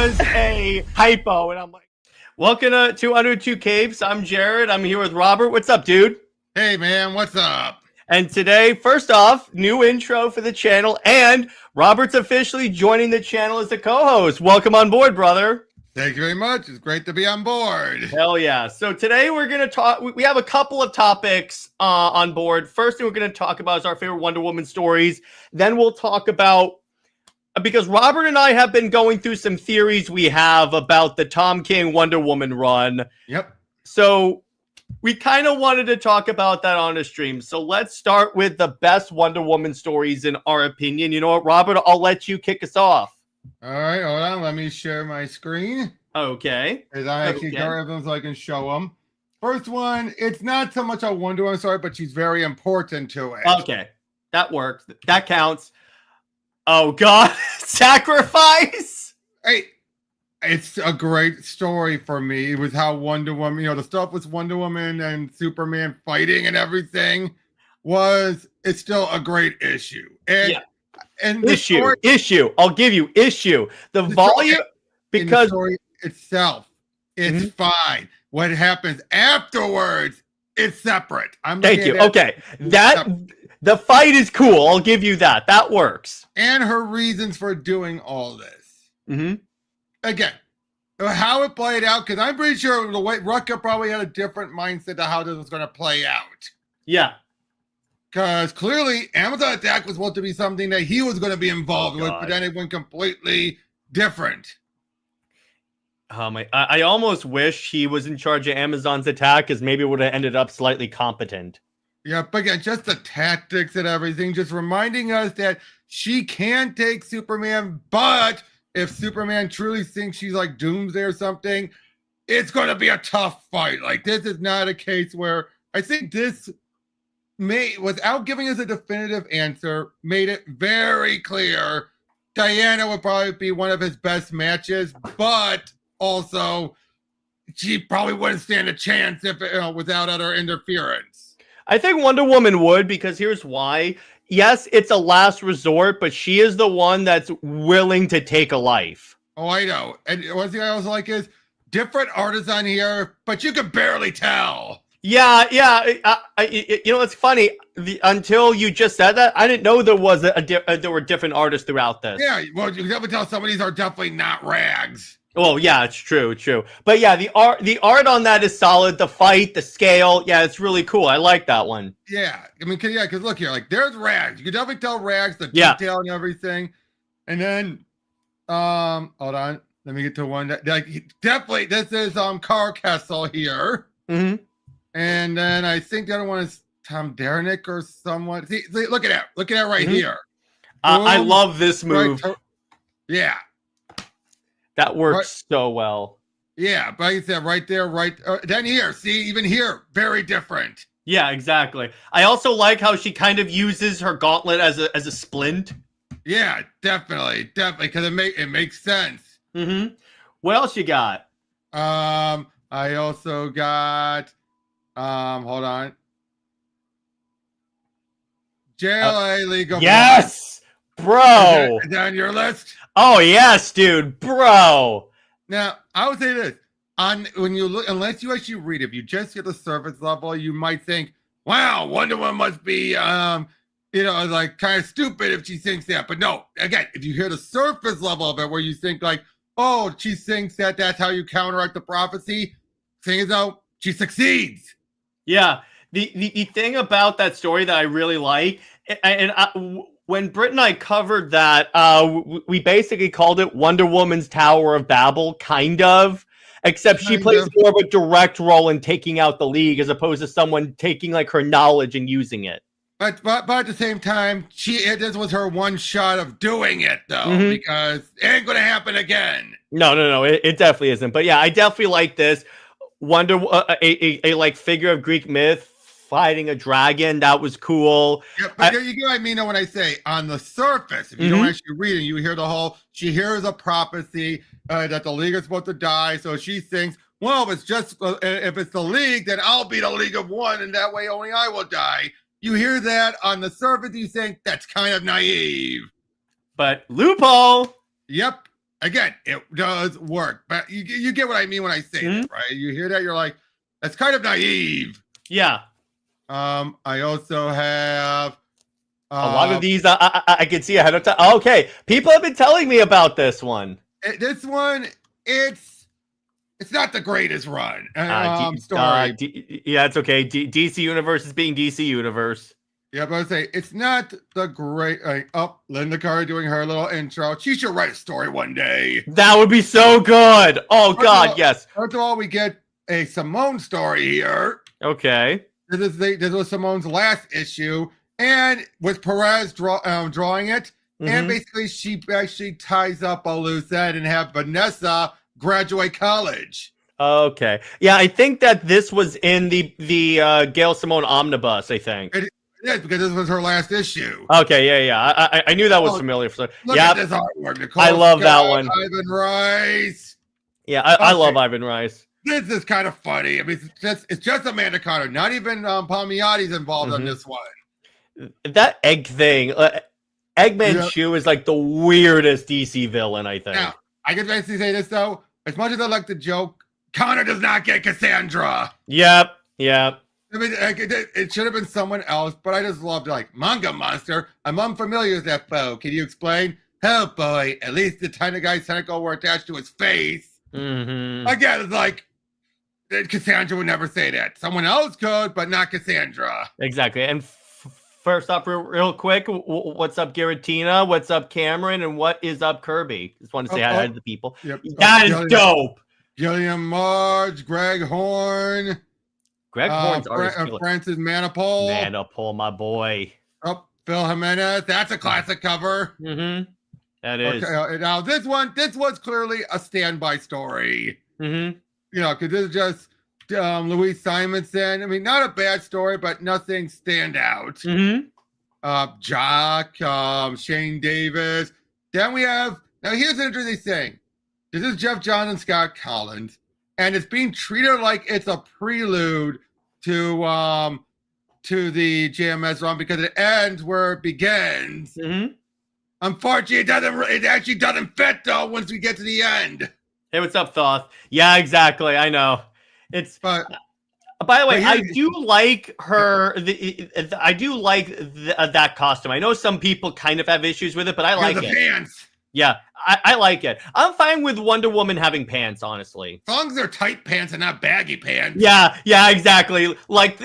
was a hypo, and I'm like, welcome to Under Two Capes. I'm Jared. I'm here with Robert. What's up, dude? Hey, man. What's up? And today, first off, new intro for the channel, and Robert's officially joining the channel as a co-host. Welcome on board, brother. Thank you very much. It's great to be on board. Hell yeah. So today we're going to talk, we have a couple of topics on board. First thing we're going to talk about is our favorite Wonder Woman stories. Then we'll talk about, because Robert and I have been going through some theories we have about the Tom King Wonder Woman run. Yep. So we kind of wanted to talk about that on the stream. So let's start with the best Wonder Woman stories in our opinion. You know what, Robert? I'll let you kick us off. All right, hold on. Let me share my screen. Okay. As I actually got them so I can show them. First one, it's not so much a Wonder Woman story, but she's very important to it. Okay. That works. That counts. Oh, God. Sacrifice? Hey, it's a great story for me. It was how Wonder Woman, you know, the stuff with Wonder Woman and Superman fighting and everything it's still a great issue. And, and the issue. I'll give you issue. The volume, because the story itself, it's fine. What happens afterwards, it's separate. Thank you. Okay. The fight is cool. I'll give you that. That works. And her reasons for doing all this. Mm-hmm. Again, how it played out, because I'm pretty sure the way Rucka probably had a different mindset of how this was going to play out. Yeah. Because clearly, Amazon Attack was supposed to be something that he was going to be involved with, but then it went completely different. I almost wish he was in charge of Amazon's Attack, because maybe it would have ended up slightly competent. Yeah, but again, just the tactics and everything, just reminding us that she can take Superman, but if Superman truly thinks she's like Doomsday or something, it's going to be a tough fight. Like, this is not a case where I think this without giving us a definitive answer, made it very clear Diana would probably be one of his best matches, but also she probably wouldn't stand a chance if without other interference. I think Wonder Woman would, because here's why. Yes, it's a last resort, but she is the one that's willing to take a life. Oh, I know. And one thing I also like is different artists on here, but you can barely tell. Yeah. You know, it's funny. Until you just said that, I didn't know there was there were different artists throughout this. Yeah, well, you can definitely tell some of these are definitely not rags. Well, yeah, it's true. But yeah, the art on that is solid. The fight, the scale, yeah, it's really cool. I like that one. Yeah, I mean, because look here, like there's rags. You can definitely tell rags, the detail and everything. And then, hold on, let me get to one that definitely this is Carl Kessel here. Mm-hmm. And then I think the other one is Tom Derenick or someone. See, look at that right here. I love this move. Right, yeah. That works so well. Yeah, but like I said, right there, then here, see, even here, very different. Yeah, exactly. I also like how she kind of uses her gauntlet as a splint. Yeah, definitely, because it makes sense. Mm-hmm. What else you got? I also got, hold on. JLA League of Yes, bro. Is that on your list? Oh yes, dude, bro. Now I would say this: when you look, unless you actually read, if you just get the surface level, you might think, "Wow, Wonder Woman must be, like kind of stupid if she thinks that." But no, again, if you hear the surface level of it, where you think like, "Oh, she thinks that's how you counteract the prophecy," thing is, though, she succeeds. Yeah, the thing about that story that I really like, when Britt and I covered that, we basically called it Wonder Woman's Tower of Babel, kind of. Except she plays more of a direct role in taking out the League as opposed to someone taking like her knowledge and using it. But at the same time, this was her one shot of doing it though, because it ain't gonna happen again. No, it definitely isn't. But yeah, I definitely like this a like figure of Greek myth fighting a dragon. That was cool. Yeah, but there you go. I mean, when I say on the surface, if you don't actually read it, you hear she hears a prophecy that the League is supposed to die. So she thinks, well, if it's the League, then I'll be the League of One, and that way only I will die. You hear that on the surface, you think that's kind of naive. But loophole. Yep. again, it does work. But you get what I mean when I say that, right? You hear that, you're like, that's kind of naive. Yeah. I also have a lot of these I can see ahead of time. Okay, people have been telling me about this one. This one, it's not the greatest run. Story. Yeah, it's okay. DC Universe is being DC Universe. Yeah, but I say it's not the great. Linda Carter doing her little intro. She should write a story one day. That would be so good. Oh God, yes. First of all, we get a Simone story here. Okay. This was Simone's last issue, and with Perez drawing it, and basically she actually ties up a loose end and have Vanessa graduate college. Okay. Yeah, I think that this was in the Gail Simone omnibus, I think. Yes, because this was her last issue. Okay, yeah. I knew that was familiar. Look at this artwork. Nicole I love Scott, that one. Ivan Rice. Yeah, I love Ivan Rice. This is kind of funny. I mean, it's just Amanda Carter. Not even Palmiotti's involved on this one. That egg thing, Eggman Shoe is like the weirdest DC villain, I think. Now, I can basically say this though. As much as I like the joke, Connor does not get Cassandra. Yep. I mean, it should have been someone else, but I just loved like Manga Monster. I'm unfamiliar with that foe. Can you explain? Oh boy, at least the tiny guy's tentacle were attached to his face. Again, it's like Cassandra would never say that. Someone else could, but not Cassandra. Exactly. And first up, real quick, what's up, Giratina? What's up, Cameron? And what is up, Kirby? Just want to say hi to the people. Yep. That is dope. Gilliam Marge, Greg Horn. Greg Horn's artist. Francis Manipul. Manipul, my boy. Oh, Phil Jimenez. That's a classic cover. That is. Okay, now this was clearly a standby story. You know, because this is just Louise Simonson. I mean, not a bad story, but nothing stand out. Jock, Shane Davis. Then we have, now here's an interesting thing. This is Jeff Johns and Scott Collins, and it's being treated like it's a prelude to the JMS run because it ends where it begins. Unfortunately, it actually doesn't fit though once we get to the end. Hey, what's up, Thoth? Yeah, exactly. I know. It's. By the way, I do like her. I do like that costume. I know some people kind of have issues with it, but I like it. Pants. Yeah, I like it. I'm fine with Wonder Woman having pants, honestly. As long as they're tight pants and not baggy pants. Yeah, exactly. Like,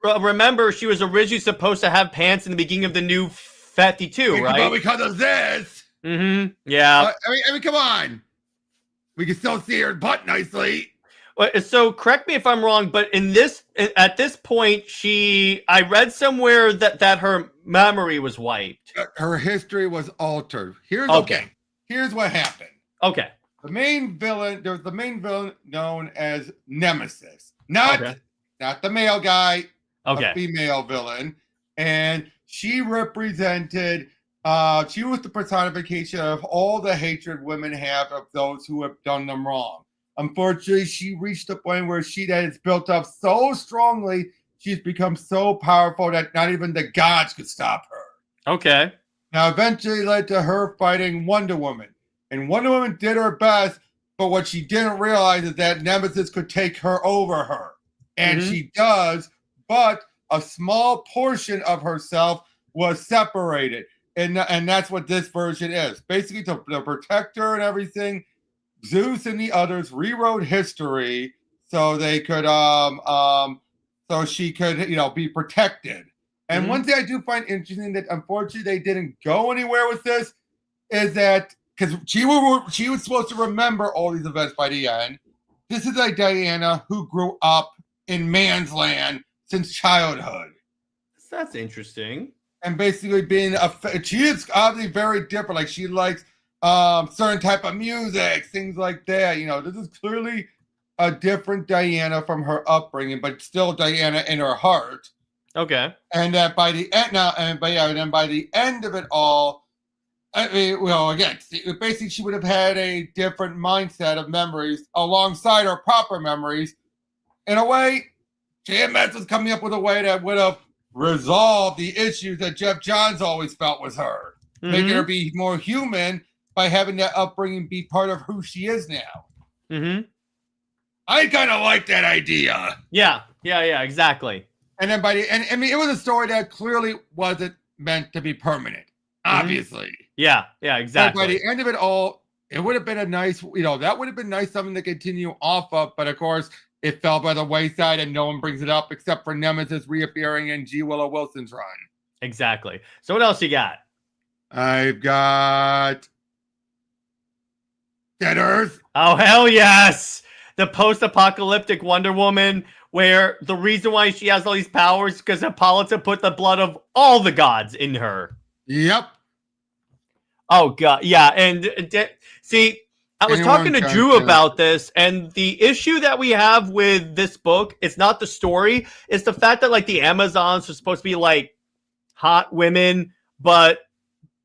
remember, she was originally supposed to have pants in the beginning of the new 52, right? But because of this. Yeah. I mean, come on. We can still see her butt nicely. So correct me if I'm wrong, but at this point, I read somewhere that her memory was wiped. Her history was altered. Here's what happened. Okay. There's the main villain known as Nemesis. Not the male guy, a female villain. And she represented, she was the personification of all the hatred women have of those who have done them wrong. Unfortunately, she reached a point where she has built up so strongly, she's become so powerful that not even the gods could stop her. Okay. Now, eventually led to her fighting Wonder Woman. And Wonder Woman did her best, but what she didn't realize is that Nemesis could take her over her. And she does, but a small portion of herself was separated. And that's what this version is. Basically, to protect her and everything, Zeus and the others rewrote history so they could so she could be protected. And one thing I do find interesting that unfortunately they didn't go anywhere with this is that because she was supposed to remember all these events by the end. This is a Diana who grew up in man's land since childhood. That's interesting. And basically she is obviously very different. Like she likes certain type of music, things like that. This is clearly a different Diana from her upbringing, but still Diana in her heart. Okay. And that by the end of it all, I mean, well, again, basically she would have had a different mindset of memories alongside her proper memories. In a way, JMS was coming up with a way that would have resolved the issues that Jeff Johns always felt with her, making her be more human. by having that upbringing be part of who she is now. Mm-hmm. I kind of like that idea. Yeah, exactly. And then I mean, it was a story that clearly wasn't meant to be permanent, obviously. Yeah, exactly. But by the end of it all, it would have been a nice, that would have been nice, something to continue off of. But of course, it fell by the wayside and no one brings it up except for Nemesis reappearing in G. Willow Wilson's run. Exactly. So what else you got? I've got Dead Earth. Oh, hell yes. The post-apocalyptic Wonder Woman, where the reason why she has all these powers is because Hippolyta put the blood of all the gods in her. Yep. Oh, God. Yeah. And see, I was talking to Drew about this, and the issue that we have with this book, it's not the story. It's the fact that, like, the Amazons are supposed to be, like, hot women, but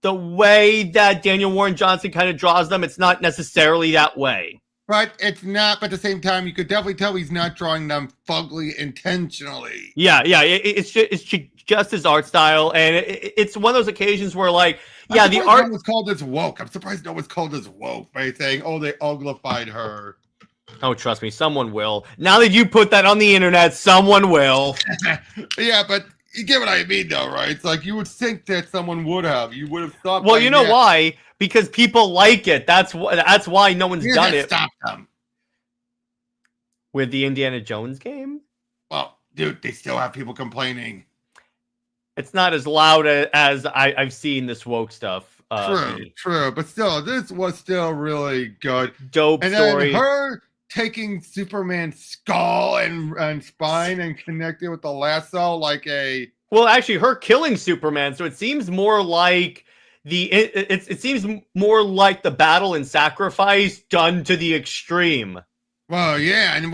the way that Daniel Warren Johnson kind of draws them, it's not necessarily that way. But it's not, but at the same time, you could definitely tell he's not drawing them fugly intentionally. Yeah, it's just his art style, and it's one of those occasions where, like, yeah, the art was called as woke. I'm surprised no one's called as woke by saying, "Oh, they uglified her." Oh, trust me, someone will. Now that you put that on the internet, someone will. Yeah, but you get what I mean, though, right? It's like you would think that someone would have. You would have thought. Well, you know why? Because people like it. That's why no one's done it. Stop them. With the Indiana Jones game? Well, dude, they still have people complaining. It's not as loud as I've seen this woke stuff. True, but still, this was still really good. Dope story. And then her taking Superman's skull and spine and connecting with the lasso like a... Well, actually, her killing Superman, so it seems more like it seems more like the battle and sacrifice done to the extreme. Well, yeah, and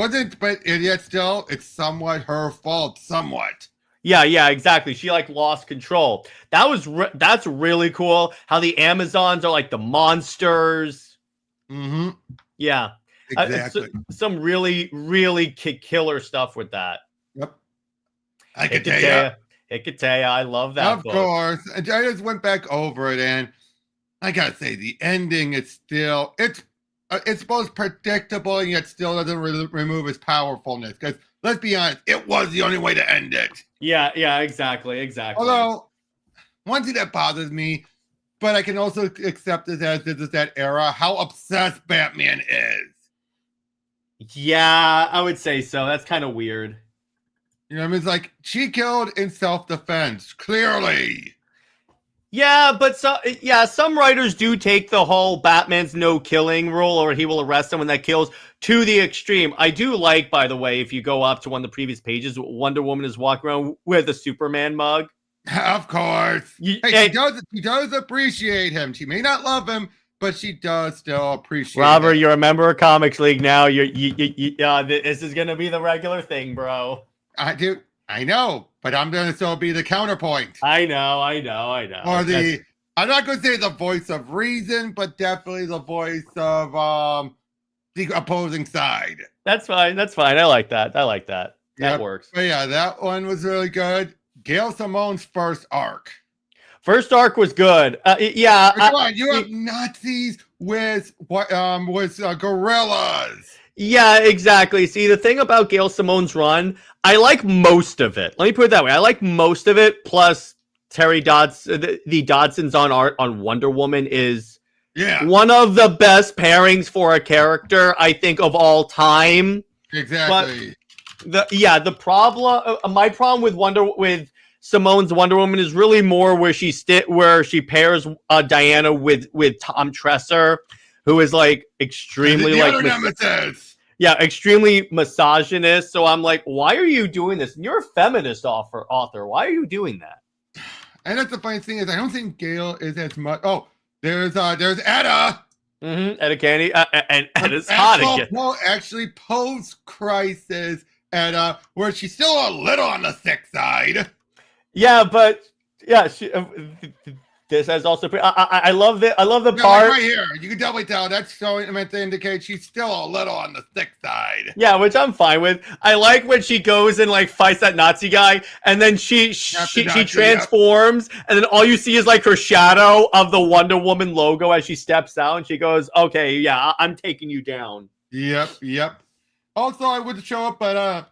yet still, it's somewhat her fault, somewhat. Yeah, exactly. She like lost control. That's really cool. How the Amazons are like the monsters. Mm-hmm. Yeah, exactly. Some really, really killer stuff with that. Yep. I could tell you. Hecate, I love that. Of course. And I just went back over it, and I gotta say, the ending is still it's both predictable and yet still doesn't remove its powerfulness. Because let's be honest, it was the only way to end it. Yeah, exactly. Although one thing that bothers me, but I can also accept it as this is that era, how obsessed Batman is. Yeah, I would say so. That's kind of weird. You know what I mean? It's like she killed in self-defense, clearly. Yeah, but some writers do take the whole Batman's no killing rule, or he will arrest someone that kills, to the extreme. I do like, by the way, if you go up to one of the previous pages, Wonder Woman is walking around with a Superman mug. Of course. She does appreciate him. She may not love him, but she does still appreciate Robert, him. you're a member of Comics League now. This is going to be the regular thing, bro. I know, but I'm going to still be the counterpoint. I know. Or I'm not going to say the voice of reason, but definitely the voice of the opposing side. That's fine. I like that. That works. But yeah, that one was really good. Gail Simone's first arc. First arc was good. You have Nazis with gorillas. Yeah, exactly. See, the thing about Gail Simone's run, I like most of it. Let me put it that way. I like most of it. Plus, Terry Dodson, the Dodsons on art on Wonder Woman is one of the best pairings for a character, I think, of all time. Exactly. But my problem with Simone's Wonder Woman is really more where she pairs Diana with Tom Tresser, who is like extremely extremely misogynist. So I'm like, why are you doing this? And you're a feminist author. Why are you doing that? And that's the funny thing is, I don't think Gail is as much. Oh, there's Etta. Mm-hmm. Etta Candy, and Etta's hot again. No, actually, post-crisis Etta, where she's still a little on the sick side. Yeah, but yeah, This has also. I love it. I love the Yeah, part like right here. You can definitely tell that's showing meant to indicate she's still a little on the thick side. Yeah, which I'm fine with. I like when she goes and like fights that Nazi guy, and then she Nazi, transforms, and then all you see is like her shadow of the Wonder Woman logo as she steps out, and she goes, "Okay, yeah, I'm taking you down." Yep. Also, I would show up, but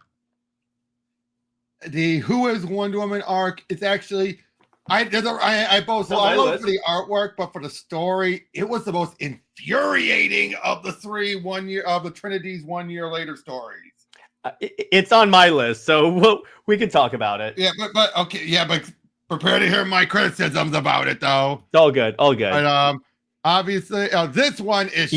the Who is Wonder Woman arc is actually. I love for the artwork, but for the story, it was the most infuriating of the the Trinity's 1 year later stories. It's on my list, so we can talk about it. Yeah, but okay, yeah, but prepare to hear my criticisms about it, though. It's all good, all good. But obviously, this one is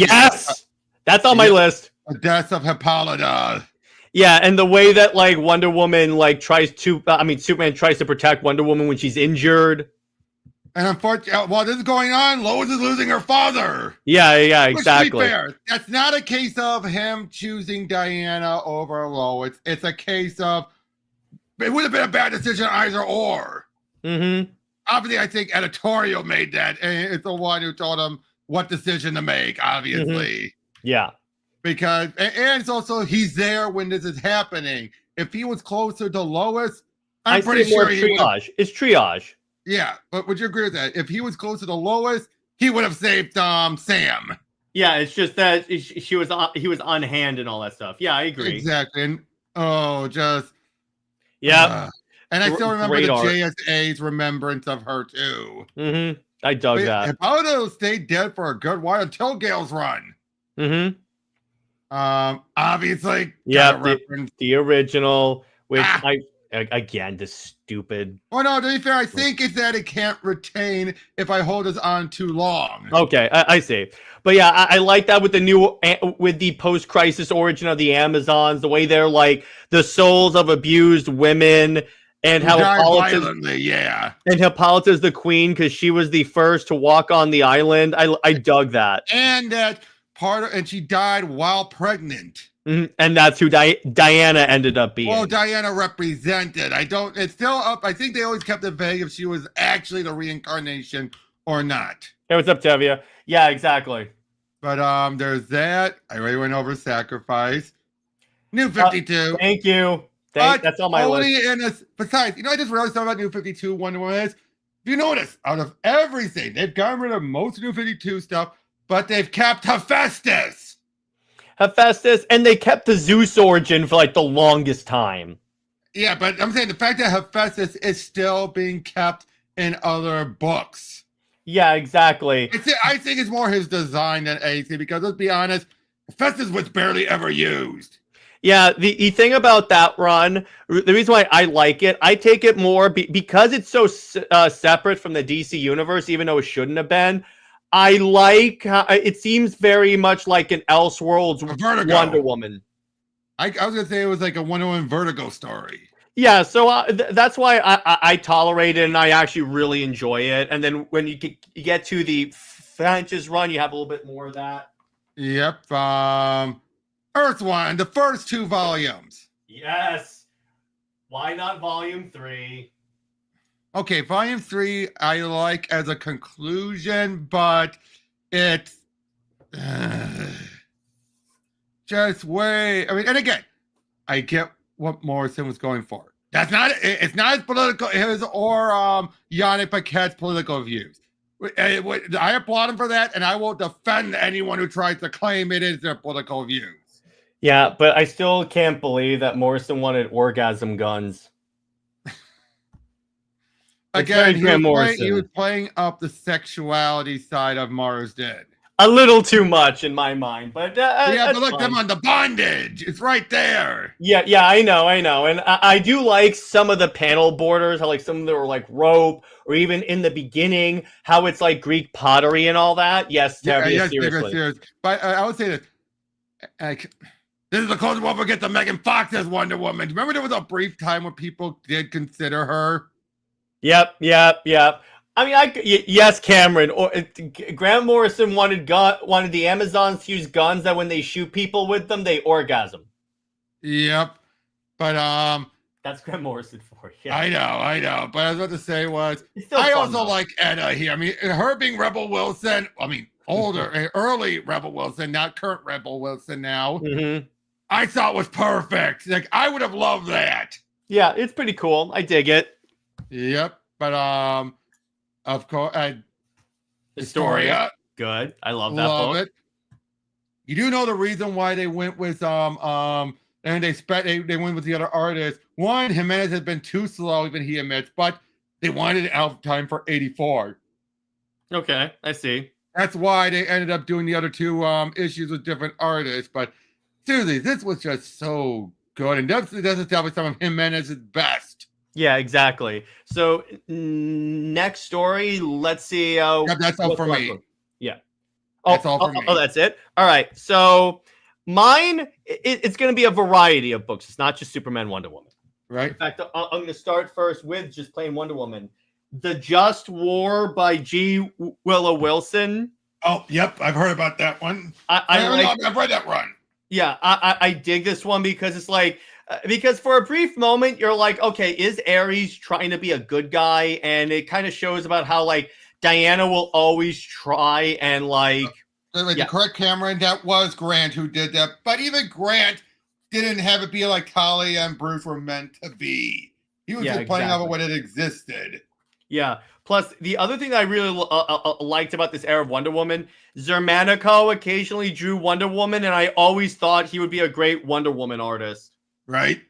that's on my list. The death of Hippolyta. Yeah, and the way that like Wonder Woman like Superman tries to protect Wonder Woman when she's injured. And unfortunately, while this is going on, Lois is losing her father. Yeah, exactly. To be fair, that's not a case of him choosing Diana over Lois. It's a case of it would have been a bad decision either or. Mm-hmm. Obviously, I think editorial made that, and it's the one who told him what decision to make. Obviously, yeah. Because and it's also he's there when this is happening. If he was closer to Lois, I'm pretty sure he would. It's triage. Yeah, but would you agree with that? If he was closer to Lois, he would have saved Sam. Yeah, it's just that he was on hand and all that stuff. Yeah, I agree. Exactly. And yeah. And I still remember the JSA's remembrance of her too. Mm-hmm. I dug that. Hippolyta stayed dead for a good while until Gale's run. Mm-hmm. Obviously, the original, which again, the stupid. Oh no, to be fair, I think it's that it can't retain if I hold this on too long. Okay, I see. But yeah, I like that with the post-crisis origin of the Amazons, the way they're like the souls of abused women, and how Hippolyta's the queen because she was the first to walk on the island. I dug that. And that and she died while pregnant. Mm-hmm. And that's who Diana ended up being. Well, Diana represented. It's still up. I think they always kept it vague if she was actually the reincarnation or not. Hey, what's up, Tevia? Yeah, exactly. But there's that. I already went over Sacrifice. New 52. Thank you. That's on my list. Besides, I just realized something about New 52 Wonder Woman is, if you notice, out of everything, they've gotten rid of most New 52 stuff, but they've kept Hephaestus, and they kept the Zeus origin for like the longest time. Yeah, but I'm saying the fact that Hephaestus is still being kept in other books. Yeah, exactly. I think it's more his design than anything, because let's be honest, Hephaestus was barely ever used. Yeah, the thing about that run, the reason why I like it, I take it more because it's so separate from the DC universe, even though it shouldn't have been. I like how it seems very much like an Elseworlds Wonder Woman. I was going to say it was like a Wonder Woman Vertigo story. Yeah, so that's why I tolerate it and I actually really enjoy it. And then when you get to the French's run, you have a little bit more of that. Yep. Earth One, the first 2 volumes. Yes. Why not volume 3? Okay, volume 3 I like as a conclusion, but it's just way. I mean, and again, I get what Morrison was going for. It's not as political as or Yannick Paquette's political views. I applaud him for that, and I will defend anyone who tries to claim it is their political views. Yeah, but I still can't believe that Morrison wanted orgasm guns. Again, he was playing up the sexuality side of Marsden. A little too much in my mind, but but look, them on the bondage. It's right there. Yeah, I know, and I do like some of the panel borders. How like some of them were like rope, or even in the beginning, how it's like Greek pottery and all that. Yes, seriously. Serious. But I would say that this is the closest we'll ever get to Megan Fox as Wonder Woman. Remember, there was a brief time when people did consider her. Yep. I mean, yes, Cameron. Or Grant Morrison wanted the Amazons to use guns that when they shoot people with them, they orgasm. Yep, but That's Grant Morrison for you. I know. But I was about to say was, It's still I fun, also though. like Etta here. I mean, her being Rebel Wilson, I mean, older, early Rebel Wilson, not current Rebel Wilson now. Mm-hmm. I thought was perfect. Like, I would have loved that. Yeah, it's pretty cool. I dig it. Yep. But, of course, Historia. Good. I love that love book. it. You do know the reason why they went with and they went with the other artist. One, Jimenez has been too slow, even he admits, but they wanted it out of time for 84. Okay, I see. That's why they ended up doing the other two issues with different artists. But seriously, this was just so good, and that's establish some of Jimenez's best. Yeah, exactly. So next story, let's see. That's all for me. Yeah. That's all for me. Oh, that's it. All right. So mine, it's going to be a variety of books. It's not just Superman, Wonder Woman. Right. In fact, I'm going to start first with just plain Wonder Woman. The Just War by G. Willow Wilson. Oh, yep. I've heard about that one. I've read that run. Yeah, I dig this one because it's like, because for a brief moment, you're like, okay, is Ares trying to be a good guy? And it kind of shows about how, like, Diana will always try and, like... The correct Cameron, that was Grant who did that. But even Grant didn't have it be like Talia and Bruce were meant to be. He was just playing off of what it existed. Yeah. Plus, the other thing that I really liked about this era of Wonder Woman, Zermanico occasionally drew Wonder Woman, and I always thought he would be a great Wonder Woman artist. Right.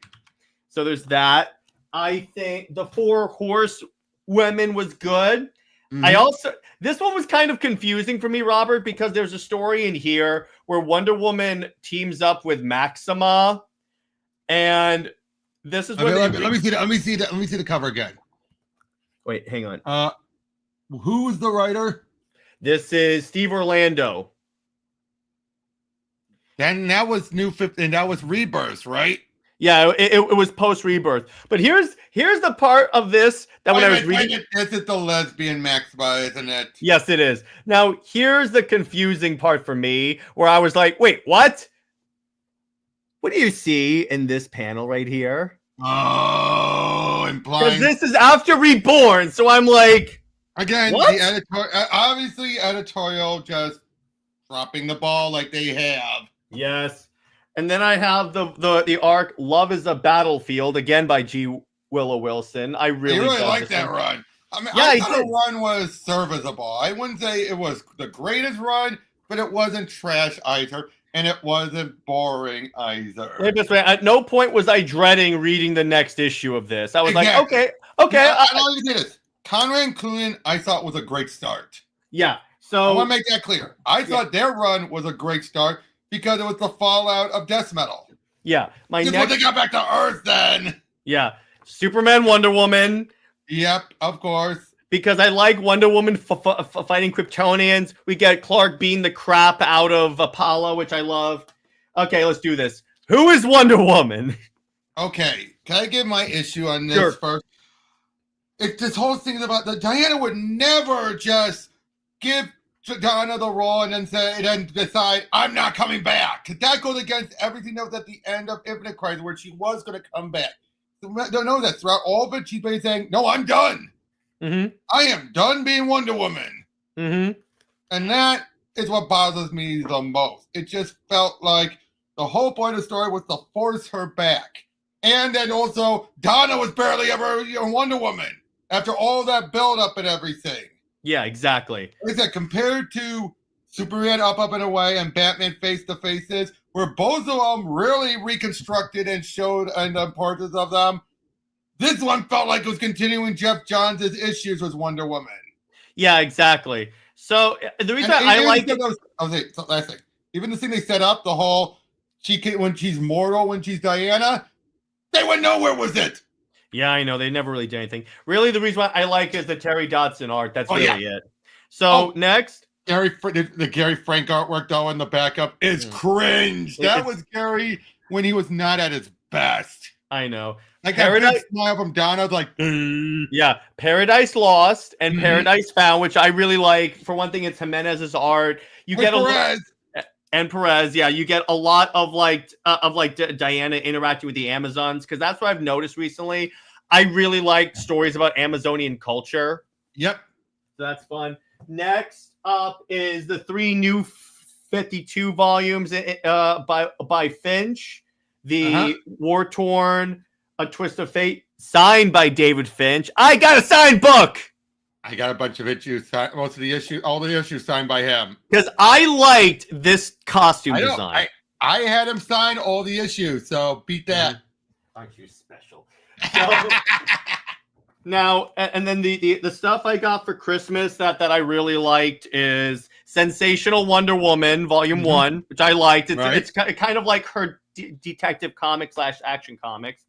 So there's that. I think the Four Horsewomen was good. Mm-hmm. This one was kind of confusing for me, Robert, because there's a story in here where Wonder Woman teams up with Maxima, and this is what let me see the cover again. Wait, hang on. Who's the writer? This is Steve Orlando. Then that was and that was Rebirth, right? Yeah, it was post Rebirth. But here's the part of this that when I was reading, this is the lesbian Maxima, isn't it? Yes, it is. Now here's the confusing part for me, where I was like, "Wait, what? What do you see in this panel right here?" Oh, implying this is after Reborn, so I'm like, again, what? The editorial just dropping the ball like they have. Yes. And then I have the arc "Love is a Battlefield" again by G. Willow Wilson. I really like that run. I mean, yeah, I thought the run was serviceable. I wouldn't say it was the greatest run, but it wasn't trash either, and it wasn't boring either. At no point was I dreading reading the next issue of this. I was like, okay. I don't even get it. Conrad and Clune, I thought was a great start. Yeah. So I want to make that clear. I thought their run was a great start, because it was the fallout of Death Metal. Yeah. When they got back to Earth then. Yeah. Superman, Wonder Woman. Yep, of course. Because I like Wonder Woman fighting Kryptonians. We get Clark beating the crap out of Apollo, which I love. Okay, let's do this. Who is Wonder Woman? Okay. Can I give my issue on this first? This whole thing is about Diana would never just give Donna the role and then decide I'm not coming back. That goes against everything that was at the end of Infinite Crisis, where she was going to come back. Don't know that throughout all of it, she's been saying, "No, I'm done. Mm-hmm. I am done being Wonder Woman." Mm-hmm. And that is what bothers me the most. It just felt like the whole point of the story was to force her back, and then also Donna was barely ever Wonder Woman after all that build up and everything. Yeah, exactly. Like I said, compared to Superman Up and Away and Batman Face to Faces, where both of them really reconstructed and showed and parts of them, this one felt like it was continuing Jeff Johns' issues with Wonder Woman. Yeah, exactly. So the reason I like it. Last thing. Even the thing they set up, the whole when she's mortal, when she's Diana, they went nowhere with it. Yeah, I know. They never really did anything. Really, the reason why I like is the Terry Dodson art. That's really it. So next. The Gary Frank artwork, though, in the backup is cringe. That was Gary when he was not at his best. I know. Like Paradise smile from Donna, like, yeah, Paradise Lost and Paradise Found, which I really like. For one thing, it's Jimenez's art. You get And Perez, yeah, you get a lot of Diana interacting with the Amazons, because that's what I've noticed recently. I really like stories about Amazonian culture. Yep. So that's fun. Next up is the 3 new 52 volumes by Finch. The War Torn, A Twist of Fate, signed by David Finch. I got a signed book. I got a bunch of issues. Most of the issues, all the issues signed by him. Because I liked this costume design. I had him sign all the issues, so beat that. Aren't you special? So, now, and then the stuff I got for Christmas that I really liked is Sensational Wonder Woman Volume 1, which I liked. It's kind of like her detective comic / action comics.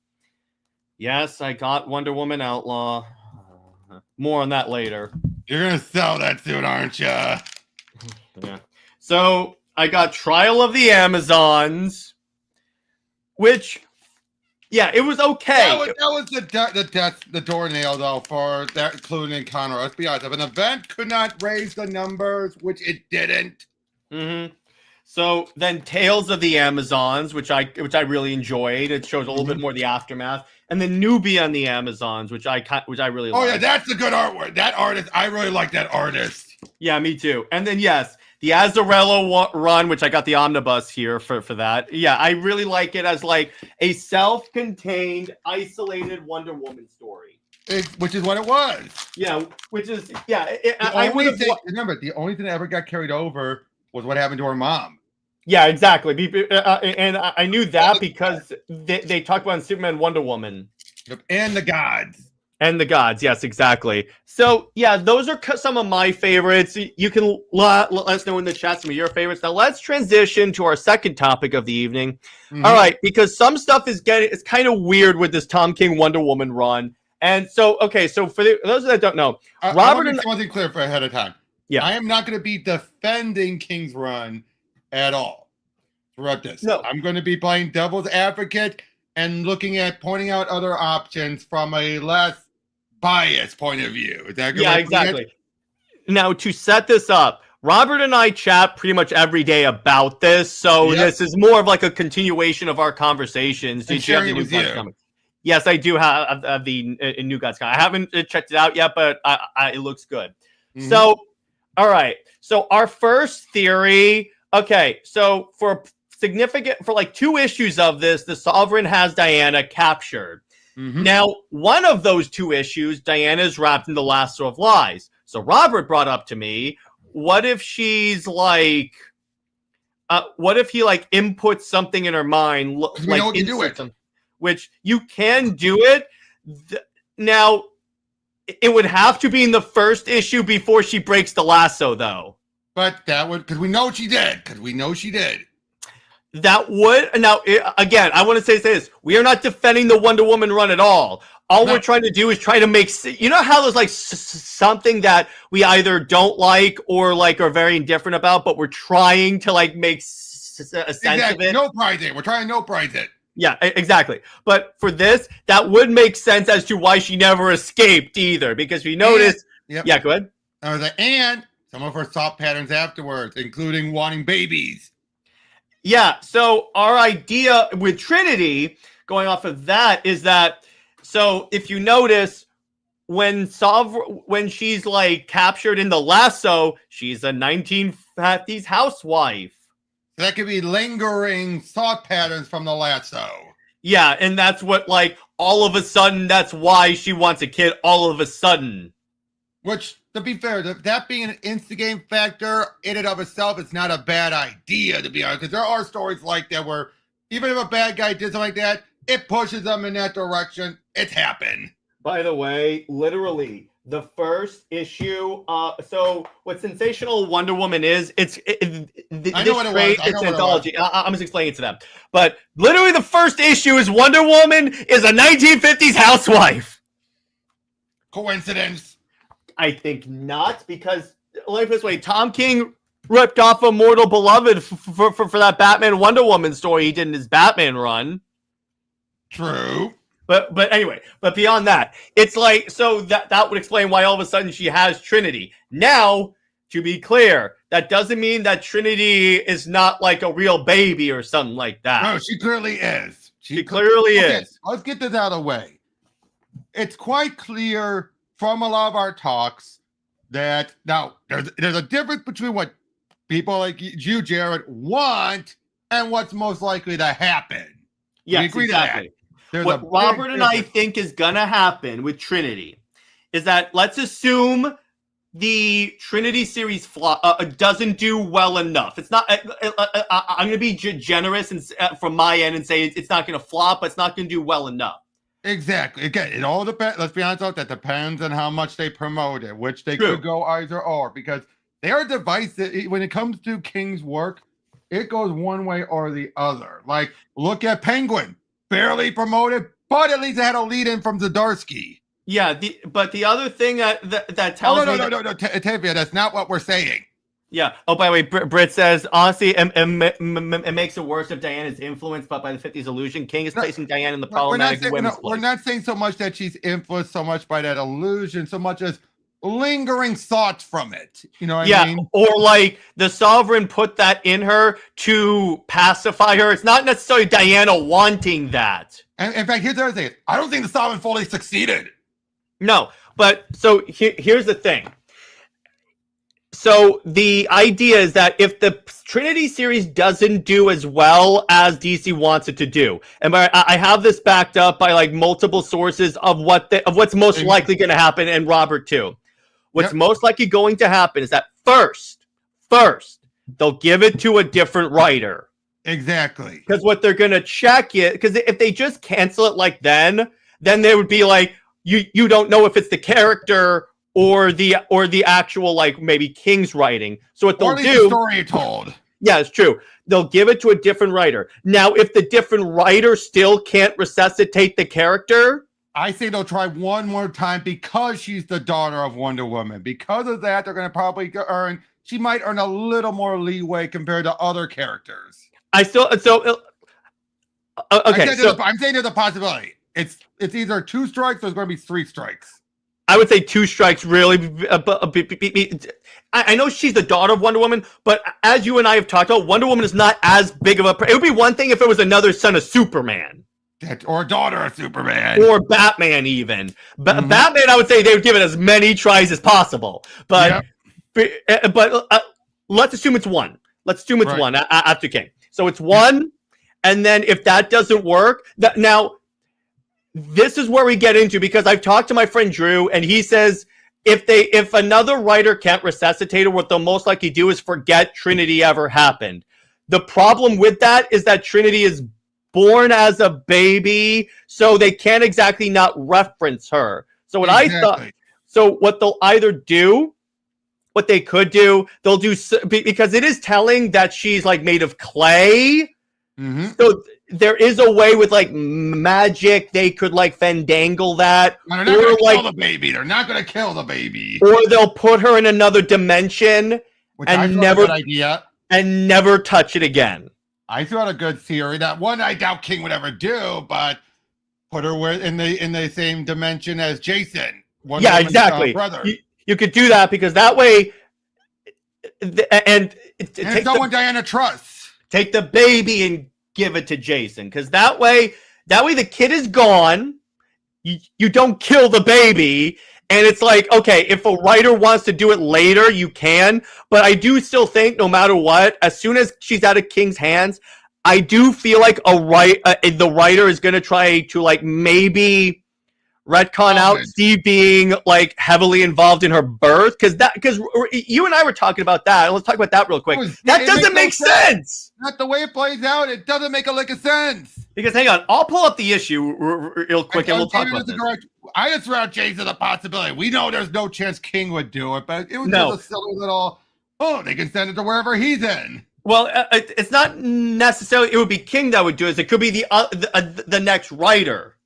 Yes, I got Wonder Woman Outlaw. More on that later. You're going to sell that soon, aren't you? Yeah. So I got Trial of the Amazons, which, yeah, it was okay. That was the doornail, though, for that including Encounter. Let's be honest. If an event could not raise the numbers, which it didn't. Mm-hmm. So then Tales of the Amazons, which I really enjoyed. It shows a little bit more of the aftermath. And then Newbie on the Amazons, which I really like. Oh, yeah, that's a good artwork. That artist, I really like that artist. Yeah, me too. And then, yes, the Azzarello run, which I got the omnibus here for that. Yeah, I really like it as like a self-contained, isolated Wonder Woman story. Which is what it was. Yeah, which is, yeah. Remember, the only thing that ever got carried over was what happened to her mom. Yeah, exactly. And I knew that because they talked about Superman, Wonder Woman. And the gods. And the gods, yes, exactly. So, yeah, those are some of my favorites. You can let us know in the chat some of your favorites. Now, let's transition to our second topic of the evening. Mm-hmm. All right, because some stuff it's kind of weird with this Tom King Wonder Woman run. And so, okay, so for those that don't know, Robert and... One thing clear for ahead of time. Yeah. I am not going to be defending King's run at all throughout this. No. I'm going to be playing devil's advocate and pointing out other options from a less biased point of view. Is that good? Yeah, exactly. Now, to set this up, Robert and I chat pretty much every day about this, so this is more of like a continuation of our conversations. And sharing it with you. Yes, I do have the New Gods comic. I haven't checked it out yet, but it looks good. Mm-hmm. So, all right. So our first theory. Okay, so for like 2 issues of this, the Sovereign has Diana captured. Mm-hmm. Now, one of those 2 issues, Diana is wrapped in the lasso of lies. So Robert brought up to me, what if she's like, what if he like inputs something in her mind, like do it, which you can do it. Now, it would have to be in the first issue before she breaks the lasso, though. But that would, because we know she did. That would, now, again, I want to say this. We are not defending the Wonder Woman run at all. All we're trying to do is try to make, you know how there's like something that we either don't like or like are very indifferent about, but we're trying to like make a sense of it. No prize it. We're trying to no prize it. Yeah, exactly. But for this, that would make sense as to why she never escaped either, because we noticed. Yeah, go ahead. And some of her thought patterns afterwards, including wanting babies. Yeah, so our idea with Trinity, going off of that, is that, so if you notice, when she's like captured in the lasso, she's a 1950s housewife. That could be lingering thought patterns from the lasso. Yeah, and that's what, like, all of a sudden, that's why she wants a kid all of a sudden. Which, to be fair, that being an instigating factor in and of itself, it's not a bad idea, to be honest. Because there are stories like that where even if a bad guy did something like that, it pushes them in that direction. It's happened. By the way, literally, the first issue, so what Sensational Wonder Woman is, I know what it was. It's an anthology. I'm just explaining it to them. But literally the first issue is Wonder Woman is a 1950s housewife. Coincidence? I think not, because let me put it this way, Tom King ripped off Immortal Beloved for that Batman Wonder Woman story he did in his Batman run. True. But anyway, but beyond that, it's like, so that would explain why all of a sudden she has Trinity. Now, to be clear, that doesn't mean that Trinity is not like a real baby or something like that. No, she clearly is. She clearly is. Let's get this out of the way. It's quite clear from a lot of our talks that now there's a difference between what people like you, Jared, want and what's most likely to happen. Yes, exactly. What Robert and I think is gonna happen with Trinity is that let's assume the Trinity series doesn't do well enough. It's not. I'm going to be generous and from my end and say it's not going to flop, but it's not going to do well enough. Exactly. Again, it all depends. Let's be honest, that depends on how much they promote it, which they could go either or, because they are divisive when it comes to King's work. It goes one way or the other. Like, look at Penguin, barely promoted, but at least it had a lead in from Zdarsky. Yeah, but the other thing that tells me... No, Tavia, that's not what we're saying. Yeah. Oh, by the way, Britt says, honestly, it makes it worse if Diane is influenced by the 50s illusion. King is placing Diane in the problematic women's place. We're not saying so much that she's influenced so much by that illusion, so much as lingering thoughts from it. You know what I mean? Or like the Sovereign put that in her to pacify her. It's not necessarily Diana wanting that. And in fact, here's the other thing. I don't think the Sovereign fully succeeded. No, but so here's the thing. So the idea is that if the Trinity series doesn't do as well as DC wants it to do, and I have this backed up by like multiple sources of what's most likely going to happen, and Robert too. What's most likely going to happen is that first they'll give it to a different writer. Exactly. Because what they're going to check it, because if they just cancel it like then they would be like, you don't know if it's the character or the actual, like, maybe King's writing. So what they'll do, the story told. Yeah, it's true. They'll give it to a different writer. Now, if the different writer still can't resuscitate the character, I say they'll try one more time because she's the daughter of Wonder Woman. Because of that, they're going to probably she might earn a little more leeway compared to other characters. I'm saying there's a possibility. It's either 2 strikes or it's going to be 3 strikes. I would say 2 strikes, really. I know she's the daughter of Wonder Woman, but as you and I have talked about, Wonder Woman is not as big of a... It would be one thing if it was another son of Superman. Or daughter of Superman. Or Batman, even. Batman, I would say they would give it as many tries as possible. But let's assume it's 1. Let's assume it's 1 after King. So it's 1, and then if that doesn't work... Now... This is where we get into, because I've talked to my friend Drew, and he says if another writer can't resuscitate her, what they'll most likely do is forget Trinity ever happened. The problem with that is that Trinity is born as a baby, so they can't exactly not reference her. So what what they'll either do, what they could do, they'll do, because it is telling that she's like made of clay. Mm-hmm. So there is a way with like magic they could like fandangle that. They're not going to kill the baby. They're not going to kill the baby. Or they'll put her in another dimension and never touch it again. I thought a good theory. That one I doubt King would ever do, but put her in the same dimension as Jason. Exactly. Brother. You could do that because that way, and someone Diana trusts. Take the baby and give it to Jason, because that way the kid is gone. You don't kill the baby, and it's like, okay, if a writer wants to do it later, you can. But I do still think, no matter what, as soon as she's out of King's hands, I do feel like the writer is going to try to like maybe retcon out Steve being like heavily involved in her birth, because you and I were talking about that. Let's talk about that real quick. That doesn't make sense. Not the way it plays out. It doesn't make a lick of sense. Because hang on, I'll pull up the issue real quick and we'll talk about this. I just threw out Jason the possibility. We know there's no chance King would do it, but it was just a silly little. Oh, they can send it to wherever he's in. Well, it's not necessarily. It would be King that would do it. It could be the next writer.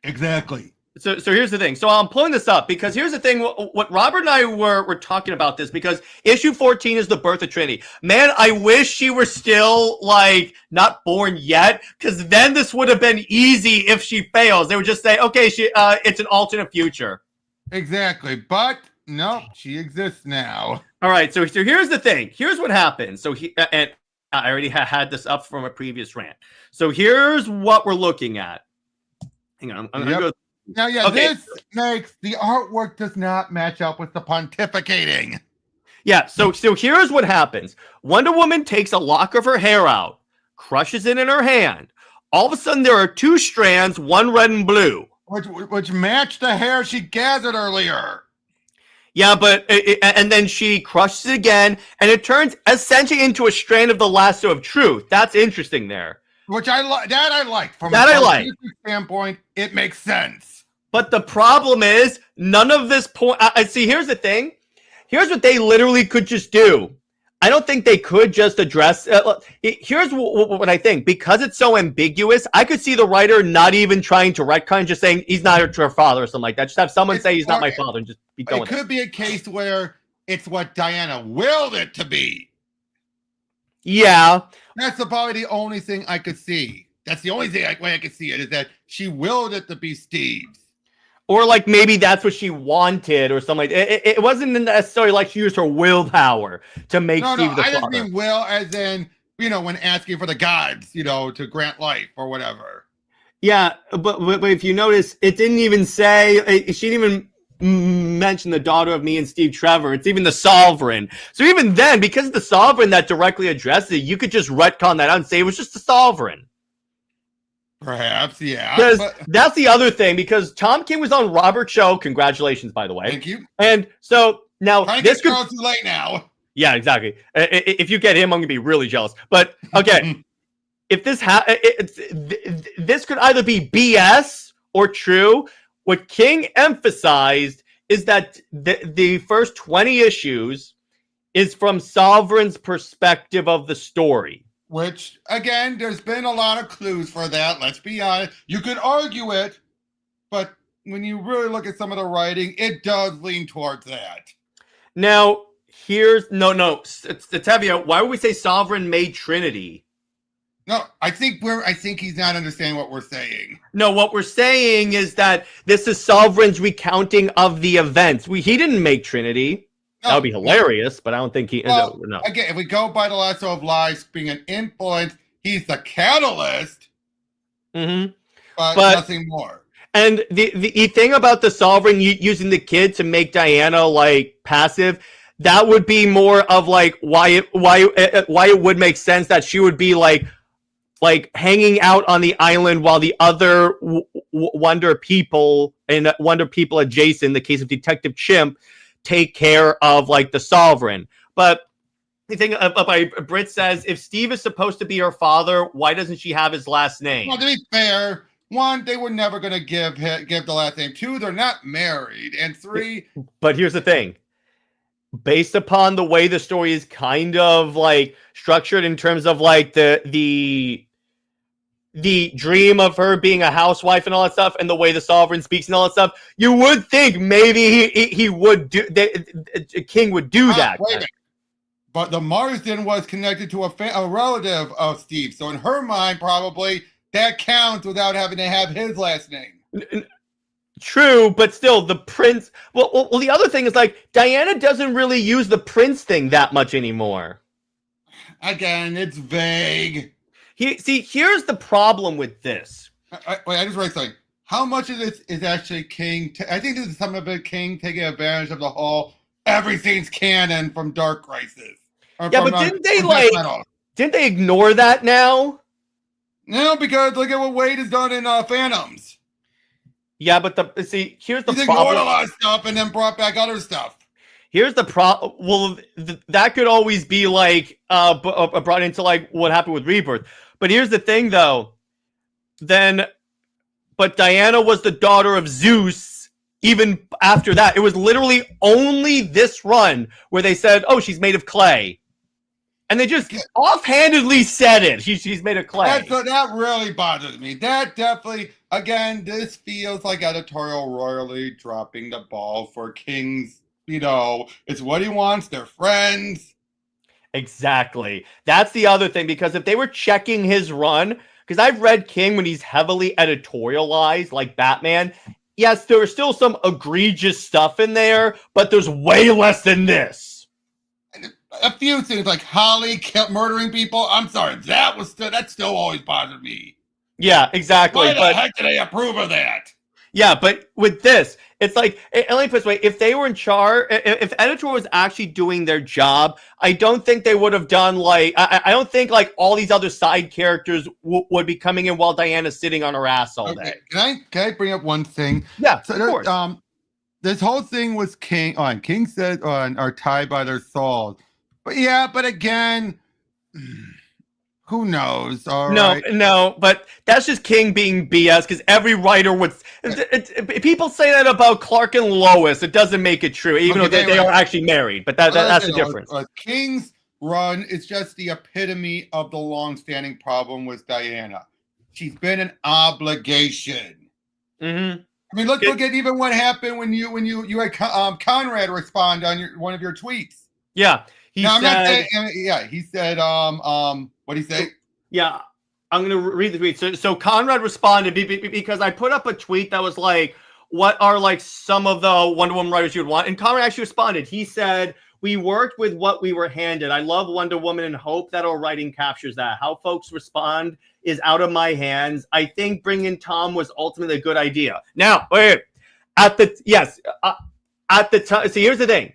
Exactly. So here's the thing. So I'm pulling this up because here's the thing. What Robert and I were talking about this, because issue 14 is the birth of Trinity. Man, I wish she were still like not born yet, because then this would have been easy. If she fails, they would just say, okay, it's an alternate future. Exactly. But Nope, she exists now. All right, so here's the thing. Here's what happens. And I already had this up from a previous rant. So here's what we're looking at. Hang on, I'm gonna go. Now, Okay. This makes the artwork does not match up with the pontificating. Yeah, so here's what happens. Wonder Woman takes a lock of her hair out, crushes it in her hand. All of a sudden, there are two strands, one red and blue. Which match the hair she gathered earlier. Yeah, but and then she crushes it again, and it turns essentially into a strand of the lasso of truth. That's interesting there. Which I like. That I like. From that a I like. Standpoint, it makes sense. But the problem is, none of this point. See, here's the thing. Here's what they literally could just do. I don't think they could just address. Here's what I think. Because it's so ambiguous, I could see the writer not even trying to retcon, just saying he's not her father or something like that. Just have someone say he's not my father and just be done with it. It could be a case where it's what Diana willed it to be. Yeah. That's probably the only thing I could see. That's the only way I could see it, is that she willed it to be Steve's. Or like maybe that's what she wanted or something like that. It wasn't necessarily like she used her willpower to make Steve the father. I just mean will as in, when asking for the gods, to grant life or whatever. Yeah, but if you notice, it didn't even say, she didn't even mention the daughter of me and Steve Trevor. It's even the Sovereign. So even then, because the Sovereign that directly addressed it, you could just retcon that out and say it was just the Sovereign. Perhaps, yeah. Because that's the other thing, because Tom King was on Robert's show. Congratulations, by the way. Thank you. And so now this could too late now. Yeah, exactly. If you get him, I'm gonna be really jealous. But okay, if this this could either be BS or true. What King emphasized is that the first 20 issues is from Sovereign's perspective of the story. Which, again, there's been a lot of clues for that. Let's be honest. You could argue it, but when you really look at some of the writing, it does lean towards that. Now, here's it's heavy. Why would we say Sovereign made Trinity? No, I think he's not understanding what we're saying. No, what we're saying is that this is Sovereign's recounting of the events. He didn't make Trinity. That would be hilarious, but I don't think he... Well, no. Again, if we go by the lasso of lies being an influence, he's the catalyst, but nothing more. And the thing about the Sovereign using the kid to make Diana, passive, that would be more of, why it would make sense that she would be, hanging out on the island while the other Wonder People and Wonder People adjacent, in the case of Detective Chimp, take care of the Sovereign. But the thing Britt says, if Steve is supposed to be her father, why doesn't she have his last name? Well, to be fair, one, they were never going to give the last name. Two, they're not married. And three, but here's the thing. Based upon the way the story is kind of structured in terms of the dream of her being a housewife and all that stuff, and the way the Sovereign speaks and all that stuff, you would think maybe he would do King would do that. Wait a minute. But the Marsden was connected to a relative of Steve, so in her mind, probably that counts without having to have his last name. True, but still, the prince. Well, the other thing is Diana doesn't really use the prince thing that much anymore. Again, it's vague. Here's the problem with this. I just read something. How much of this is actually King? I think this is some of it King taking advantage of the whole everything's canon from Dark Crisis. Yeah, but didn't they ignore that now? No, because look at what Wade has done in Phantoms. Yeah, but here's the problem. He's ignored a lot of stuff and then brought back other stuff. Here's the problem. Well, that could always be brought into what happened with Rebirth. But here's the thing, though. But Diana was the daughter of Zeus. Even after that, it was literally only this run where they said, "Oh, she's made of clay," and they just offhandedly said it. She's made of clay. That really bothers me. That definitely, again, this feels like editorial royally dropping the ball for King's. It's what he wants. They're friends. Exactly. That's the other thing, because if they were checking his run, because I've read King when he's heavily editorialized, like Batman, yes, there is still some egregious stuff in there, but there's way less than this. A few things like Holly murdering people. I'm sorry, that still always bothered me. Yeah, exactly. Why the heck did they approve of that? Yeah, but with this, it's like, let me put it this way, if they were in charge, if editor was actually doing their job, I don't think they would have done like, I don't think like all these other side characters would be coming in while Diana's sitting on her ass all day. Can I bring up one thing? Yeah, so of course. This whole thing was King said are tied by their souls. But again, who knows? No, but that's just King being BS because every writer would. People say that about Clark and Lois. It doesn't make it true, even though they are actually married. But that's the difference. King's run is just the epitome of the long-standing problem with Diana. She's been an obligation. Mm-hmm. I mean, look at even what happened when you had Conrad respond on one of your tweets. Yeah. He said, what did he say? Yeah, I'm going to read the tweet. So Conrad responded because I put up a tweet that was like, what are like some of the Wonder Woman writers you would want? And Conrad actually responded. He said, we worked with what we were handed. I love Wonder Woman and hope that our writing captures that. How folks respond is out of my hands. I think bringing Tom was ultimately a good idea. Now, wait, at the time, see, here's the thing.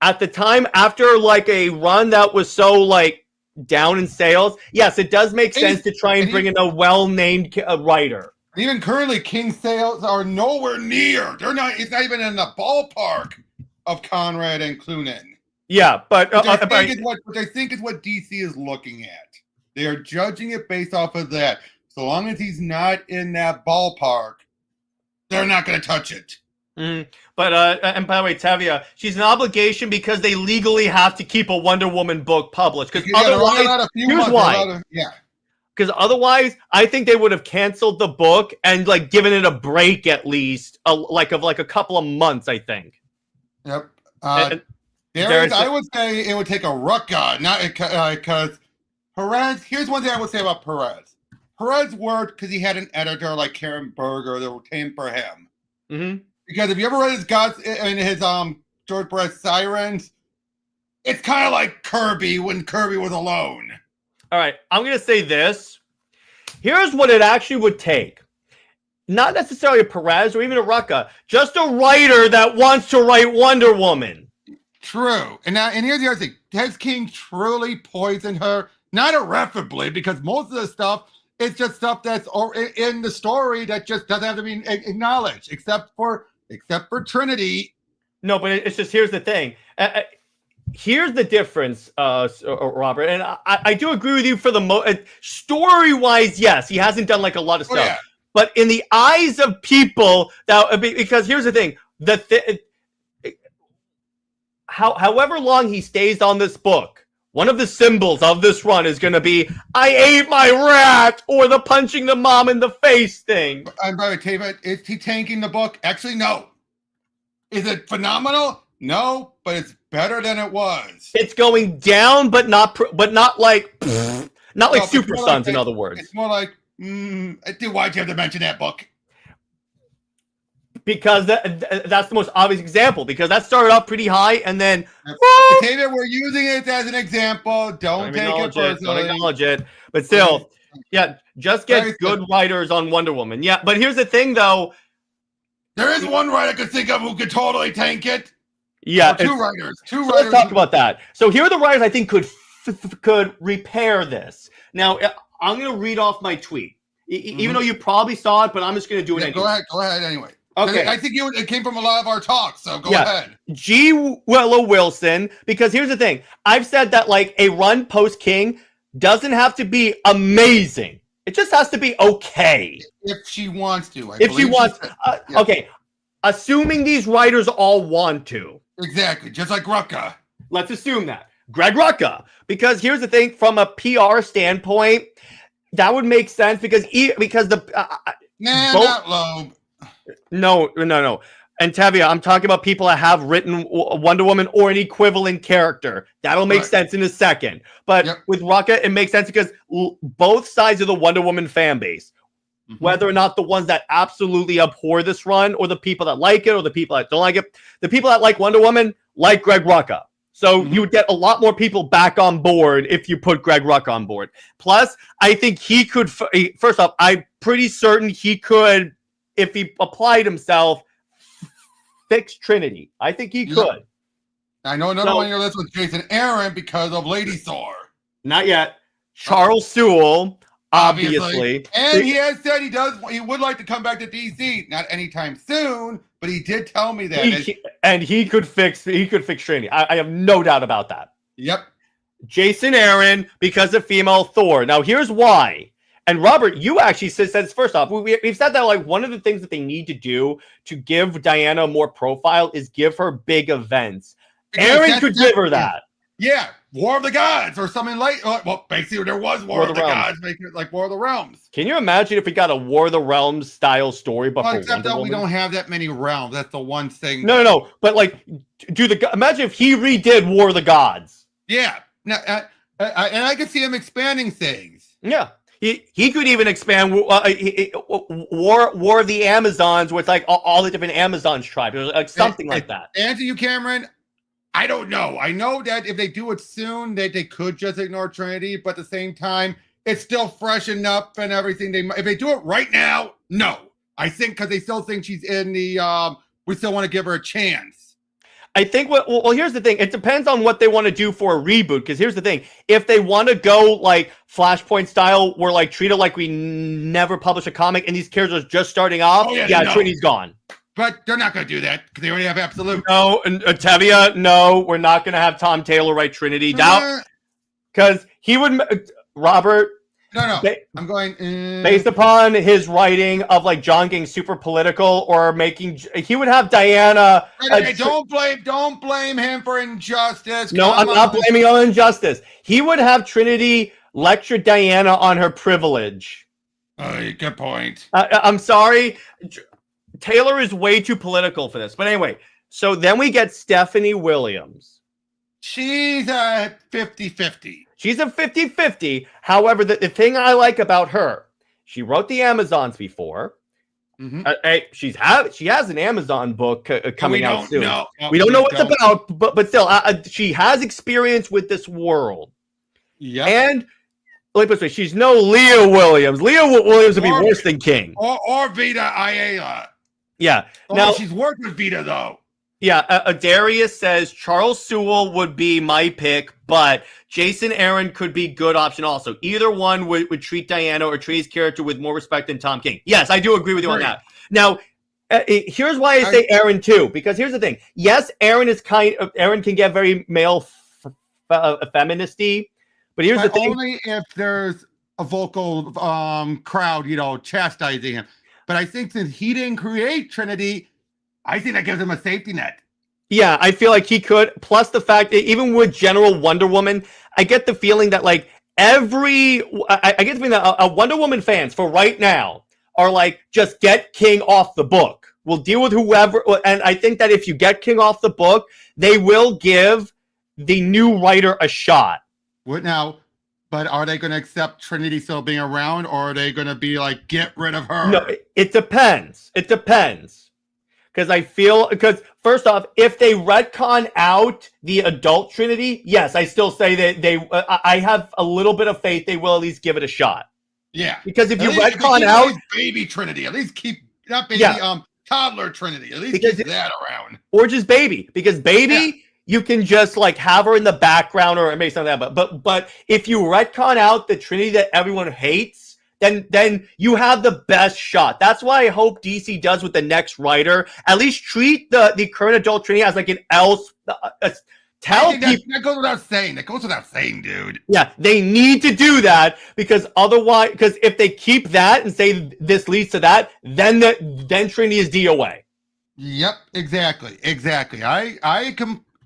At the time, after like a run that was so like down in sales, yes, it does make sense to try and bring in a well-named writer. Even currently, King's sales are nowhere near. They're not. It's not even in the ballpark of Conrad and Clunan. Yeah, but what I think is what DC is looking at. They are judging it based off of that. So long as he's not in that ballpark, they're not going to touch it. Mm-hmm. But and by the way, Tavia, she's an obligation because they legally have to keep a Wonder Woman book published. Because otherwise, here's why. Because otherwise, I think they would have canceled the book and like given it a break at least, like a couple of months. I think. Yep. I would say it would take a Rucka, not because Perez. Here's one thing I would say about Perez. Perez worked because he had an editor like Karen Berger that retained for him. Mm-hmm. Because if you ever read his guts in his George Perez Sirens, it's kind of like Kirby when Kirby was alone. All right, I'm gonna say this. Here's what it actually would take. Not necessarily a Perez or even a Rucka, just a writer that wants to write Wonder Woman. True. And here's the other thing. Has King truly poisoned her? Not irreparably, because most of the stuff is just stuff that's in the story that just doesn't have to be acknowledged, except for Trinity. No, but it's just, here's the thing. Here's the difference, Robert, and I do agree with you for the story-wise, yes, he hasn't done like a lot of stuff. Yeah. But in the eyes of people, because here's the thing, however long he stays on this book, one of the symbols of this run is going to be, I ate my rat, or the punching the mom in the face thing. I'm going to tell you, is he tanking the book? Actually, no. Is it phenomenal? No, but it's better than it was. It's going down, but not like Super Sons, in other words. It's more like, why'd you have to mention that book? Because that's the most obvious example. Because that started off pretty high, and then David, we're using it as an example. Don't take it personally. Don't acknowledge it. But still, yeah, just get good writers on Wonder Woman. Yeah, but here's the thing, though. There is one writer I could think of who could totally tank it. Yeah, two writers. Let's talk about that. So here are the writers I think could repair this. Now, I'm going to read off my tweet, even though you probably saw it, but I'm just going to do it anyway. Go ahead anyway. Okay. I think it came from a lot of our talks, so go ahead. G. Willow Wilson, because here's the thing. I've said that like a run post-King doesn't have to be amazing. It just has to be okay. If she wants to. If she wants. Okay. Assuming these writers all want to. Exactly. Just like Rucka. Let's assume that. Greg Rucka. Because here's the thing. From a PR standpoint, that would make sense because the... not Loeb. No. And Tavia, I'm talking about people that have written Wonder Woman or an equivalent character. That'll make sense in a second. But with Rucka, it makes sense because both sides of the Wonder Woman fan base, Whether or not the ones that absolutely abhor this run, or the people that like it, or the people that don't like it. The people that like Wonder Woman like Greg Rucka. So you would get a lot more people back on board if you put Greg Rucka on board. Plus, I think he could, first off, I'm pretty certain he could, if he applied himself, fix Trinity. I think he could. I know another one on your list was Jason Aaron because of Lady Thor. Not yet. Charles Sewell, obviously. And he has said he would like to come back to DC. Not anytime soon, but he did tell me that. He could fix Trinity. I have no doubt about that. Yep. Jason Aaron, because of female Thor. Now, here's why. And Robert, you actually says first off, we've said that like one of the things that they need to do to give Diana more profile is give her big events. Aaron could give her that. Yeah, War of the Gods or something like. Well, basically, there was War of the Gods, making it like War of the Realms. Can you imagine if we got a War of the Realms style story? But except that we don't have that many realms. That's the one thing. No. But like, imagine if he redid War of the Gods. Yeah. Now, and I could see him expanding things. Yeah. He could even expand War of the Amazons with like all the different Amazons tribes, like something like that. Answer you, Cameron. I don't know. I know that if they do it soon, that they could just ignore Trinity, but at the same time, it's still freshen up and everything. If they do it right now, no. I think because they still think she's in the. We still want to give her a chance. I think well, here's the thing. It depends on what they want to do for a reboot. Because here's the thing: if they want to go like Flashpoint style, where like treat it like we never published a comic and these characters are just starting off, Trinity's gone. But they're not going to do that because they already have Absolute. No, and Tevia, no, we're not going to have Tom Taylor write Trinity. Doubt, because he would, Robert. No. I'm going based upon his writing of like John getting super political or making. He would have Diana. Don't blame him for Injustice. No, I'm not blaming on Injustice. He would have Trinity lecture Diana on her privilege. Good point. I'm sorry. Taylor is way too political for this. But anyway, so then we get Stephanie Williams. She's a 50-50. She's a 50-50. However, the thing I like about her, she wrote the Amazons before. She has an Amazon book coming out soon. We don't know what it's about, but still, she has experience with this world. Yeah. And let me put it this way, she's no Leah Williams. Leah Williams would be worse than King. Or Vita Ayala. Yeah. Now she's worked with Vita though. Yeah. Darius says Charles Sewell would be my pick, but Jason Aaron could be good option also. Either one would treat Diana or treat his character with more respect than Tom King. Yes, I do agree with you on that. Now, here's why I say Aaron too, because here's the thing. Yes, Aaron can get very male feministy, but here's the thing. Only if there's a vocal crowd, chastising him. But I think since he didn't create Trinity, I think that gives him a safety net. Yeah, I feel like he could. Plus the fact that even with General Wonder Woman, I get the feeling that like I get the feeling that Wonder Woman fans for right now are like, just get King off the book. We'll deal with whoever. And I think that if you get King off the book, they will give the new writer a shot. What now? But are they going to accept Trinity still being around, or are they going to be like, get rid of her? No, it depends. It depends. Because first off, if they retcon out the adult Trinity, yes, I still say that I have a little bit of faith they will at least give it a shot. Yeah. Because if you retcon out baby Trinity, at least keep not baby toddler Trinity, at least keep that around. Or just baby, because baby you can just like have her in the background or maybe something like that. But if you retcon out the Trinity that everyone hates, then you have the best shot. That's why I hope DC does with the next writer. At least treat the current adult Trinity as like an else. Tell people that goes without saying. That goes without saying, dude. Yeah, they need to do that because otherwise, because if they keep that and say this leads to that, then Trinity is DOA. Yep, exactly.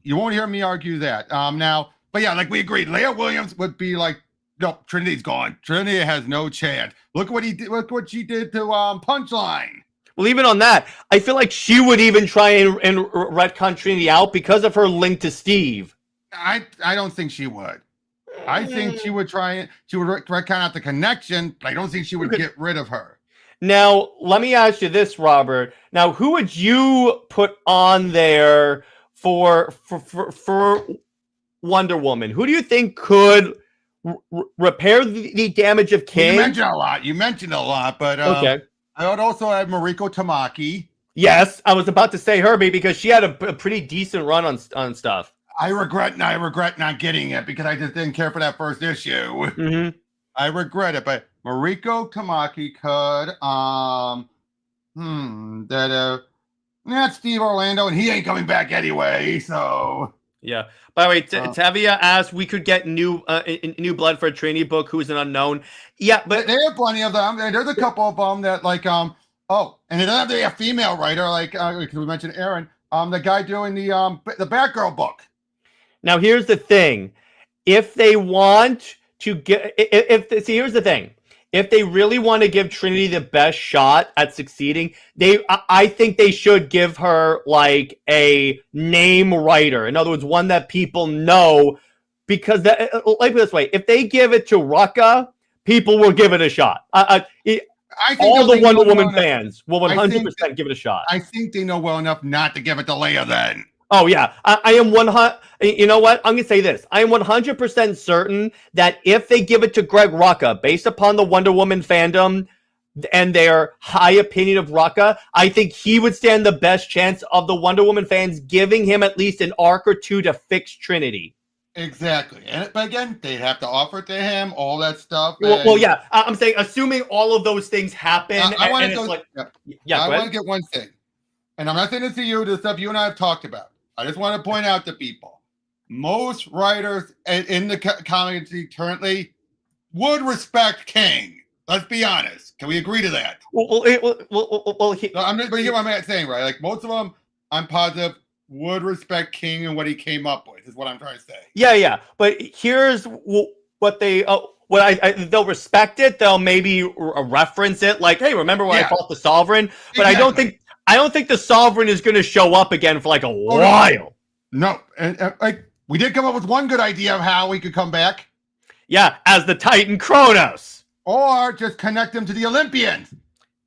You won't hear me argue that. Now, but yeah, like we agreed, Leah Williams would be like, no, Trinity's gone. Trinity has no chance. Look what he did. Look what she did to Punchline. Well, even on that, I feel like she would even try and retcon Trinity out because of her link to Steve. I don't think she would. I think she would try it. She would retcon out the connection, but I don't think she would get rid of her. Now, let me ask you this, Robert. Now, who would you put on there for Wonder Woman? Who do you think could repair the damage of Well, you King? mentioned a lot. You mentioned a lot, but Okay. I would also add Mariko Tamaki. Yes, I was about to say Herbie because she had a pretty decent run on stuff. I regret not getting it because I just didn't care for that first issue. Mm-hmm. I regret it, but Mariko Tamaki could that's Steve Orlando, and he ain't coming back anyway. So yeah. By the way, Tavia asked we could get new blood for a Trinity book. Who's an unknown? Yeah, but they have plenty of them, and there's a couple of them that like oh, and it doesn't have to be a female writer like because we mentioned Aaron, the guy doing the Batgirl book. Now here's the thing: if they want to get, here's the thing: if they really want to give Trinity the best shot at succeeding, I think they should give her like a name writer. In other words, one that people know, because like this way, if they give it to Rucka, people will give it a shot. I think all the Wonder Woman fans will 100% give it a shot. I think they know well enough not to give it to Leia then. Oh, yeah. I am 100. You know what? I'm going to say this. I am 100% certain that if they give it to Greg Rucka, based upon the Wonder Woman fandom and their high opinion of Rucka, I think he would stand the best chance of the Wonder Woman fans giving him at least an arc or two to fix Trinity. Exactly. But again, they have to offer it to him, all that stuff. Well, yeah. I'm saying, assuming all of those things happen. I want to get one thing. And I'm not saying this to you, the stuff you and I have talked about. I just want to point out to people, most writers in the community currently would respect King. Let's be honest. Can we agree to that? I'm just, but you get what I'm saying, right? Like most of them, I'm positive, would respect King and what he came up with, is what I'm trying to say. Yeah. But here's what they... they'll respect it. They'll maybe reference it, like, "Hey, remember when I fought the Sovereign?" But exactly. I don't think the Sovereign is going to show up again for like a while. No, and like we did come up with one good idea of how we could come back. Yeah, as the Titan Kronos, or just connect them to the Olympians.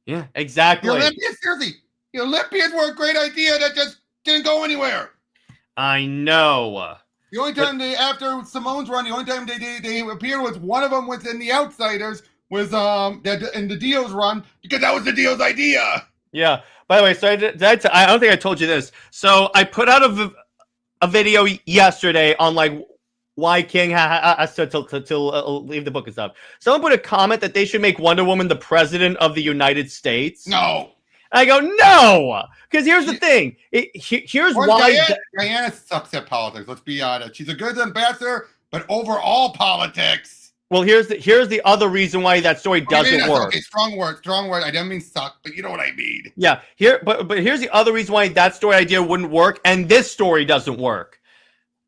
Yeah, exactly. The Olympians, seriously, the Olympians were a great idea that just didn't go anywhere. I know. The only time after Simone's run, the only time they appeared was one of them was in the Outsiders, was in the Dio's run, because that was the Dio's idea. Yeah. By the way, so I don't think I told you this. So I put out a video yesterday on like why King has to leave the book and stuff. Someone put a comment that they should make Wonder Woman the president of the United States. No. I go, no, because here's the thing. Here's why Diana sucks at politics. Let's be honest. She's a good ambassador, but overall politics. Well, here's the other reason why that story doesn't work. Okay, strong word. I don't mean suck, but you know what I mean. Yeah, but here's the other reason why that story idea wouldn't work, and this story doesn't work.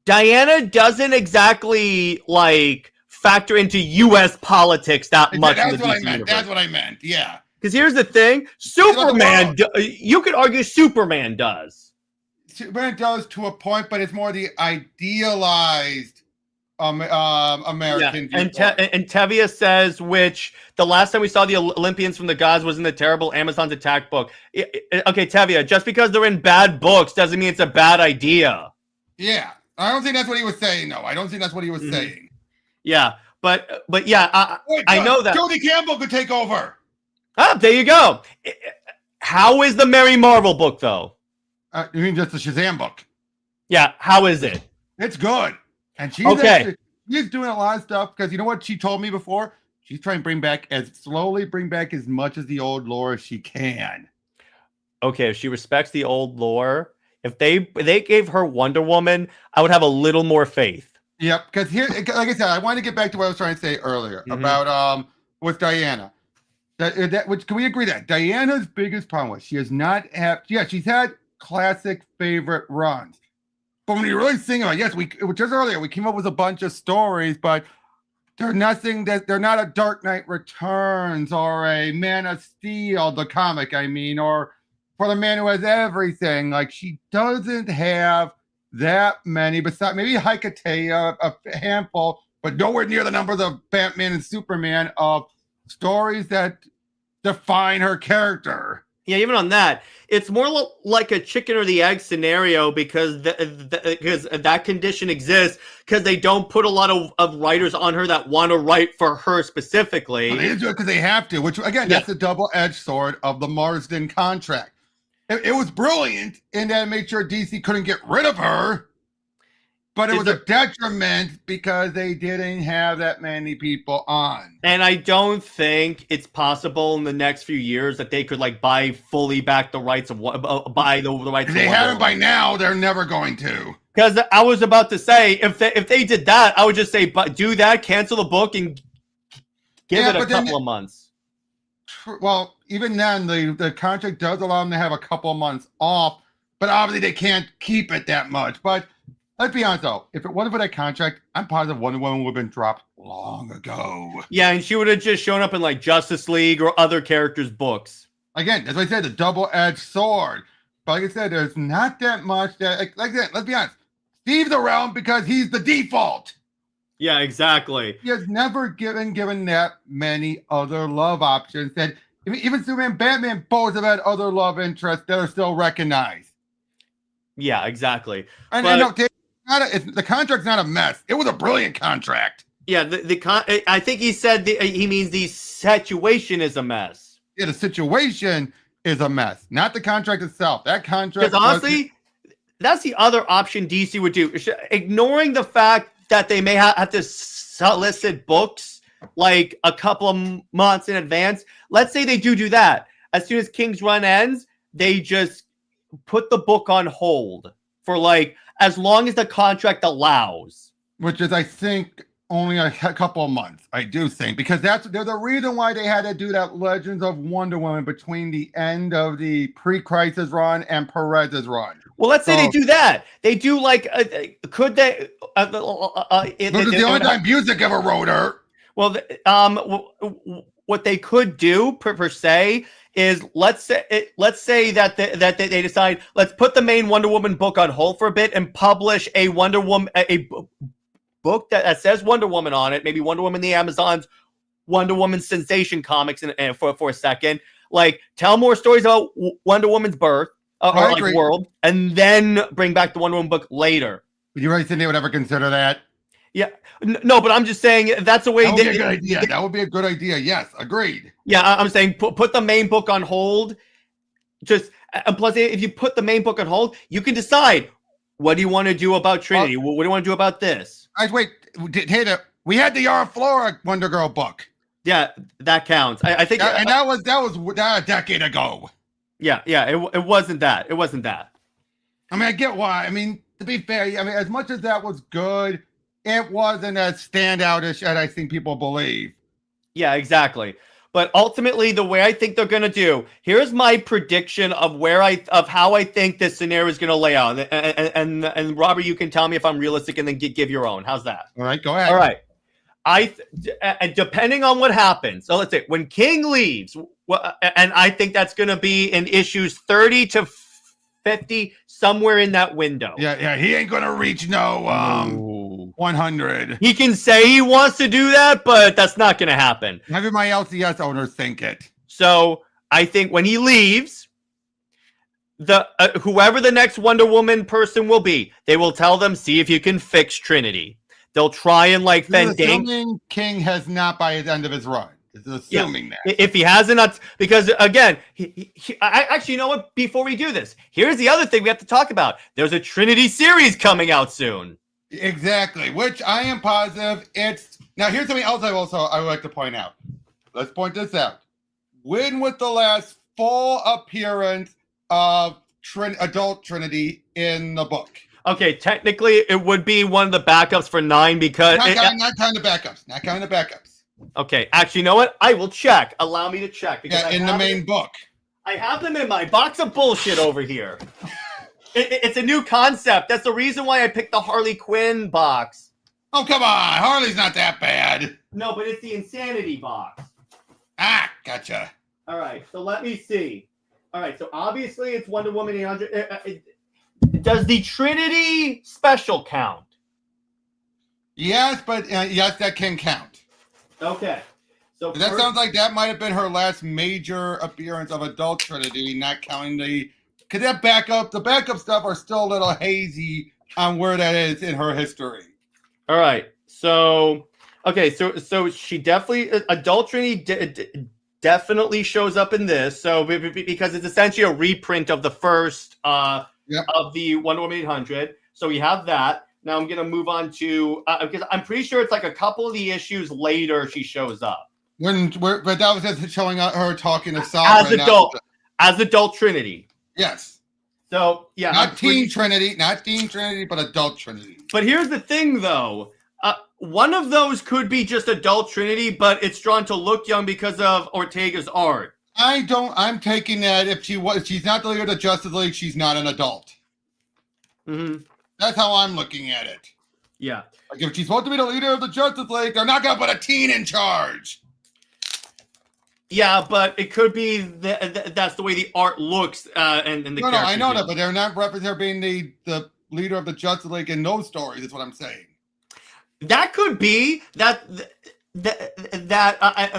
Diana doesn't exactly like factor into U.S. politics that much. That's what I meant. That's what I meant. Yeah. Because here's the thing: Superman. You could argue Superman does. Superman does to a point, but it's more the idealized American. Yeah. And Tevia says, which the last time we saw the Olympians from the gods was in the terrible Amazon's Attack book. Okay, Tevia, just because they're in bad books doesn't mean it's a bad idea. Yeah, I don't think that's what he was saying. No, I don't think that's what he was saying. Yeah, but yeah, I know that Jody Campbell could take over. Ah, there you go. How is the Mary Marvel book though? You mean just the Shazam book? Yeah, how is it? It's good. And she's doing a lot of stuff because you know what she told me before? She's trying to bring back as much as the old lore as she can. Okay, if she respects the old lore, if they gave her Wonder Woman, I would have a little more faith. Yep, because here, like I said, I wanted to get back to what I was trying to say earlier about with Diana. Which can we agree that Diana's biggest problem was she has not had she's had classic favorite runs. But when you really think about it, just earlier we came up with a bunch of stories, but they're nothing that they're not a Dark Knight Returns or a Man of Steel, the comic, I mean, or for the Man Who Has Everything. Like she doesn't have that many, besides maybe Hecate, a handful, but nowhere near the numbers of Batman and Superman of stories that define her character. Yeah, even on that, it's more like a chicken or the egg scenario because because that condition exists because they don't put a lot of writers on her that want to write for her specifically. Well, they do it because they have to, which, again, that's the double-edged sword of the Marston contract. It was brilliant in that it made sure DC couldn't get rid of her, but it was a detriment because they didn't have that many people on. And I don't think it's possible in the next few years that they could like buy fully back the rights of buy the rights. If they haven't by now, they're never going to. Because I was about to say, if they did that, I would just say, but do that, cancel the book, and give it a couple of months. Well, even then, the contract does allow them to have a couple of months off, but obviously they can't keep it that much. But let's be honest, though. If it wasn't for that contract, I'm positive Wonder Woman would have been dropped long ago. Yeah, and she would have just shown up in like Justice League or other characters' books. Again, as I said, the double-edged sword. But like I said, there's not that much that. Like that. Let's be honest. Steve's around because he's the default. Yeah, exactly. He has never given that many other love options. That even Superman, Batman both have had other love interests that are still recognized. Yeah, exactly. And the contract's not a mess. It was a brilliant contract. Yeah, I think he said he means the situation is a mess. Yeah, the situation is a mess, not the contract itself. That contract. Because honestly, that's the other option DC would do. Ignoring the fact that they may have to solicit books like a couple of months in advance. Let's say they do that. As soon as King's Run ends, they just put the book on hold for like as long as the contract allows. Which is, I think, only a couple of months. I do think because there's a reason why they had to do that Legends of Wonder Woman between the end of the pre-crisis run and Perez's run. Well, let's say they do that. They do like, could they? The only time Busick ever wrote her. Well, what they could do per se is let's say that they decide let's put the main Wonder Woman book on hold for a bit and publish a Wonder Woman book that says Wonder Woman on it. Maybe Wonder Woman the Amazons, Wonder Woman Sensation Comics, and for a second, like tell more stories about Wonder Woman's birth. Or like world, and then bring back the Wonder Woman book later. You really think they would ever consider that? Yeah, no, but I'm just saying that's a way. That would be a good idea. That would be a good idea. Yes, agreed. Yeah, I'm saying put the main book on hold. Plus, if you put the main book on hold, you can decide what do you want to do about Trinity. What do you want to do about this? We had the Yara Flora Wonder Girl book. Yeah, that counts. I think, and that was a decade ago. Yeah, it wasn't that. It wasn't that. I mean, I get why. I mean, to be fair, I mean, as much as that was good, it wasn't as standoutish as I think people believe. Yeah, exactly. But ultimately, the way I think they're going to do, here's my prediction of how I think this scenario is going to lay out. And Robert, you can tell me if I'm realistic and then give your own. How's that? All right, go ahead. All right. Depending on what happens, so let's say when King leaves, and I think that's going to be in issues 30 to 50, somewhere in that window. Yeah, he ain't going to reach 100. He can say he wants to do that, but that's not going to happen. Having my LCS owners think it. So I think when he leaves, whoever the next Wonder Woman person will be, they will tell them, see if you can fix Trinity. They'll try and like assuming King has not by the end of his run. Assuming that. If he hasn't, because again, I actually, you know what? Before we do this, here's the other thing we have to talk about. There's a Trinity series coming out soon. Exactly, which I am positive now. Here's something else I would like to point out. Let's point this out. When was the last full appearance of adult Trinity in the book? Okay, technically, it would be one of the backups for 9 because... Not counting the backups. Not counting the backups. Okay, actually, you know what? I will check. Allow me to check. Because in the main book. I have them in my box of bullshit over here. It's a new concept. That's the reason why I picked the Harley Quinn box. Oh, come on. Harley's not that bad. No, but it's the Insanity box. Ah, gotcha. All right, so let me see. All right, so obviously it's Wonder Woman 800... Does the Trinity special count? Yes, but yes, that can count. Okay. So That sounds like that might have been her last major appearance of adult Trinity, not counting because the backup stuff are still a little hazy on where that is in her history. All right. So, okay. So she definitely, adult Trinity definitely shows up in this. So, because it's essentially a reprint of the first of the Wonder Woman 800. So we have that. Now I'm going to move on to, because I'm pretty sure it's like a couple of the issues later she shows up. But that was just showing her talking to Sal as adult Trinity. Yes. So yeah, not teen Trinity, but adult Trinity. But here's the thing, though. One of those could be just adult Trinity, but it's drawn to look young because of Ortega's art. I'm taking that if she's not the leader of the Justice League, she's not an adult. Mm-hmm. That's how I'm looking at it. Yeah. Like if she's supposed to be the leader of the Justice League, they're not going to put a teen in charge. Yeah, but it could be that's the way the art looks, and the no, I know that, but they're not referencing her being the leader of the Justice League in those stories. Is what I'm saying. That could be that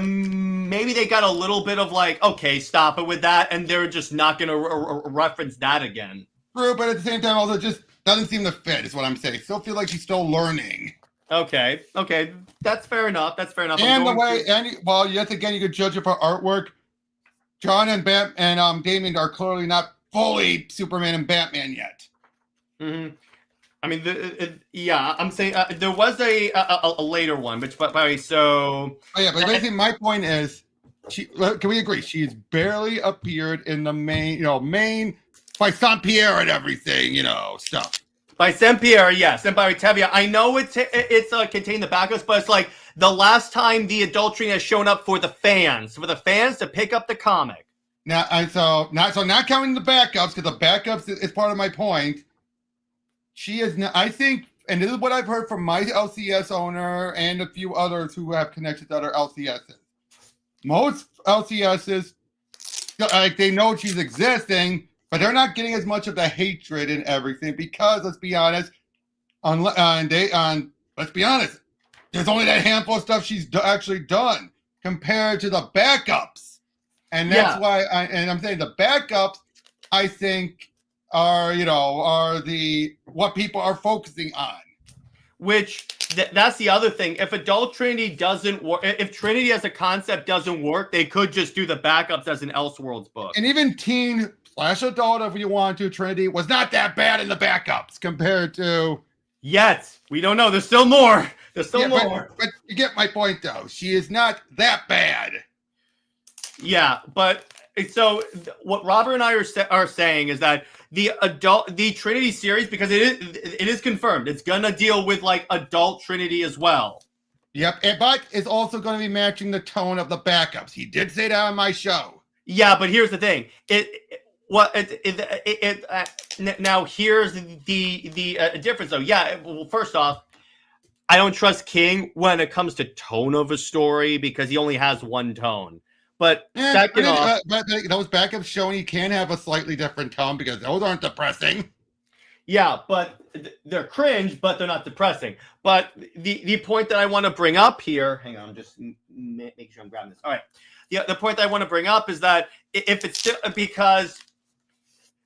maybe they got a little bit of like, okay, stop it with that, and they're just not going to reference that again. True, but at the same time, also just doesn't seem to fit. Is what I'm saying. Still feel like she's still learning. Okay, that's fair enough. And yet again, you could judge it for artwork. John and Damian are clearly not fully Superman and Batman yet. Mm-hmm. I mean, I'm saying there was a later one, but so. Oh yeah, but basically my point is, can we agree? She's barely appeared in the main by Saint Pierre and everything, stuff. By Saint Pierre, yes, and by Tevia. I know it's contained the backups, but it's like the last time the adult Trinity has shown up for the fans to pick up the comic. Now, not counting the backups, because the backups is part of my point. She is not, I think, and this is what I've heard from my LCS owner and a few others who have connections to other LCSs. Most LCSs, like, they know she's existing, but they're not getting as much of the hatred and everything because, let's be honest, let's be honest, there's only that handful of stuff she's actually done compared to the backups, and that's why I'm saying the backups, I think, are what people are focusing on. Which that's the other thing. If adult Trinity doesn't work, if Trinity as a concept doesn't work, they could just do the backups as an Elseworlds book. And even teen/adult, if you want to, Trinity was not that bad in the backups compared to. Yet we don't know. There's still more. More. But you get my point, though. She is not that bad. Yeah, but so what Robert and I are saying is that the Trinity series, because it is confirmed, it's gonna deal with like adult Trinity as well. Yep, but it's also going to be matching the tone of the backups. He did say that on my show. Yeah, but here's the thing. Now here's the difference, though. Yeah, well, first off, I don't trust King when it comes to tone of a story because he only has one tone. But second off, but those backups showing you can have a slightly different tone because those aren't depressing. Yeah, but they're cringe, but they're not depressing. But the point that I want to bring up here, hang on, I'm just making sure I'm grabbing this. All right. The point that I want to bring up is that if it's still, because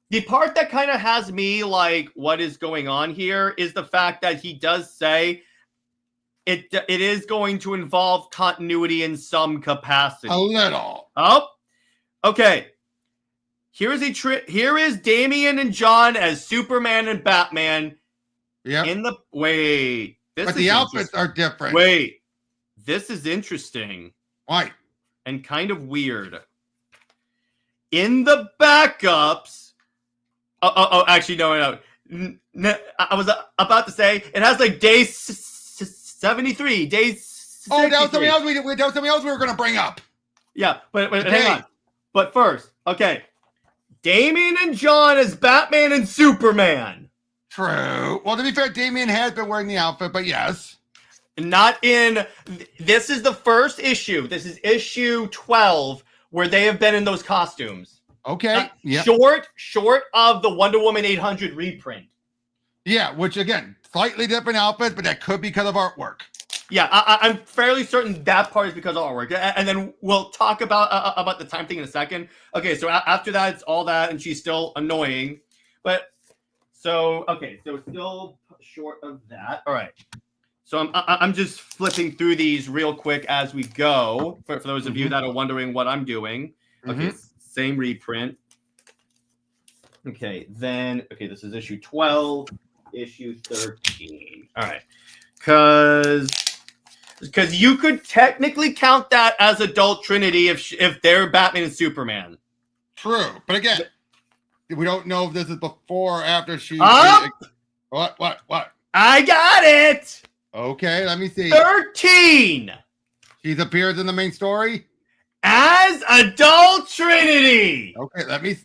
the part that kind of has me like, what is going on here is the fact that he does say it is going to involve continuity in some capacity. A little. Oh, okay. Here is Damian and John as Superman and Batman. Yeah. But the outfits are different. Wait. This is interesting. Why? And kind of weird. In the backups. Oh, actually, no. I was about to say it has like day 73, days 63. Oh, that was something else we were going to bring up. Yeah, but hang on. But first, okay. Damian and John as Batman and Superman. True. Well, to be fair, Damian has been wearing the outfit, but yes. Not in... This is the first issue. This is issue 12, where they have been in those costumes. Okay. Yeah. Short of the Wonder Woman 800 reprint. Yeah, which, again, slightly different outfits, but that could be because of artwork. Yeah, I'm fairly certain that part is because of artwork, and then we'll talk about the time thing in a second. Okay, so after that, it's all that, and she's still annoying, but so still short of that. All right, so I'm just flipping through these real quick as we go for those of you that are wondering what I'm doing. Okay, same reprint. Okay, this is issue 12, issue 13. All right, because you could technically count that as adult Trinity if they're Batman and Superman. True, but again, we don't know if this is before or after she. What? I got it. Okay, let me see. 13. She's appears in the main story as adult Trinity. Okay, let me.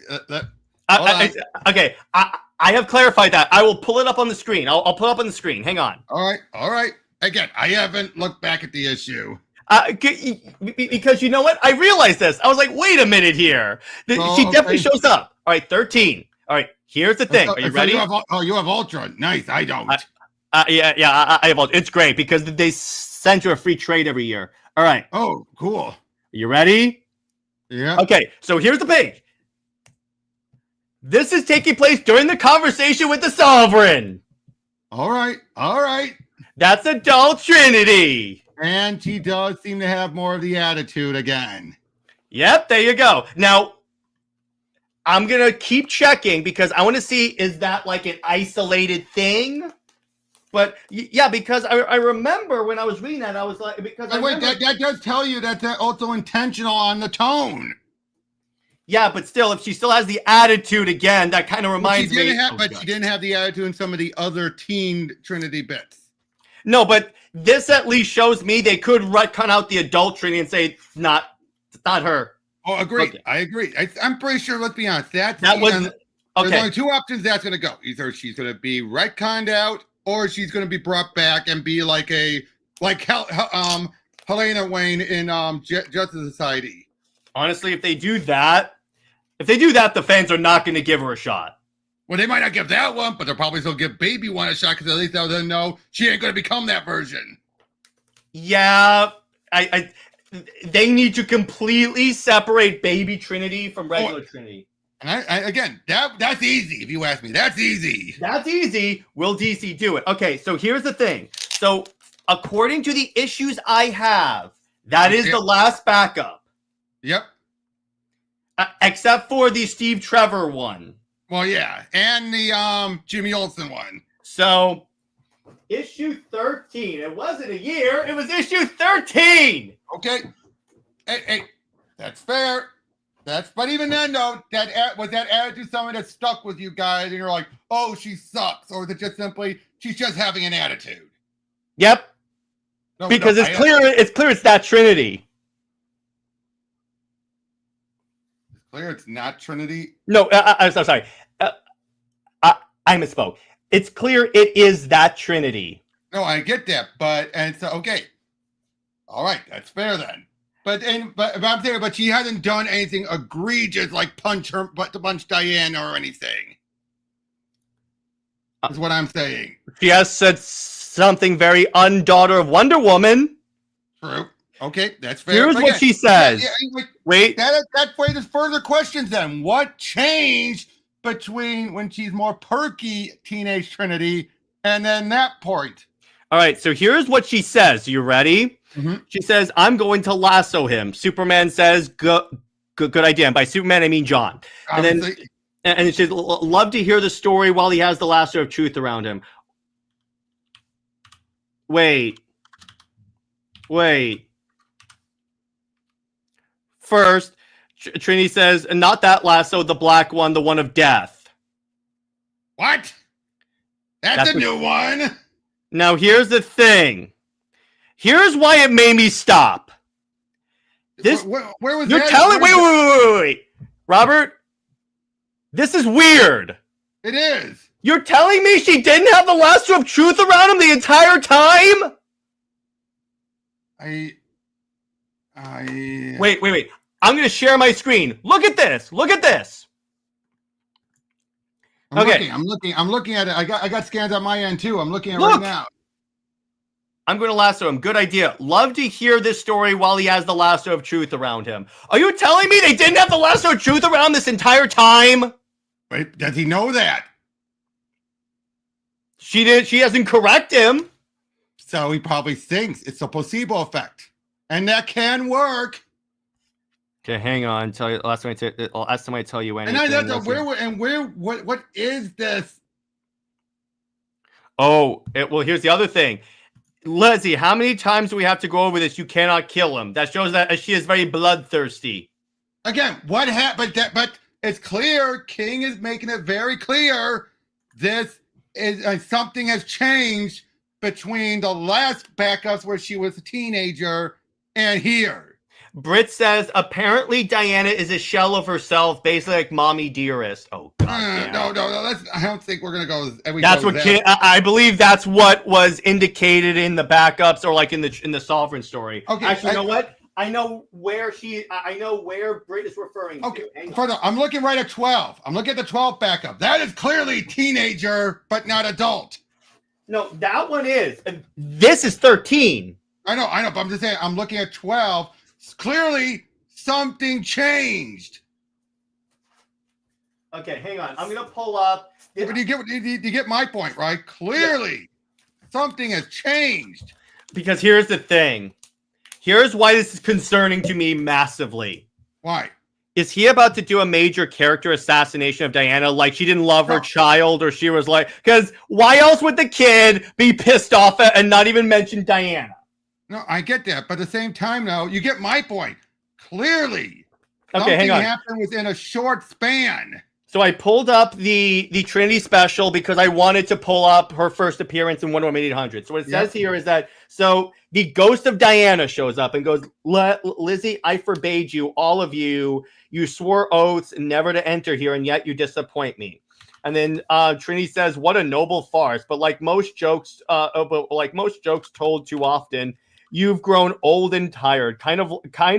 Okay, I have clarified that. I will pull it up on the screen. I'll pull it up on the screen. Hang on. All right. Again, I haven't looked back at the issue. Because you know what? I realized this. I was like, wait a minute here. She definitely shows up. All right, 13. All right, here's the thing. Are you ready? You have Ultra. Nice. I don't. I have Ultra. It's great because they send you a free trade every year. All right. Oh, cool. You ready? Yeah. Okay, so here's the page. This is taking place during the conversation with the Sovereign. All right. That's adult Trinity. And she does seem to have more of the attitude again. Yep, there you go. Now, I'm going to keep checking because I want to see, is that like an isolated thing? But yeah, because I remember when I was reading that, I was like, that does tell you that they're also intentional on the tone. Yeah, but still, if she still has the attitude again, that kind of reminds me. But she didn't have the attitude in some of the other teen Trinity bits. No, but this at least shows me they could retcon out the adult Trinity and say it's not her. Oh, agree. Okay. I agree. I'm pretty sure. Let's be honest. There's only two options that's going to go. Either she's going to be retconned out, or she's going to be brought back and be like Helena Wayne in Justice Society. Honestly, if they do that, the fans are not going to give her a shot. Well, they might not give that one, but they'll probably still give Baby One a shot because at least they'll know she ain't going to become that version. Yeah, they need to completely separate Baby Trinity from regular Trinity. And again, that's easy if you ask me. That's easy. That's easy. Will DC do it? Okay, so here's the thing. So according to the issues I have, that is the last backup. Yep. Except for the Steve Trevor one. Well, yeah, and the Jimmy Olsen one. So, issue 13. It wasn't a year. It was issue 13. Okay. Hey, that's fair. But even then, though, was that attitude something that stuck with you guys, and you're like, oh, she sucks, or is it just simply she's just having an attitude? Yep. Because it's clear it's that Trinity. Clear it's not Trinity? No, I'm sorry. I misspoke. It's clear it is that Trinity. No, I get that, and so okay. All right, that's fair then. But I'm saying, but she hasn't done anything egregious like punch Diane or anything. Is what I'm saying. She has said something very undaughter of Wonder Woman. True. Okay, that's fair. Here's what she says. Wait. That raises further questions then. What changed between when she's more perky teenage Trinity and then that point? All right, so here's what she says. You ready? Mm-hmm. She says, I'm going to lasso him. Superman says, good idea. And by Superman, I mean John. Obviously. And she'd love to hear the story while he has the lasso of truth around him. Wait. First, Trinity says, not that lasso, the black one, the one of death. What? That's a new one. Now, here's the thing. Here's why it made me stop. This, where was you're that? telling, wait. Robert, this is weird. It is. You're telling me she didn't have the lasso of truth around him the entire time? Wait. I'm going to share my screen. Look at this. I'm looking at it. I got scans on my end too. I'm looking at it right now. I'm going to lasso him. Good idea. Love to hear this story while he has the lasso of truth around him. Are you telling me they didn't have the lasso of truth around this entire time? Wait, does he know that? She did. She doesn't correct him. So he probably thinks it's a placebo effect, and that can work. Okay, hang on. Last time I tell you anything. What is this? Oh, well, here's the other thing. Lizzie, how many times do we have to go over this? You cannot kill him. That shows that she is very bloodthirsty. Again, what happened? But it's clear. King is making it very clear. This is something has changed between the last backups where she was a teenager and here. Britt says apparently Diana is a shell of herself, basically like mommy dearest. Oh God! No. I don't think we're gonna go. That's what I believe. That's what was indicated in the backups or like in the Sovereign story. Okay, actually, you know what? I know where Britt is referring to. Further, I'm looking right at 12. I'm looking at the 12 backup. That is clearly teenager, but not adult. No, that one is. This is 13. I know, but I'm just saying. I'm looking at 12. Clearly, something changed. Okay, hang on. I'm gonna pull up. But you get my point, right? Clearly, something has changed. Because here's the thing. Here's why this is concerning to me massively. Why? Is he about to do a major character assassination of Diana? Like she didn't love her child, or she was like, because why else would the kid be pissed off at and not even mention Diana? No, I get that, but at the same time, now you get my point. Clearly, okay, hang on. Something happened within a short span. So I pulled up the Trinity special because I wanted to pull up her first appearance in Wonder Woman 800. So what it says here is that the ghost of Diana shows up and goes, Lizzie, I forbade you, all of you. You swore oaths never to enter here, and yet you disappoint me. And then Trinity says, "What a noble farce!" But like most jokes told too often, you've grown old and tired, kind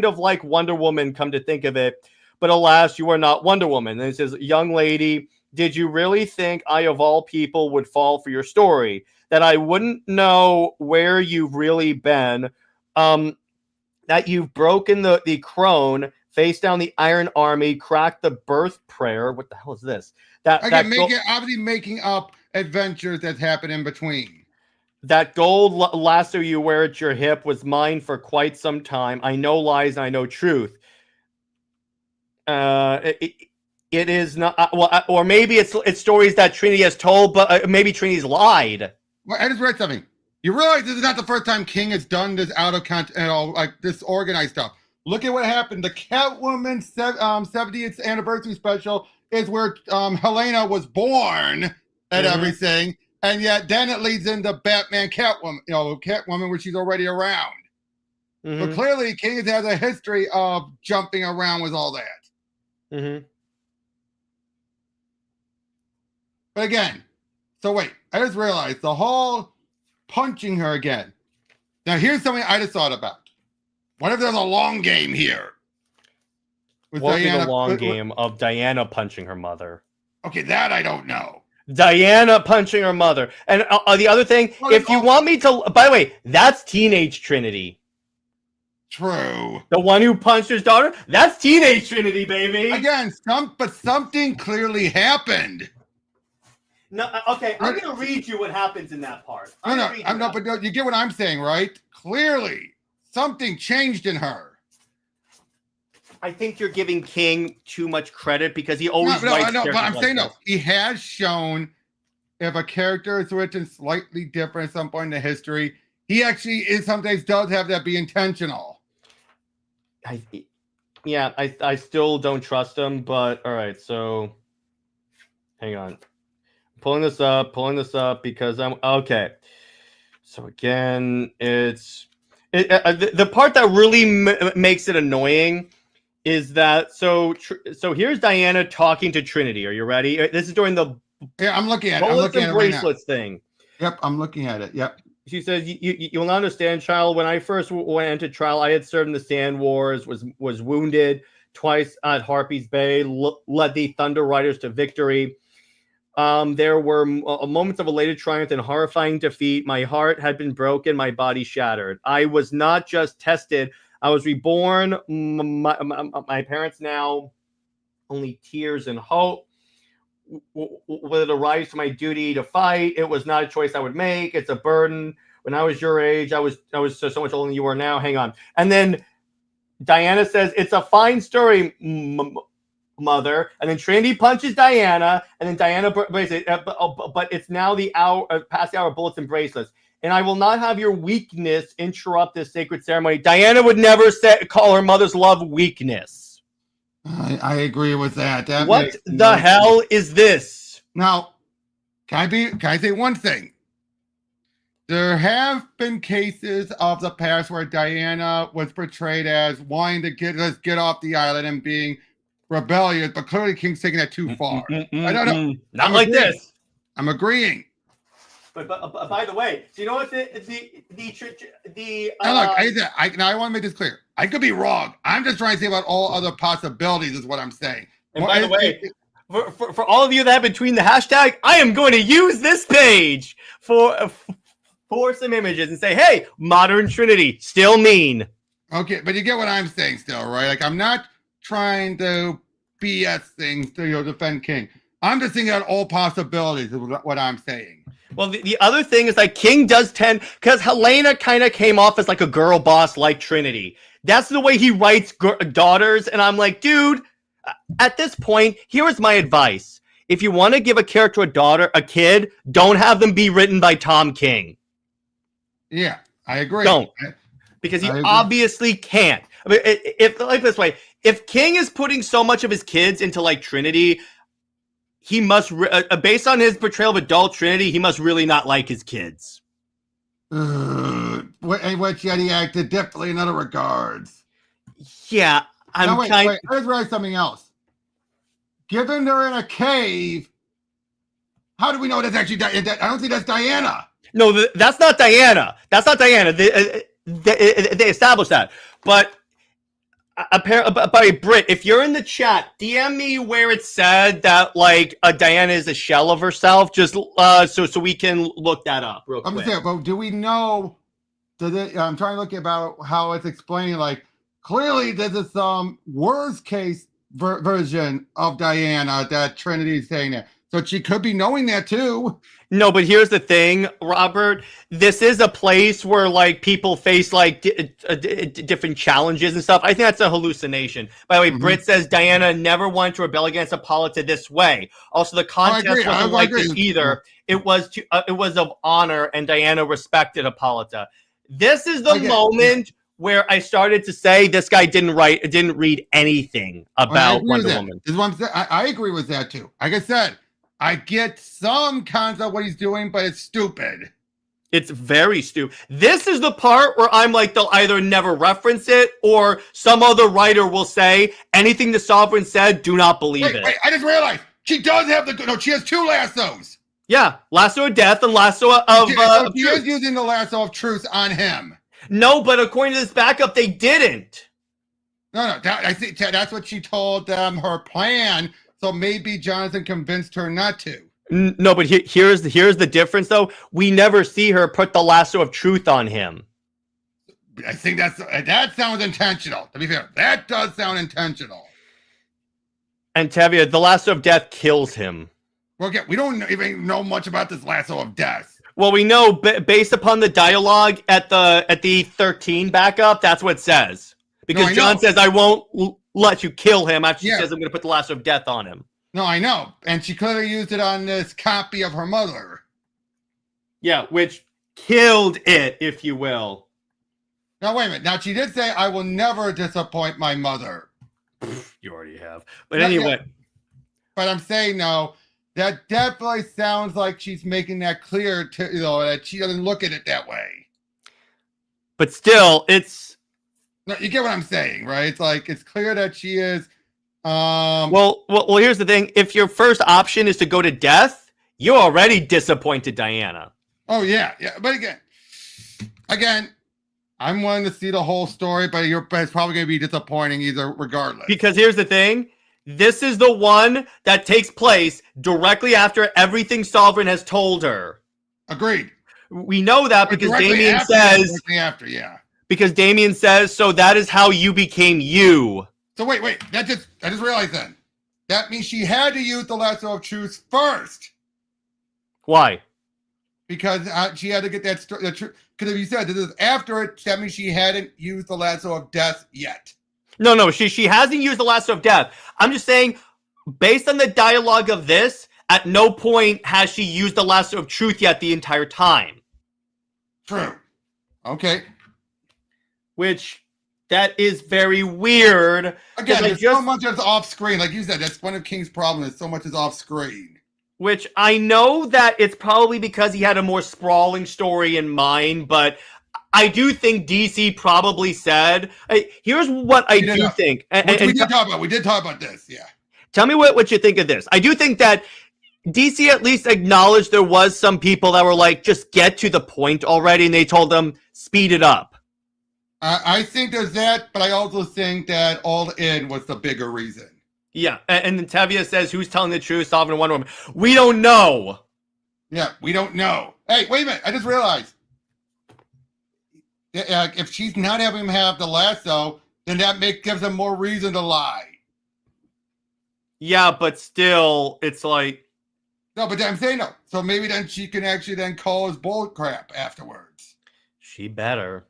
of like Wonder Woman, come to think of it. But alas, you are not Wonder Woman. And it says, "Young lady, did you really think I, of all people, would fall for your story? That I wouldn't know where you've really been? That you've broken the crone, faced down the Iron Army, cracked the birth prayer." What the hell is this? Obviously making up adventures that happen in between. That gold lasso you wear at your hip was mine for quite some time. I know lies, and I know truth. It is not or maybe it's stories that Trinity has told, but maybe Trinity's lied. Well, I just read something. You realize this is not the first time King has done this out of context, like this organized stuff. Look at what happened. The Catwoman 70th anniversary special is where Helena was born and everything, and yet then it leads into Batman Catwoman, Catwoman where she's already around. Mm-hmm. But clearly, King has a history of jumping around with all that. Mm-hmm. But again, so wait, I just realized the whole punching her again. Now, here's something I just thought about. What if there's a long game here? What would be the long game of Diana punching her mother? Okay, that I don't know. Diana punching her mother. And the other thing, if you want me to... By the way, that's teenage Trinity. True. The one who punched his daughter? That's teenage Trinity, baby. Again, something clearly happened. No, okay, I'm going to read you what happens in that part. But you get what I'm saying, right? Clearly, something changed in her. I think you're giving King too much credit because he always writes but I'm saying no. He has shown if a character is written slightly different at some point in the history, he actually sometimes does have that be intentional. I still don't trust him, but all right, so hang on. Pulling this up because I'm okay. So again, the part that really makes it annoying is that so here's Diana talking to Trinity. Are you ready? This is during the I'm looking at it bracelets thing. Yep, I'm looking at it. Yep. She says, "You'll not understand, child. When I first went into trial, I had served in the Sand Wars, was wounded twice at Harpy's Bay, led the Thunder Riders to victory. There were moments of elated triumph and horrifying defeat. My heart had been broken, my body shattered. I was not just tested, I was reborn. My parents now only tears and hope. Will it arise to my duty to fight? It was not a choice I would make. It's a burden. When I was your age, I was so much older than you are now. Hang on. And then Diana says, "It's a fine story, mother." And then Trinity punches Diana, and then Diana breaks it. But it's now the hour, past the hour of bullets and bracelets. And I will not have your weakness interrupt this sacred ceremony. Diana would never call her mother's love weakness. I agree with that. What the hell is this? Now, can I say one thing? There have been cases of the past where Diana was portrayed as wanting to get off the island and being rebellious, but clearly King's taking that too far. I don't know. Not like this. I'm agreeing. But by the way, do you know what the now look, I want to make this clear. I could be wrong. I'm just trying to say about all other possibilities is what I'm saying. And by the way, for all of you that have been tweeting the hashtag, I am going to use this page for some images and say, hey, modern Trinity, still mean. Okay, but you get what I'm saying still, right? Like, I'm not trying to BS things to defend King. I'm just thinking about all possibilities is what I'm saying. Well, the other thing is like King does tend, because Helena kind of came off as like a girl boss like Trinity. That's the way he writes daughters. And I'm like, dude, at this point, here is my advice. If you want to give a character a kid, don't have them be written by Tom King. Yeah, I agree. Don't. Because he obviously can't. I mean, if like this way, if King is putting so much of his kids into like Trinity, he must, based on his portrayal of adult Trinity, he must really not like his kids. Which yet he acted differently in other regards. Yeah, wait, let's write something else. Given they're in a cave, how do we know that's actually Diana? I don't think that's Diana. No, that's not Diana. That's not Diana. They established that. But by Brit, if you're in the chat, DM me where it said that like Diana is a shell of herself, just so we can look that up real quick. But do we know? I'm trying to look about how it's explained. Like clearly, this is some worst case version of Diana that Trinity is saying that. So she could be knowing that too. No, but here's the thing, Robert. This is a place where like people face like different challenges and stuff. I think that's a hallucination. By the way, Britt says Diana never wanted to rebel against Hippolyta this way. Also, the contest wasn't like this either. It was of honor, and Diana respected Hippolyta. This is the moment where I started to say this guy didn't read anything about Wonder Woman. This is what I'm saying. I agree with that too. Like I said, I get some concept of what he's doing, but it's stupid. It's very stupid. This is the part where I'm like, they'll either never reference it or some other writer will say anything the Sovereign said, do not believe it. Wait, I just realized she does have she has two lassos. Yeah, lasso of death and lasso of she is using the lasso of truth on him. No, but according to this backup, they didn't. No, I think that's what she told them her plan. So maybe Jonathan convinced her not to. No, but here's the difference, though. We never see her put the lasso of truth on him. I think that sounds intentional. To be fair, that does sound intentional. And Tevye, the lasso of death kills him. Well, again, we don't even know much about this lasso of death. Well, we know based upon the dialogue at the 13 backup, that's what it says. Because John says, I won't let you kill him after she says I'm going to put the lasso of death on him. No, I know. And she clearly used it on this copy of her mother. Yeah, which killed it, if you will. Now, wait a minute. Now, she did say, I will never disappoint my mother. You already have. But anyway. Yeah. But I'm saying, no, that definitely sounds like she's making that clear to, that she doesn't look at it that way. But still, it's... No, you get what I'm saying, right? It's like it's clear that she is. Well, here's the thing: if your first option is to go to death, you already disappointed Diana. Oh yeah. But again, I'm willing to see the whole story, but it's probably going to be disappointing either, regardless. Because here's the thing: This is the one that takes place directly after everything Sovereign has told her. Agreed. We know that because Damien says. Directly after, yeah. Because Damien says, so that is how you became you. So wait. I just realized then. That means she had to use the lasso of truth first. Why? Because she had to get that truth. Because if you said this is after it, that means she hadn't used the lasso of death yet. No, she hasn't used the lasso of death. I'm just saying, based on the dialogue of this, at no point has she used the lasso of truth yet the entire time. True. Okay. Which, that is very weird. Again, there's so much that's off screen. Like you said, that's one of King's problems. So much is off screen. Which I know that it's probably because he had a more sprawling story in mind, but I do think DC probably said, here's what I do think. We did talk about this, yeah. Tell me what you think of this. I do think that DC at least acknowledged there was some people that were like, just get to the point already, and they told them, speed it up. I think there's that, but I also think that All In was the bigger reason. Yeah, and then Tevye says, who's telling the truth, Sovereign and Wonder Woman? We don't know. Yeah, we don't know. Hey, wait a minute. I just realized. If she's not having him have the lasso, then that gives him more reason to lie. Yeah, but still, it's like... No, but I'm saying no. So maybe then she can actually then call his bull crap afterwards. She better.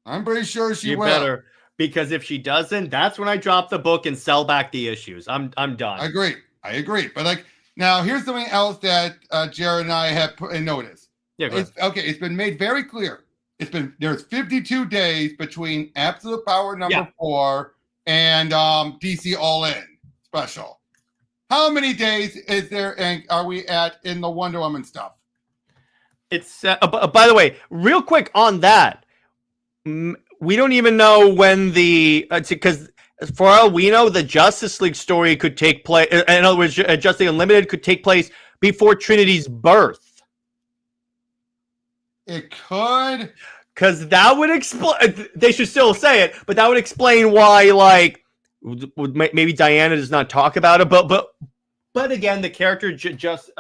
I'm pretty sure she will. Better. Because if she doesn't, that's when I drop the book and sell back the issues. I'm done. I agree. But like now, here's something else that Jared and I have put in notice. Yeah, it's been made very clear. There's 52 days between Absolute Power number 4 and DC All In special. How many days is there? And are we at in the Wonder Woman stuff? It's by the way, real quick on that. We don't even know when because for all we know, the Justice League story could take place. In other words, Justice League Unlimited could take place before Trinity's birth. It could, because that would explain. They should still say it, but that would explain why, like, maybe Diana does not talk about it. But again, the character just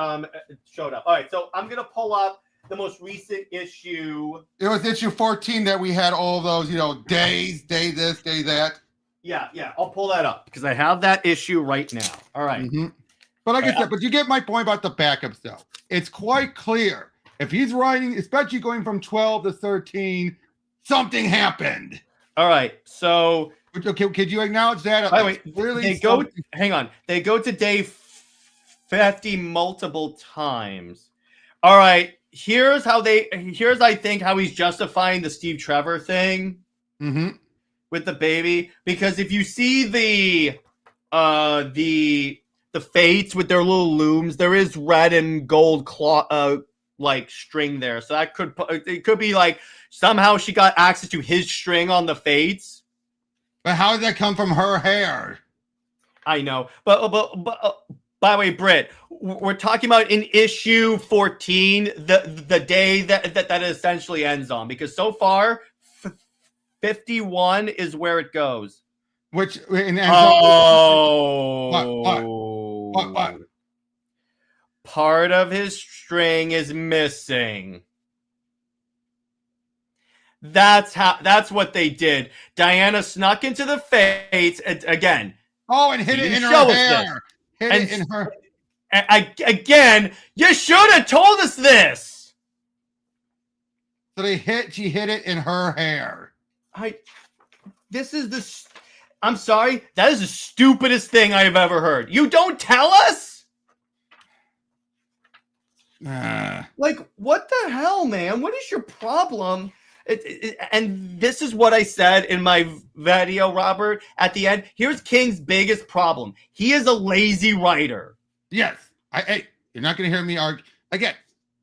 showed up. All right, so I'm gonna pull up the most recent issue. It was issue 14 that we had all those, days, day this, day that. Yeah. I'll pull that up because I have that issue right now. All right. Mm-hmm. But like I said, but you get my point about the backup stuff. It's quite clear. If he's writing, especially going from 12 to 13, something happened. All right. So. Okay, could you acknowledge that? By the way, hang on. They go to day 50 multiple times. All right. Here's I think how he's justifying the Steve Trevor thing with the baby, because if you see the fates with their little looms, there is red and gold cloth like string there, so that could be like somehow she got access to his string on the fates. But how did that come from her hair? I know, but by the way, Britt, we're talking about in issue 14, the day that essentially ends on, because so far, 51 is where it goes. What? Part of his string is missing. That's what they did. Diana snuck into the fates again. Oh, and hit it in her hair. Again, you should have told us this. So she hit it in her hair. I'm sorry, that is the stupidest thing I have ever heard. You don't tell us? Like, what the hell, man? What is your problem? And this is what I said in my video, Robert, at the end. Here's King's biggest problem. He is a lazy writer. Yes. You're not going to hear me argue. Again,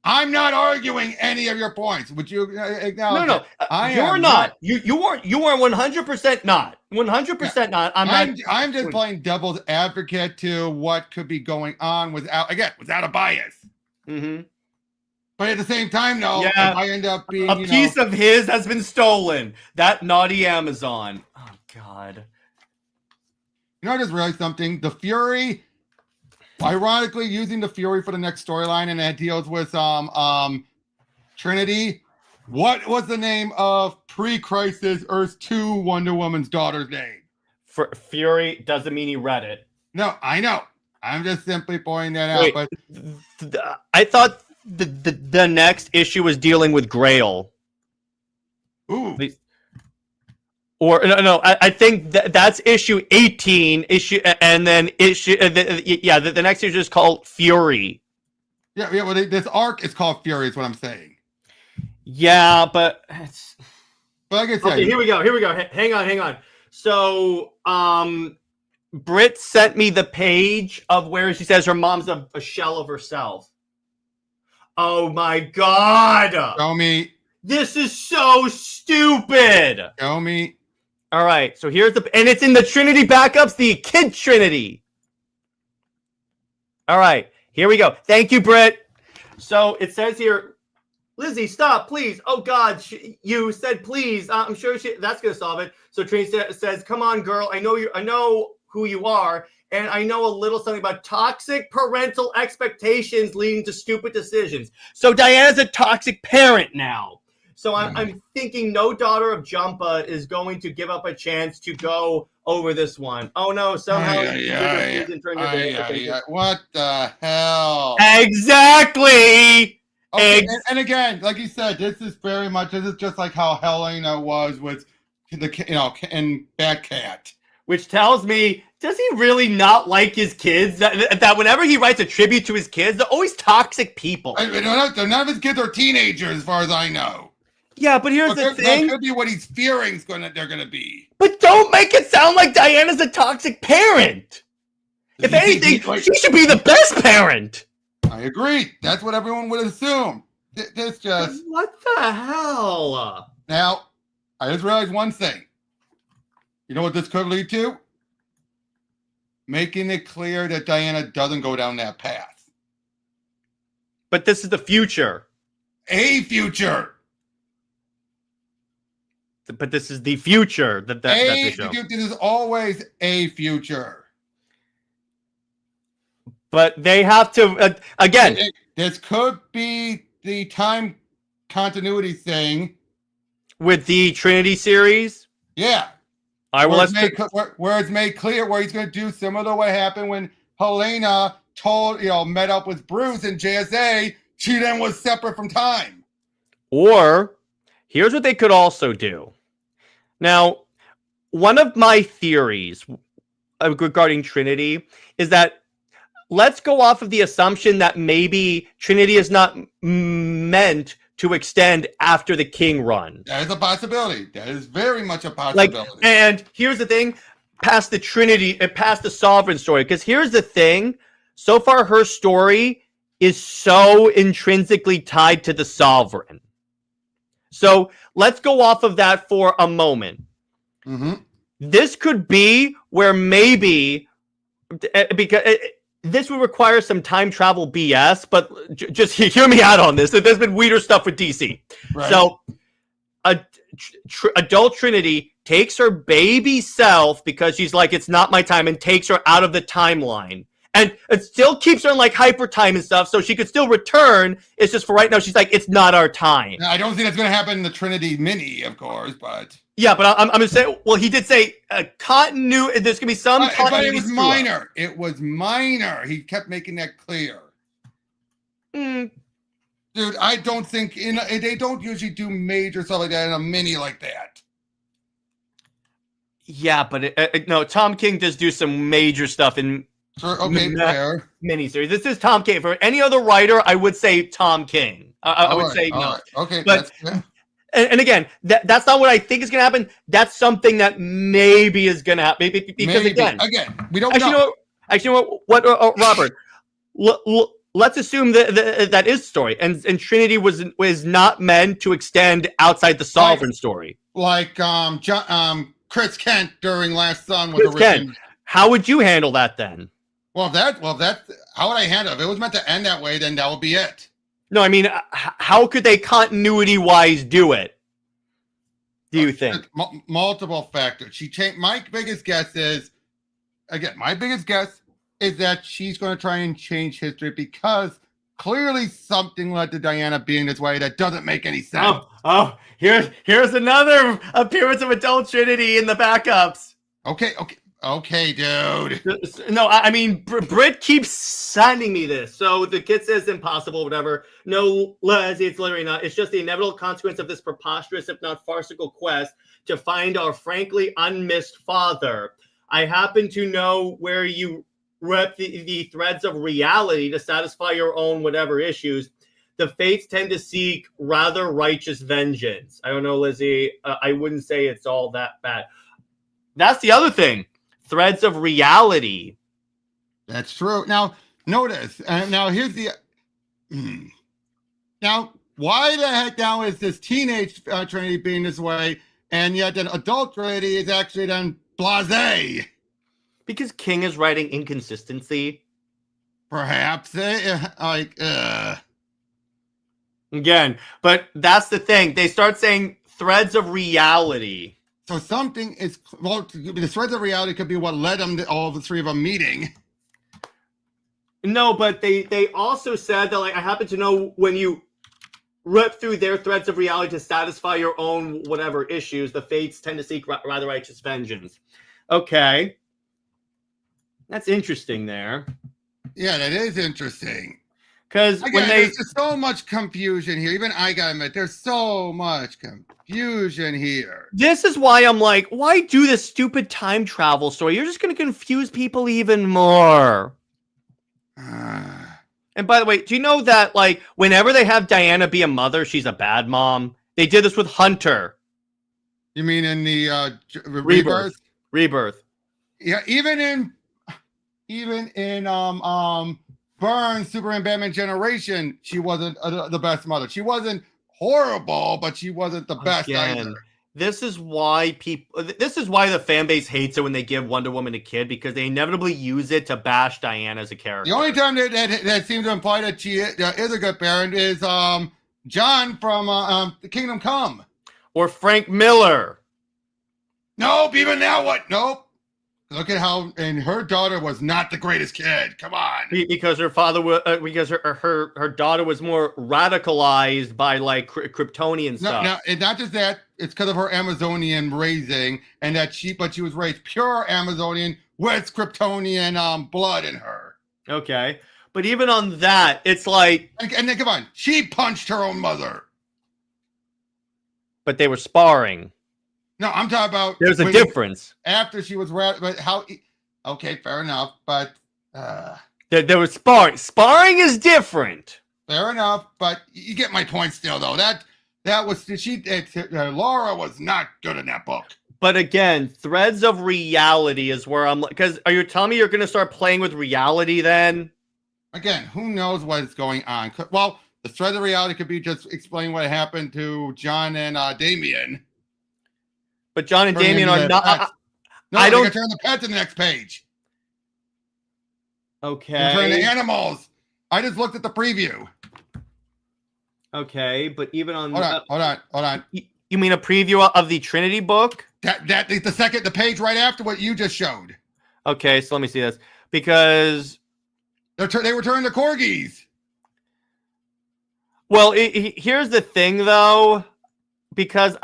I'm not arguing any of your points. Would you acknowledge? No. You're not. You are 100% not. 100% not. I'm just playing devil's advocate to what could be going on without a bias. Mm-hmm. But at the same time, if I end up being a piece of his has been stolen. That naughty Amazon. Oh God. You know, I just realized something. The Fury, ironically, using the Fury for the next storyline, and that deals with Trinity. What was the name of pre-crisis Earth 2 Wonder Woman's daughter's name? Fury doesn't mean he read it. No, I know. I'm just simply pointing that out. But I thought the next issue was dealing with Grail. ooh, Or no, I think that's issue 18. And then the next issue is called Fury. yeah. Well, this arc is called Fury. Is what I'm saying. Yeah, but it's... But like I said, okay, here we go. Hang on. So, Britt sent me the page of where she says her mom's a shell of herself. Oh my god! Show me. This is so stupid. Show me. All right, so here's and it's in the Trinity backups, the Kid Trinity. All right, here we go. Thank you, Britt. So it says here, Lizzie, stop, please. Oh God, you said please. I'm sure that's gonna solve it. So Trinity says, "Come on, girl. I know who you are, and I know a little something about toxic parental expectations leading to stupid decisions." So Diana's a toxic parent now. So I'm thinking no daughter of Jumpa is going to give up a chance to go over this one. Oh no, somehow what the hell? Exactly. Okay, and again, like you said, this is just like how Helena was with in Batcat. Which tells me, does he really not like his kids? That whenever he writes a tribute to his kids, they're always toxic people. None of his kids are teenagers, as far as I know. Yeah, but here's the thing. That could be what he's fearing they're going to be. But don't make it sound like Diana's a toxic parent. If anything, she should be the best parent. I agree. That's what everyone would assume. This just... What the hell? Now, I just realized one thing. You know what this could lead to? Making it clear that Diana doesn't go down that path. But this is the future. A future. But this is the future. That's the show. This is always a future. But they have to, again. This could be the time continuity thing. With the Trinity series? Yeah. Where it's made clear where he's going to do similar to what happened when Helena met up with Bruce in JSA. She then was separate from time. Or, here's what they could also do. Now, one of my theories regarding Trinity is that let's go off of the assumption that maybe Trinity is not meant to extend after the King run. That is a possibility. That is very much a possibility. And here's the thing, past the Trinity, past the Sovereign story, because here's the thing, so far her story is so intrinsically tied to the Sovereign. So let's go off of that for a moment. Mm-hmm. This could be where maybe, because this would require some time travel BS, but just hear me out on this. There's been weirder stuff with DC. Right. So, adult Trinity takes her baby self because she's like, it's not my time, and takes her out of the timeline. And it still keeps her in like hyper time and stuff, so she could still return. It's just for right now, she's like, it's not our time. Now, I don't think that's going to happen in the Trinity mini, of course, but... Yeah, but I'm going to say, well, he did say continuity. There's going to be some continuity. But it was minor. It was minor. He kept making that clear. Dude, I don't think they don't usually do major stuff like that in a mini like that. Yeah, but no, Tom King does do some major stuff in fair. Miniseries. This is Tom King. For any other writer, I would say Tom King. I would say no. Right. Okay, but and again, that's not what I think is going to happen. That's something that maybe is going to happen because again, we don't know. Actually, what Robert? Let's assume that is story, and Trinity was not meant to extend outside the Sovereign story. Like Chris Kent during Last Son was Chris Kent. How would you handle that then? Well, how would I handle it? If it was meant to end that way, then that would be it. No, I mean, how could they continuity-wise do it? Do you think? Multiple factors. My biggest guess is again, my biggest guess is that she's going to try and change history because clearly something led to Diana being this way that doesn't make any sense. Here's another appearance of adult Trinity in the backups. Okay, dude. No, I mean, Britt keeps sending me this. So the kid says impossible, whatever. No, Leslie, it's literally not. It's just the inevitable consequence of this preposterous, if not farcical quest to find our frankly unmissed father. I happen to know where you rep the threads of reality to satisfy your own whatever issues. The fates tend to seek rather righteous vengeance. I don't know, Lizzie. I wouldn't say it's all that bad. That's the other thing. Threads of reality. That's true. Now, notice. Now, here's the. Now, why the heck now is this teenage Trinity being this way, and yet an adult Trinity is actually then blasé? Because King is writing inconsistency. Perhaps. Again, but that's the thing. They start saying threads of reality. So something is, well, the threads of reality could be what led them to all the three of them meeting. No, but they also said that, like, I happen to know when you rip through their threads of reality to satisfy your own whatever issues, the fates tend to seek rather righteous vengeance. Okay. That's interesting there. Yeah, that is interesting. Because there's just so much confusion here. Even I gotta admit, there's so much confusion here. This is why I'm like, why do this stupid time travel story? You're just going to confuse people even more. And by the way, do you know that, like, whenever they have Diana be a mother, she's a bad mom? They did this with Hunter. You mean in the Rebirth? Rebirth. Yeah, even in Byrne, Superman, Batman Generation, she wasn't the best mother. She wasn't horrible, but she wasn't the best either. This is why the fan base hates it when they give Wonder Woman a kid, because they inevitably use it to bash Diana as a character. The only time that seems to imply that she is a good parent is John from Kingdom Come. Or Frank Miller. Nope, even now what? Nope. Look at how, and her daughter was not the greatest kid. Come on. Because her father was, because her daughter was more radicalized by, like, Kryptonian stuff. No, and not just that. It's because of her Amazonian raising, and but she was raised pure Amazonian with Kryptonian blood in her. Okay, but even on that, it's like, and then come on, she punched her own mother. But they were sparring. No, I'm talking about. There's a difference. After she was but how? Okay, fair enough, but there was sparring. Sparring is different. Fair enough, but you get my point still, though. That was Laura was not good in that book. But again, threads of reality is where I'm like, because are you telling me you're going to start playing with reality then? Again, who knows what is going on? Well, the thread of reality could be just explain what happened to John and Damien. But John and Damien are not. I don't turn the pet to the next page. Okay. Turn the animals. I just looked at the preview. Okay, but even on hold on. You mean a preview of the Trinity book? That is the page right after what you just showed. Okay, so let me see this, because they were turning to corgis. Well, here's the thing, though, because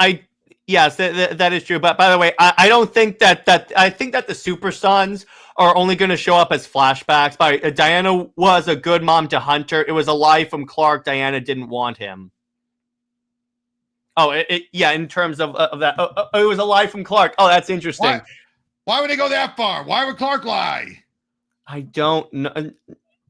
yes, that is true. But by the way, I don't think that I think that the Super Sons are only going to show up as flashbacks. Diana was a good mom to Hunter. It was a lie from Clark. Diana didn't want him. Oh, yeah. In terms of that, it was a lie from Clark. Oh, that's interesting. Why would they go that far? Why would Clark lie? I don't know.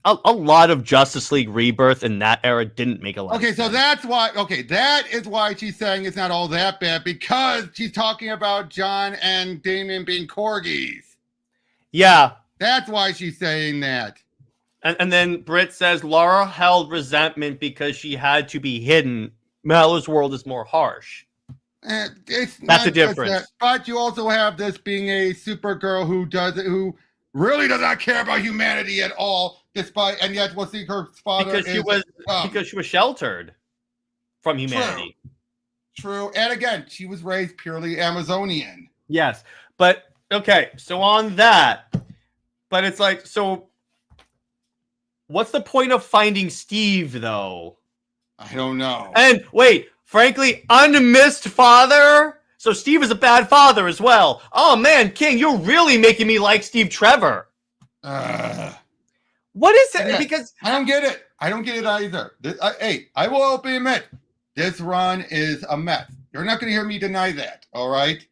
A lot of Justice League Rebirth in that era didn't make a lot of sense. So that's why, that is why she's saying it's not all that bad, because she's talking about John and Damien being corgis. Yeah. That's why she's saying that. And then Britt says Laura held resentment because she had to be hidden. Mellor's world is more harsh. That's a difference. But you also have this being a Supergirl who really does not care about humanity at all. And yet we'll see her father because she was sheltered from humanity. True. And again, she was raised purely Amazonian. Yes. But okay, so on that, But it's like, so what's the point of finding Steve, though? I don't know. And wait, frankly, unmissed father? So Steve is a bad father as well. Oh man, King, you're really making me like Steve Trevor. What is it? Yeah, Because I don't get it. I don't get it either. Hey, I will openly admit, this run is a mess. You're not going to hear me deny that, all right?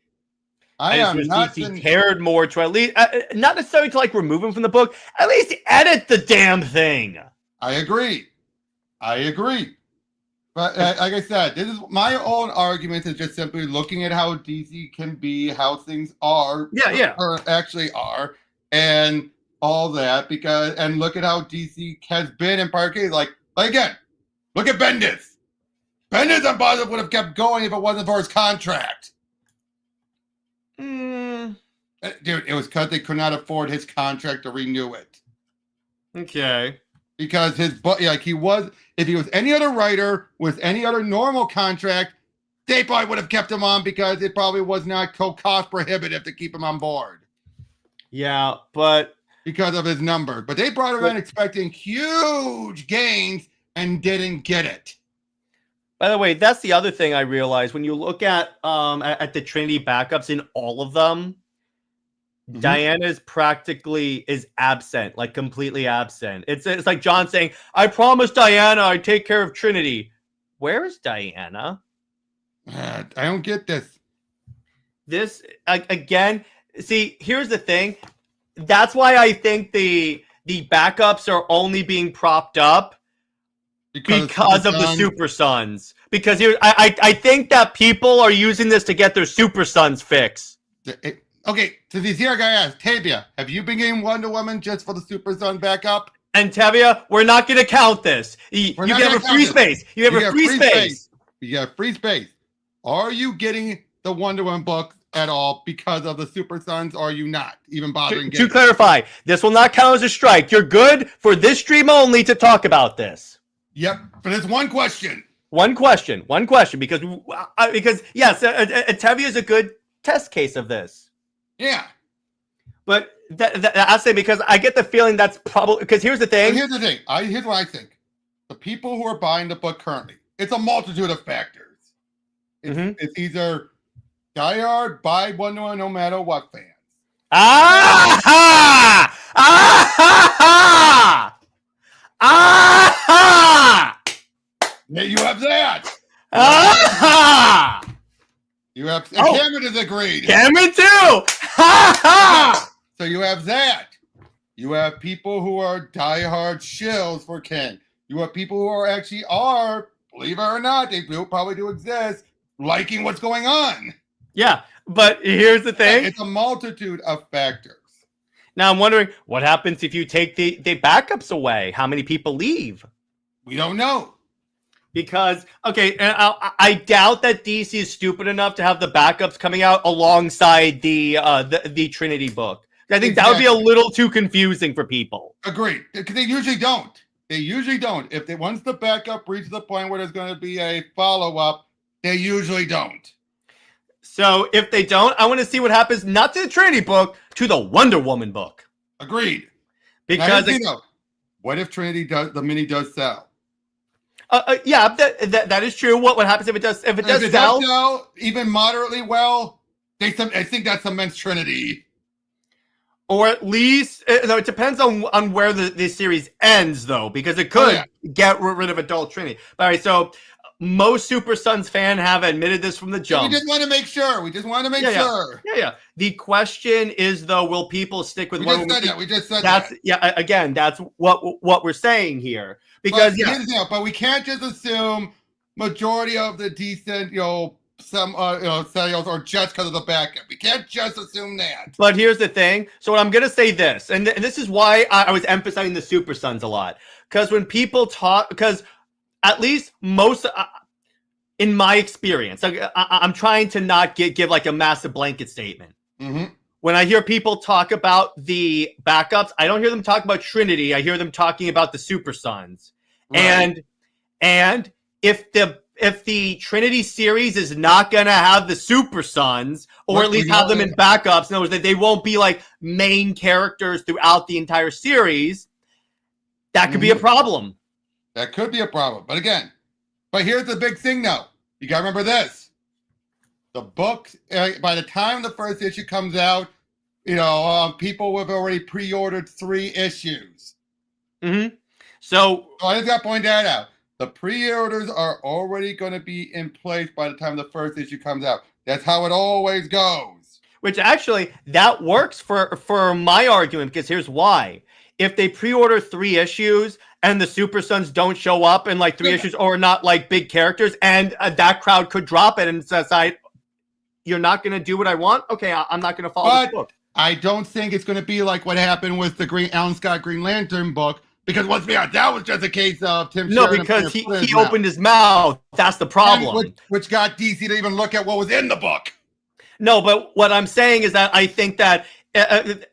I just am wish not. DC cared more to at least, not necessarily to like remove him from the book, at least edit the damn thing. I agree. But like I said, this is my own argument is just simply looking at how DC can be, how things are, or actually are, and all that, and look at how DC has been in part cases. Like again, look at Bendis. Bendis, I'm positive, would have kept going if it wasn't for his contract. Dude, it was because they could not afford his contract to renew it. Okay. Because if he was any other writer with any other normal contract, they probably would have kept him on because it probably was not cost prohibitive to keep him on board. Yeah, but because of his number. But they brought him in expecting huge gains and didn't get it. By the way, that's the other thing I realized when you look at the Trinity backups in all of them. Mm-hmm. Diana is absent, like completely absent. It's like John saying, "I promised Diana I'd take care of Trinity." Where is Diana? I don't get this. This again. See, here's the thing. That's why I think the backups are only being propped up because of the Super Sons. Because I think that people are using this to get their Super Sons fix. Okay, so this here guy asked, Tavia, have you been getting Wonder Woman just for the Super Son backup? And Tavia, we're not going to count this. You can have a free space. You have a free space. You have free space. Are you getting the Wonder Woman book at all because of the Super Sons, or are you not even bothering to clarify, this will not count as a strike. You're good for this stream only to talk about this. Yep, but it's one question. One question, because yes, Tavia is a good test case of this. Yeah. But I say because I get the feeling that's probably because here's the thing. Here's what I think. The people who are buying the book currently, it's a multitude of factors. It's either diehard, buy Wonder Woman no matter what fans. Yeah, you have that. You have Cameron has agreed. Cameron too. So you have that. You have people who are diehard shills for Ken. You have people who are, believe it or not, they probably do exist, liking what's going on. Yeah, but here's the thing. It's a multitude of factors. Now I'm wondering what happens if you take the backups away. How many people leave? We don't know. Because, okay, and I doubt that DC is stupid enough to have the backups coming out alongside the Trinity book. I think that would be a little too confusing for people. Agreed. Because they usually don't. Once the backup reaches the point where there's going to be a follow-up, they usually don't. So if they don't, I want to see what happens not to the Trinity book, to the Wonder Woman book. Agreed. Because what if Trinity the mini does sell? Yeah, that is true. What happens if it does? If it does sell, even moderately well, I think that cements Trinity. Or at least, it depends on where the series ends, though, because it could get rid of adult Trinity. All right, so most Super Sons fans have admitted this from the jump. We just want to make sure. Sure. Yeah. The question is, though, will people stick with Wonder Woman? We just said that. Yeah, again, that's what we're saying here. Because but we can't just assume majority of the decent, sales are just because of the backup. We can't just assume that. But here's the thing. So I'm going to say this, and this is why I was emphasizing the Super Sons a lot. Because when people talk, because at least most, in my experience, I'm trying to not give like a massive blanket statement. Mm-hmm. When I hear people talk about the backups, I don't hear them talk about Trinity. I hear them talking about the Super Sons. Right. And if if the Trinity series is not going to have the Super Sons, or at least have them in backups, in other words, that they won't be like main characters throughout the entire series, that could be a problem. That could be a problem. But here's the big thing now. You got to remember this. The book, by the time the first issue comes out, people have already pre-ordered 3 issues. Mm-hmm. So I just got to point that out. The pre-orders are already going to be in place by the time the first issue comes out. That's how it always goes. Which actually, that works for my argument, because here's why. If they pre-order 3 issues and the Super Sons don't show up in like 3 issues, or not like big characters, and that crowd could drop it and decide, you're not going to do what I want? Okay, I'm not going to follow this book. I don't think it's going to be like what happened with the Alan Scott Green Lantern book, because let's be honest, that was just a case of Tim No, Sheridan because he opened his mouth. That's the problem. Which got DC to even look at what was in the book. No, but what I'm saying is that I think that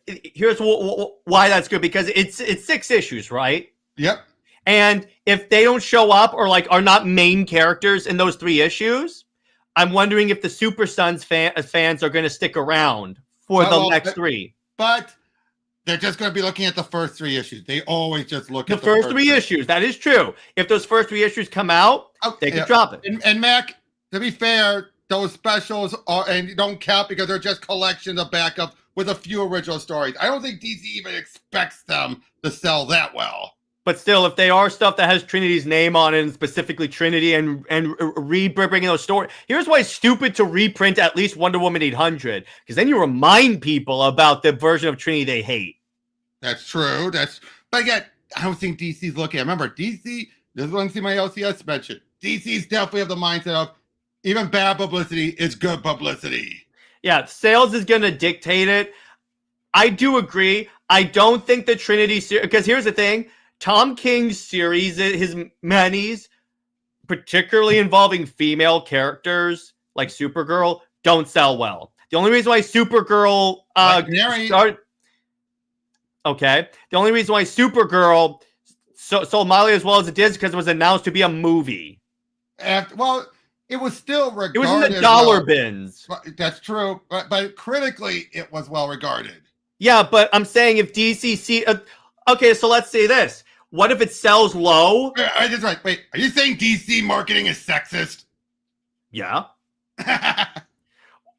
here's why that's good, because it's 6 issues, right? Yep. And if they don't show up or like are not main characters in those 3 issues, I'm wondering if the Super Sons fans are going to stick around for the next 3. But they're just going to be looking at the first 3 issues. They always just look at the first 3 issues. That is true. If those first 3 issues come out, they can drop it. And Mac, to be fair, those specials don't count because they're just collections of backups with a few original stories. I don't think DC even expects them to sell that well. But still, if they are stuff that has Trinity's name on it, and specifically Trinity, and re-bringing those stories, here's why it's stupid to reprint at least Wonder Woman 800, because then you remind people about the version of Trinity they hate. That's true. But again, I don't think DC's looking at. Remember, DC. This is one thing my LCS mentioned. DC's definitely have the mindset of even bad publicity is good publicity. Yeah, sales is going to dictate it. I do agree. I don't think the Trinity series, because here's the thing. Tom King's series, his minis, particularly involving female characters like Supergirl, don't sell well. The only reason why Supergirl the only reason why Supergirl sold mildly as well as it did is because it was announced to be a movie. It was still regarded. It was in the dollar bins. That's true, but critically, it was well regarded. Yeah, but I'm saying if DC okay, so let's say this. What if it sells low? That's right. Wait, are you saying DC marketing is sexist? Yeah.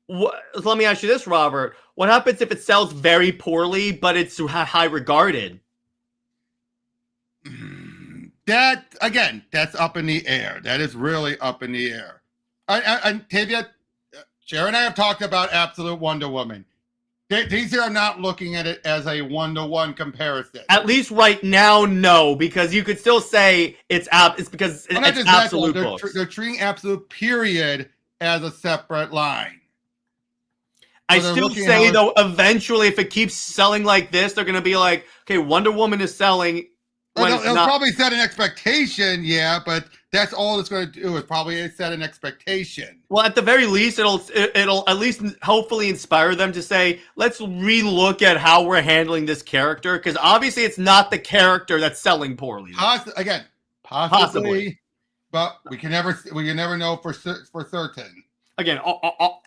Let me ask you this, Robert. What happens if it sells very poorly, but it's high regarded? That, again, that's up in the air. That is really up in the air. Tavia, Sharon and I have talked about Absolute Wonder Woman. These are not looking at it as a 1-to-1 comparison. At least right now, no, because you could still say it's because it's Absolute books. They're treating Absolute period as a separate line. I still say, though, eventually, if it keeps selling like this, they're going to be like, okay, Wonder Woman is selling. They'll probably set an expectation, yeah, but that's all it's going to do is probably set an expectation. Well, at the very least, it'll at least hopefully inspire them to say, let's relook at how we're handling this character, because obviously it's not the character that's selling poorly. Possibly, but we can never know for certain. Again,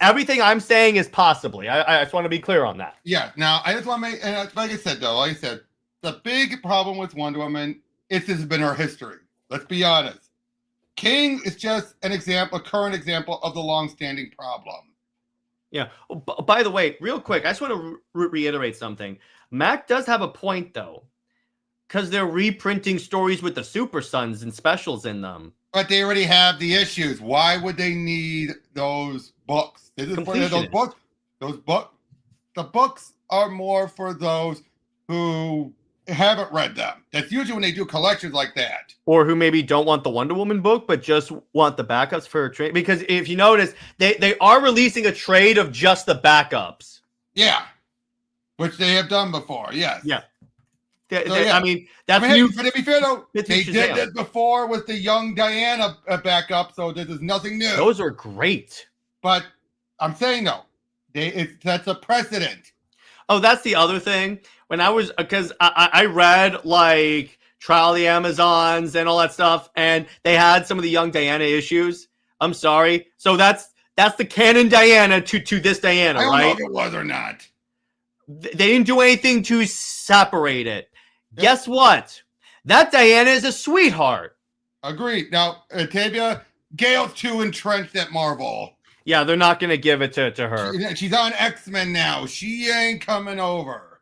everything I'm saying is possibly. I just want to be clear on that. Yeah. Now, I just want to make, and like I said, the big problem with Wonder Woman is this has been her history. Let's be honest. King is just a current example of the long-standing problem. Yeah. By the way, real quick, I just want to reiterate something. Mac does have a point, though, because they're reprinting stories with the Super Sons and specials in them. But they already have the issues. Why would they need those books? This is for those books. The books are more for those who haven't read them. That's usually when they do collections like that. Or who maybe don't want the Wonder Woman book, but just want the backups for a trade. Because if you notice, they are releasing a trade of just the backups. Yeah. Which they have done before, yes. Yeah. I mean, that's new. But to be fair, though, they did this before with the young Diana backup, so this is nothing new. Those are great. But I'm saying, though, that's a precedent. Oh, that's the other thing. Because I read, like, Trial of the Amazons and all that stuff, and they had some of the young Diana issues. I'm sorry. So that's the canon Diana to this Diana, I don't right? know if it was or not. They didn't do anything to separate it. Yep. Guess what? That Diana is a sweetheart. Agreed. Now, Tavia, Gail's too entrenched at Marvel. Yeah, they're not going to give it to her. She's on X-Men now. She ain't coming over.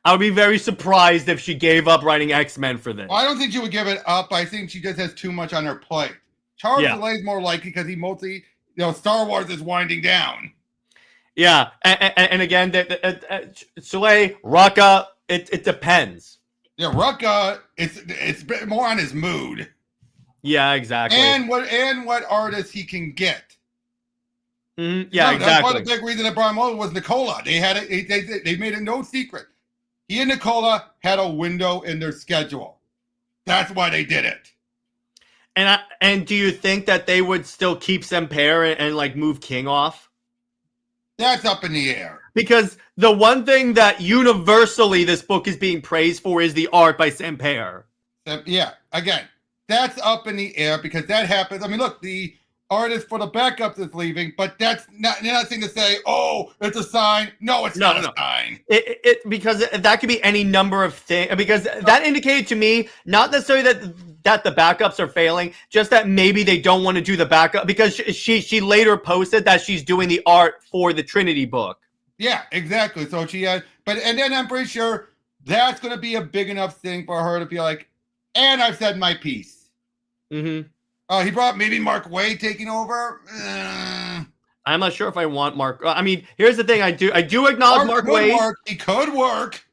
I would be very surprised if she gave up writing X-Men for this. Well, I don't think she would give it up. I think she just has too much on her plate. Charles Soule is more likely because he mostly, Star Wars is winding down. Yeah, and again, Soule, Rucka, it depends. Yeah, Rucka, it's more on his mood. Yeah, exactly. And what artists he can get. Mm-hmm. Yeah, exactly. That's why the big reason that Brian Muller was Nicola. They had it. They made it no secret. He and Nicola had a window in their schedule. That's why they did it. And do you think that they would still keep Semper and like move King off? That's up in the air. Because the one thing that universally this book is being praised for is the art by Semper. Yeah, again, that's up in the air because that happens. I mean, look, the artist for the backups is leaving, but that's nothing to say, oh, it's a sign. No, it's not a sign. Because that could be any number of things. Because that indicated to me, not necessarily that the backups are failing, just that maybe they don't want to do the backup. Because she later posted that she's doing the art for the Trinity book. Yeah, exactly. So she had, and then I'm pretty sure that's going to be a big enough thing for her to be like, and I've said my piece. Mm-hmm. He brought maybe Mark Waid taking over. I'm not sure if I want Mark. I mean, here's the thing. I do acknowledge Mark Waid. He could work.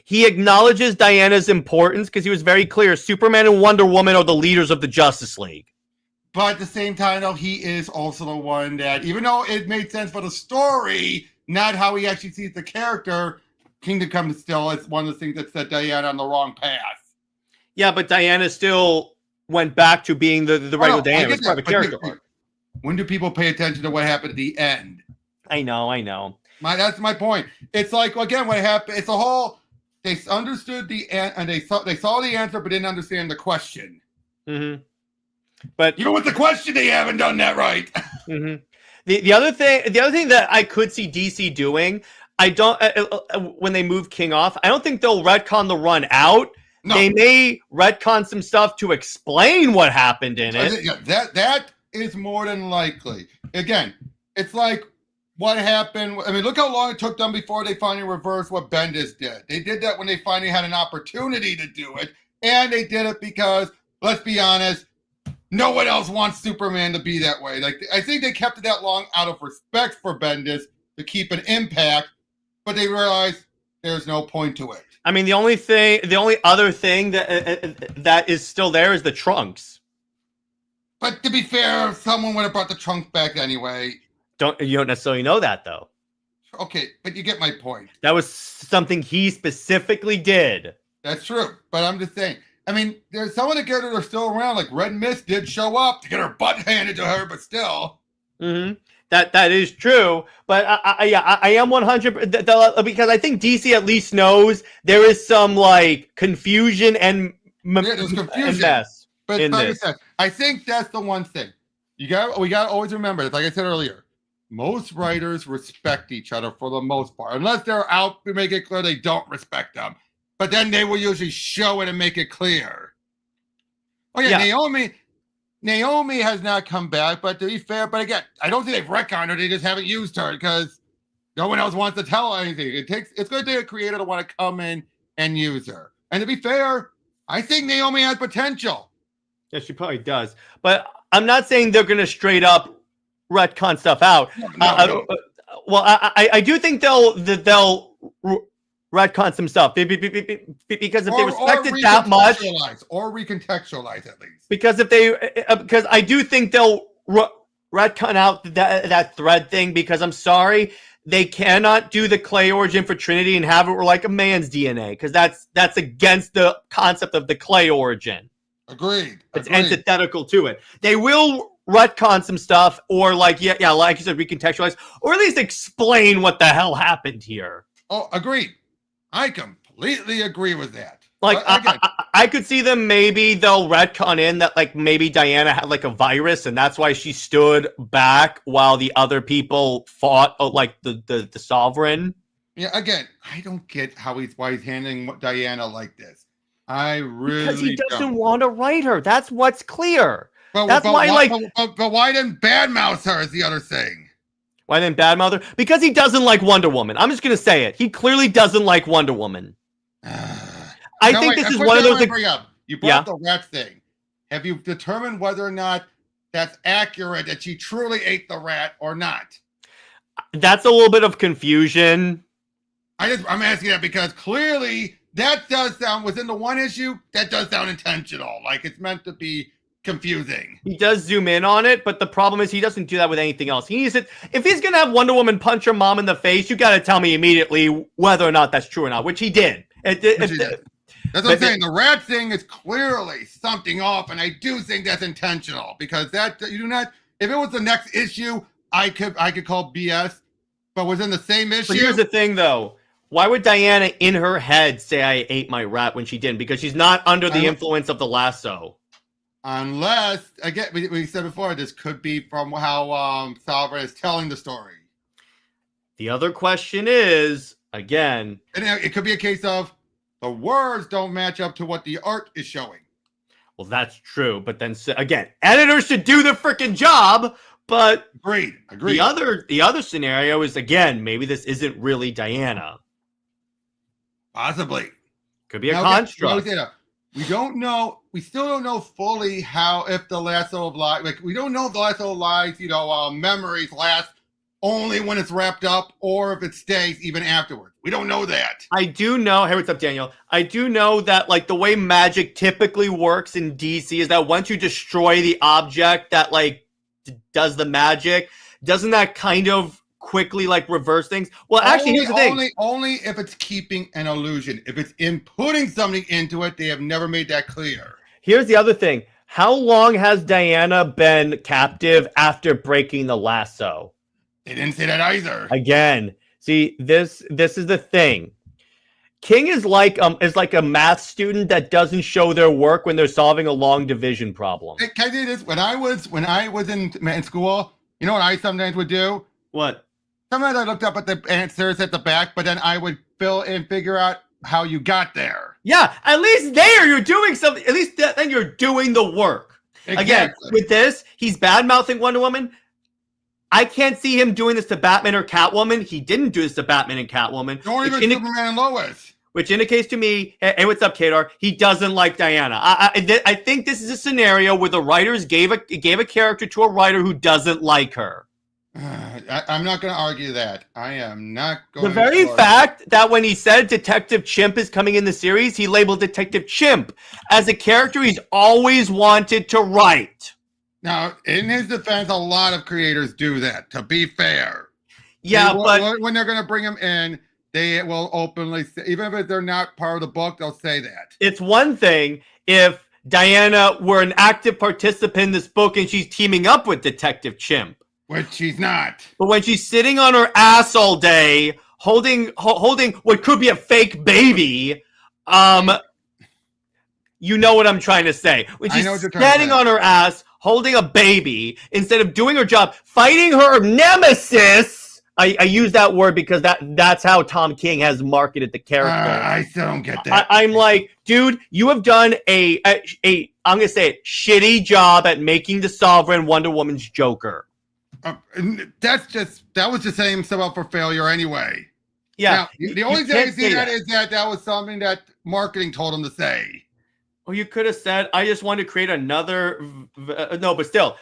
He acknowledges Diana's importance because he was very clear. Superman and Wonder Woman are the leaders of the Justice League. But at the same time, though, he is also the one that, even though it made sense for the story, not how he actually sees the character, Kingdom Come still is one of the things that set Diana on the wrong path. Yeah, but Diana still went back to being the regular Diana. It's part of a character. When do people pay attention to what happened at the end? I know. That's my point. It's like, again, what happened, it's a whole, they understood the end, and they saw the answer, but didn't understand the question. Mm-hmm. But even with the question, they haven't done that right. Mm-hmm. The other thing that I could see DC doing, I don't when they move King off, I don't think they'll retcon the run out. No. They may retcon some stuff to explain what happened in it. Yeah, that is more than likely. Again, it's like what happened. I mean, look how long it took them before they finally reversed what Bendis did. They did that when they finally had an opportunity to do it, and they did it because, let's be honest, no one else wants Superman to be that way. Like, I think they kept it that long out of respect for Bendis to keep an impact, but they realized there's no point to it. I mean, the only other thing that is still there is the trunks. But to be fair, someone would have brought the trunks back anyway. You don't necessarily know that, though. Okay, but you get my point. That was something he specifically did. That's true, but I'm just saying. I mean, there's some of the characters that are still around. Like Red Mist did show up to get her butt handed to her, but still. Mm-hmm. That is true, but I am 100 because I think DC at least knows there is some like confusion and there's confusion and mess. But like I said, I think that's the one thing we got to always remember. Like I said earlier, most writers respect each other for the most part, unless they're out to make it clear they don't respect them. But then they will usually show it and make it clear. Oh yeah. Naomi has not come back, but to be fair, but again, I don't think they've retconned her. They just haven't used her because no one else wants to tell anything. It's going to take a creator to want to come in and use her. And to be fair, I think Naomi has potential. Yeah, she probably does. But I'm not saying they're going to straight up retcon stuff out. No. Well, I do think they'll retcon some stuff because if they respect it that much, or recontextualize at least. Because because I do think they'll retcon out that thread thing. Because I'm sorry, they cannot do the clay origin for Trinity and have it like a man's DNA because that's against the concept of the clay origin. Agreed. It's antithetical to it. They will retcon some stuff, or like like you said, recontextualize, or at least explain what the hell happened here. Oh, agreed. I completely agree with that. Like, I could see them, maybe they'll retcon in that, like, maybe Diana had like a virus and that's why she stood back while the other people fought, like the Sovereign. Yeah, again, I don't get why he's handling Diana like this. I really Because he doesn't don't. want to write her. That's what's clear. But why didn't badmouth her is the other thing. Why then badmouth her? Because he doesn't like Wonder Woman. I'm just gonna say it. He clearly doesn't like Wonder Woman. I think this is one of those. You brought the rat thing. Have you determined whether or not that's accurate, that she truly ate the rat or not? That's a little bit of confusion. I'm asking that because clearly that does sound, within the one issue, that does sound intentional. Like it's meant to be confusing. He does zoom in on it, but the problem is he doesn't do that with anything else. He needs it. If he's gonna have Wonder Woman punch her mom in the face, you got to tell me immediately whether or not that's true or not, which he did. That's what I'm saying. The rat thing is clearly something off, and I do think that's intentional because that you do not. If it was the next issue, I could call BS, but within the same issue. But here's the thing, though. Why would Diana in her head say I ate my rat when she didn't? Because she's not under the influence of the lasso. Unless, again, we said before, this could be from how Sovereign is telling the story. The other question is, again, and it could be a case of the words don't match up to what the art is showing. Well, that's true, but then again, editors should do the freaking job. But agreed. The other scenario is, again, maybe this isn't really Diana. Possibly. Could be a construct. We don't know. We still don't know fully if the lasso of lies, like we don't know if the lasso of lies, memories last only when it's wrapped up or if it stays even afterwards. We don't know that. I do know. Hey, what's up, Daniel? I do know that, like, the way magic typically works in DC is that once you destroy the object that, like, does the magic, doesn't that kind of quickly, like, reverse things? Well, actually, here's the thing. Only if it's keeping an illusion. If it's inputting something into it, they have never made that clear. Here's the other thing. How long has Diana been captive after breaking the lasso? They didn't say that either. Again, see, this is the thing. King is like a math student that doesn't show their work when they're solving a long division problem. Hey, can I do this? When I was in school, you know what I sometimes would do? What? Sometimes I looked up at the answers at the back, but then I would figure out how you got there. Yeah, at least there you're doing something. At least then you're doing the work. Exactly. Again, with this, he's bad-mouthing Wonder Woman. I can't see him doing this to Batman or Catwoman. He didn't do this to Batman and Catwoman. Nor even Superman and Lois. Which indicates to me, hey, what's up, Kadar? He doesn't like Diana. I think this is a scenario where the writers gave a character to a writer who doesn't like her. I'm not going to argue that. I am not going to. The very fact that when he said Detective Chimp is coming in the series, he labeled Detective Chimp as a character he's always wanted to write. Now, in his defense, a lot of creators do that, to be fair. Yeah, but when they're going to bring him in, they will openly say, even if they're not part of the book, they'll say that. It's one thing if Diana were an active participant in this book and she's teaming up with Detective Chimp. Which she's not. But when she's sitting on her ass all day, holding what could be a fake baby, you know what I'm trying to say. When she's standing on her ass, holding a baby, instead of doing her job, fighting her nemesis. I use that word because that's how Tom King has marketed the character. I still don't get that. I'm like, dude, you have done a I'm going to say it, shitty job at making the Sovereign Wonder Woman's Joker. That was just saying himself up for failure anyway. Yeah. Now, the only thing I see that is that was something that marketing told him to say. Well, you could have said, I just want to create another. No, but still,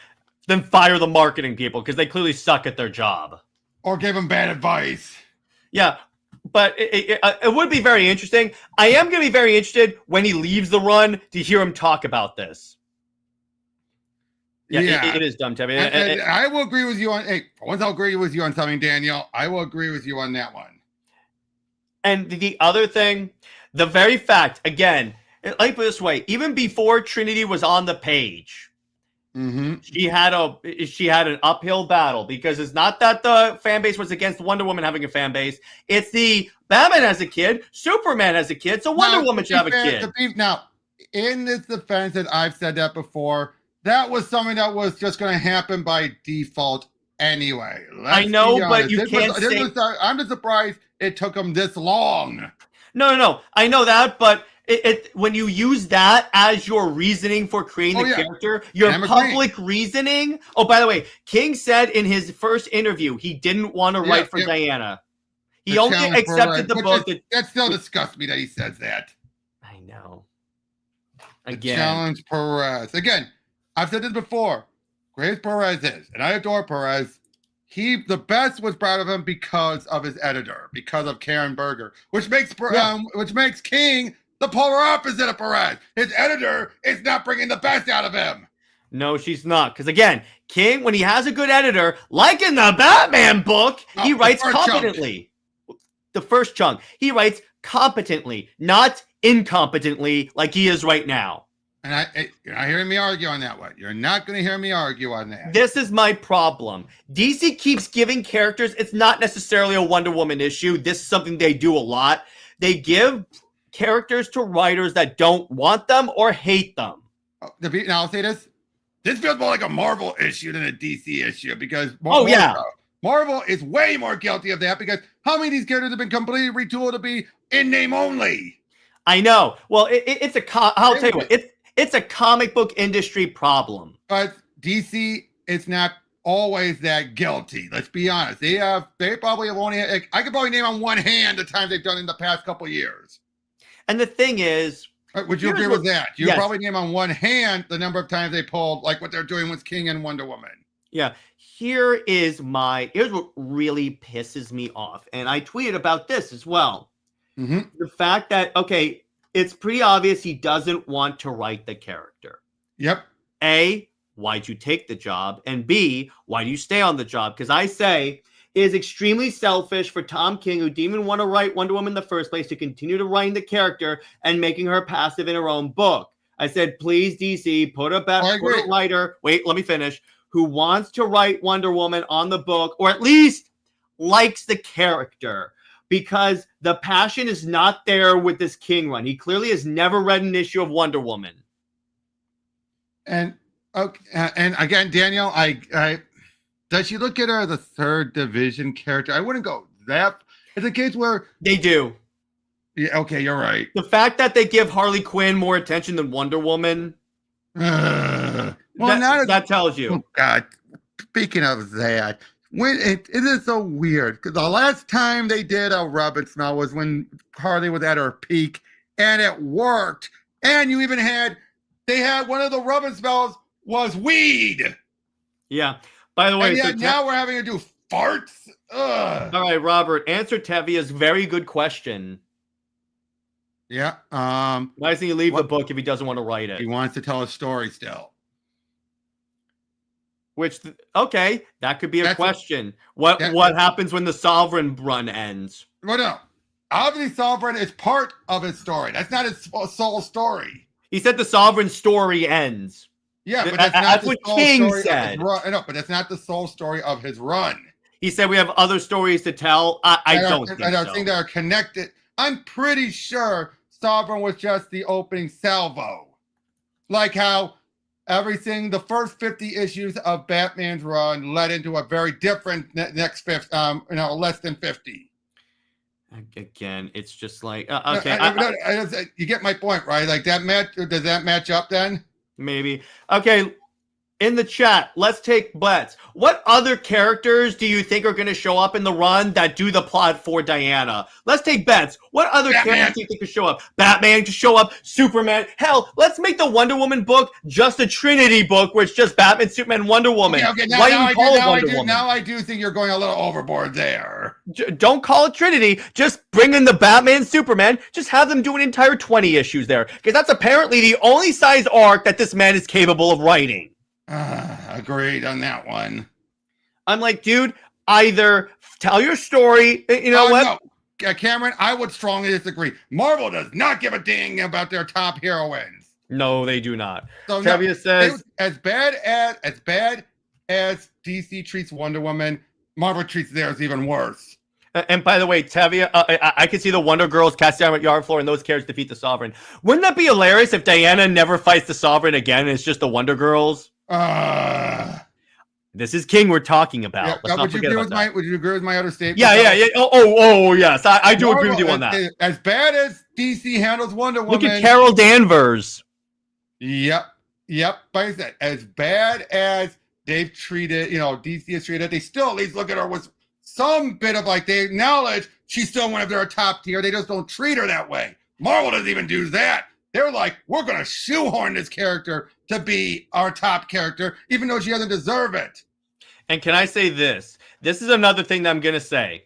then fire the marketing people because they clearly suck at their job. Or give him bad advice. Yeah, but it would be very interesting. I am going to be very interested when he leaves the run to hear him talk about this. Yeah. It is dumb, Tevin. And I will agree with you on. Hey, once I'll agree with you on something, Daniel. I will agree with you on that one. And the other thing, the very fact, again, let me put it this way: even before Trinity was on the page, she had an uphill battle because it's not that the fan base was against Wonder Woman having a fan base; it's the Batman has a kid, Superman has a kid, so Wonder Woman should have a kid. Now, in this defense, that I've said that before, that was something that was just going to happen by default anyway. I know, but you can't say... I'm just surprised it took them this long. No. I know that, but when you use that as your reasoning for creating the character, your public reasoning... Oh, by the way, King said in his first interview he didn't want to write for Diana. He only accepted the book. That still disgusts me that he says that. I know. Again. Challenge Perez. Again, I've said this before. Great as Perez is, and I adore Perez, the best was proud of him because of his editor, because of Karen Berger, which makes King the polar opposite of Perez. His editor is not bringing the best out of him. No, she's not. Because again, King, when he has a good editor, like in the Batman book, he writes competently. The first chunk. He writes competently, not incompetently like he is right now. And you're not hearing me argue on that one. You're not going to hear me argue on that. This is my problem. DC keeps giving characters. It's not necessarily a Wonder Woman issue. This is something they do a lot. They give characters to writers that don't want them or hate them. Now I'll say this. This feels more like a Marvel issue than a DC issue because Marvel is way more guilty of that because how many of these characters have been completely retooled to be in name only? I know. Well, I'll tell you what. It's a comic book industry problem. But DC is not always that guilty. Let's be honest. They probably have only... I could probably name on one hand the times they've done in the past couple of years. And the thing is... Would you agree with that? You probably name on one hand the number of times they pulled, like what they're doing with King and Wonder Woman. Yeah. Here's what really pisses me off. And I tweeted about this as well. Mm-hmm. The fact that, okay... It's pretty obvious he doesn't want to write the character. Yep. A, why'd you take the job? And B, why do you stay on the job? Because I say it is extremely selfish for Tom King, who didn't even want to write Wonder Woman in the first place, to continue to write the character and making her passive in her own book. I said, please, DC, put a writer, wait, let me finish, who wants to write Wonder Woman on the book, or at least likes the character. Because the passion is not there with this King run. He clearly has never read an issue of Wonder Woman. And again, Daniel, does she look at her as a third division character? I wouldn't go that. It's a case where they do. Yeah, okay, you're right. The fact that they give Harley Quinn more attention than Wonder Woman. That tells you. Oh God. Speaking of that. It is so weird because the last time they did a rub and smell was when Harley was at her peak and it worked. And you even they had one of the rub and smells was weed. Yeah. By the way, and now we're having to do farts. Ugh. All right, Robert, answer Tevia's very good question. Yeah. Why doesn't he leave the book if he doesn't want to write it? He wants to tell a story still. Okay, that could be a question. What happens when the Sovereign run ends? Well, no. Obviously, Sovereign is part of his story. That's not his sole story. He said the Sovereign story ends. Yeah, but that's what King said. No, but that's not the sole story of his run. He said we have other stories to tell. I don't think that are connected. I'm pretty sure Sovereign was just the opening salvo. Like how everything, the first 50 issues of Batman's run led into a very different next 50, less than 50. Again, it's just like, you get my point, right? Like does that match up then? Maybe. Okay. In the chat, let's take bets. What other characters do you think are going to show up in the run that do the plot for Diana? Let's take bets. What other characters do you think could show up? Batman to show up, Superman. Hell, let's make the Wonder Woman book just a Trinity book where it's just Batman, Superman, Wonder Woman. Okay, now I do think you're going a little overboard there. Don't call it Trinity. Just bring in the Batman, Superman. Just have them do an entire 20 issues there. Because that's apparently the only size arc that this man is capable of writing. Agreed on that one. I'm like, dude, either tell your story. You know what? No. Cameron, I would strongly disagree. Marvel does not give a dang about their top heroines. No, they do not. So Tevia says, as bad as DC treats Wonder Woman, Marvel treats theirs even worse. And by the way, Tevia, I can see the Wonder Girls cast down at Yard Floor and those characters defeat the Sovereign. Wouldn't that be hilarious if Diana never fights the Sovereign again and it's just the Wonder Girls? This is King we're talking about. Yeah, Let's not forget about that. Would you agree with my other statement? Yeah. Oh, yes. I do agree with you on that. As bad as DC handles Wonder Woman. Look at Carol Danvers. Yep. But I said, as bad as they've treated, DC has treated, they still at least look at her with some bit of they acknowledge she's still one of their top tier. They just don't treat her that way. Marvel doesn't even do that. They're like, we're going to shoehorn this character to be our top character, even though she doesn't deserve it. And can I say this? This is another thing that I'm going to say.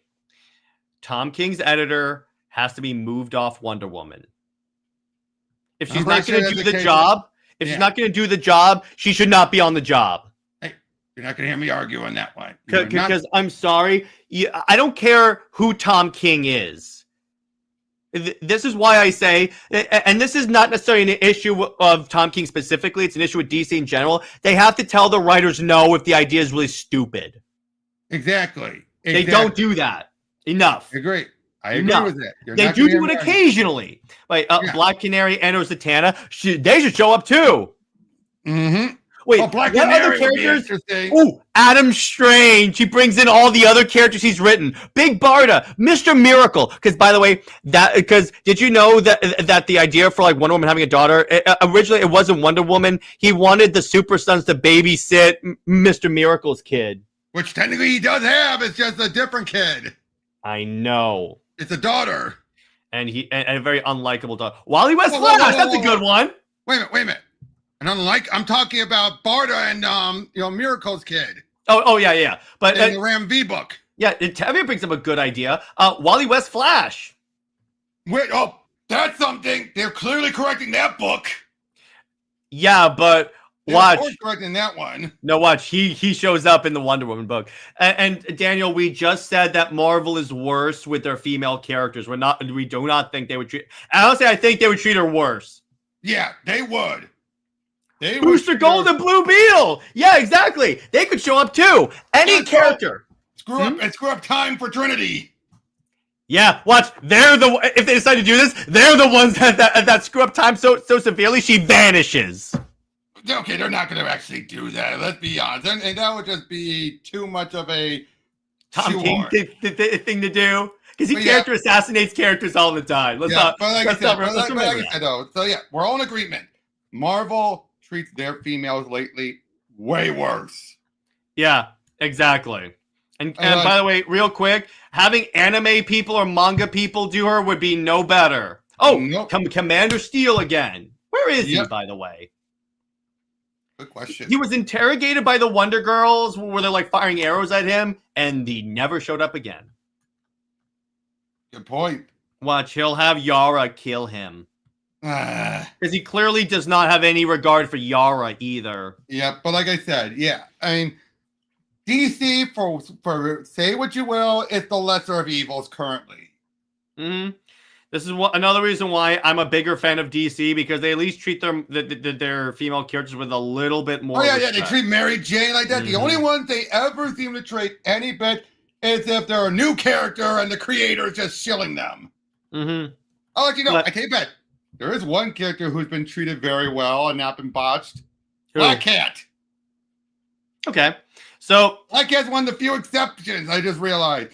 Tom King's editor has to be moved off Wonder Woman. If she's not going to do the job, she's not going to do the job, she should not be on the job. You're not going to hear me argue on that one. Because I'm sorry. I don't care who Tom King is. This is why I say, and this is not necessarily an issue of Tom King specifically, it's an issue with DC in general. They have to tell the writers no if the idea is really stupid. Exactly. They don't do that enough. I agree with that. They do it occasionally. Like Black Canary and Zatanna, they should show up too. Mm-hmm. Wait, Black what Canary other characters? Ooh, Adam Strange. He brings in all the other characters he's written. Big Barda, Mr. Miracle. Because, by the way, did you know that the idea for Wonder Woman having a daughter, originally it wasn't Wonder Woman. He wanted the Super Sons to babysit Mr. Miracle's kid. Which technically he does have. It's just a different kid. I know. It's a daughter. And a very unlikable daughter. Wally West Flash. That's a good one. Wait a minute. And I'm talking about Barda and Miracle's kid. Oh yeah. But in the Ram V book. Yeah, Tevye brings up a good idea. Wally West Flash. Wait, that's something. They're clearly correcting that book. Yeah, but watch. They're correcting that one. No, watch. He shows up in the Wonder Woman book. And Daniel, we just said that Marvel is worse with their female characters. We do not think they would treat. Honestly, I think they would treat her worse. Yeah, they would. Booster Gold and Blue Beetle. Yeah, exactly. They could show up too. Any character. Screw up time for Trinity. Yeah, watch. If they decide to do this, they're the ones that screw up time so severely she vanishes. Okay, they're not going to actually do that. Let's be honest, and that would just be too much of a Tom King thing to do. Because he character assassinates characters all the time. Let's remember that. So yeah, we're all in agreement. Marvel treats their females lately way worse. Yeah, exactly. And by the way, real quick, having anime people or manga people do her would be no better. Oh, nope. Commander Steel again. Where is he, by the way? Good question. He was interrogated by the Wonder Girls where they're firing arrows at him, and he never showed up again. Good point. Watch, he'll have Yara kill him. Because he clearly does not have any regard for Yara either. Yeah, but like I said, I mean, DC, for say what you will, is the lesser of evils currently. Mm-hmm. This is another reason why I'm a bigger fan of DC, because they at least treat their female characters with a little bit more respect. They treat Mary Jane like that. Mm-hmm. The only ones they ever seem to treat any bit is if they're a new character and the creator is just shilling them. Mm-hmm. I'll let you know. I tell you bet. There is one character who's been treated very well and not been botched. Who? Black Cat. Okay. So Black Cat's one of the few exceptions, I just realized.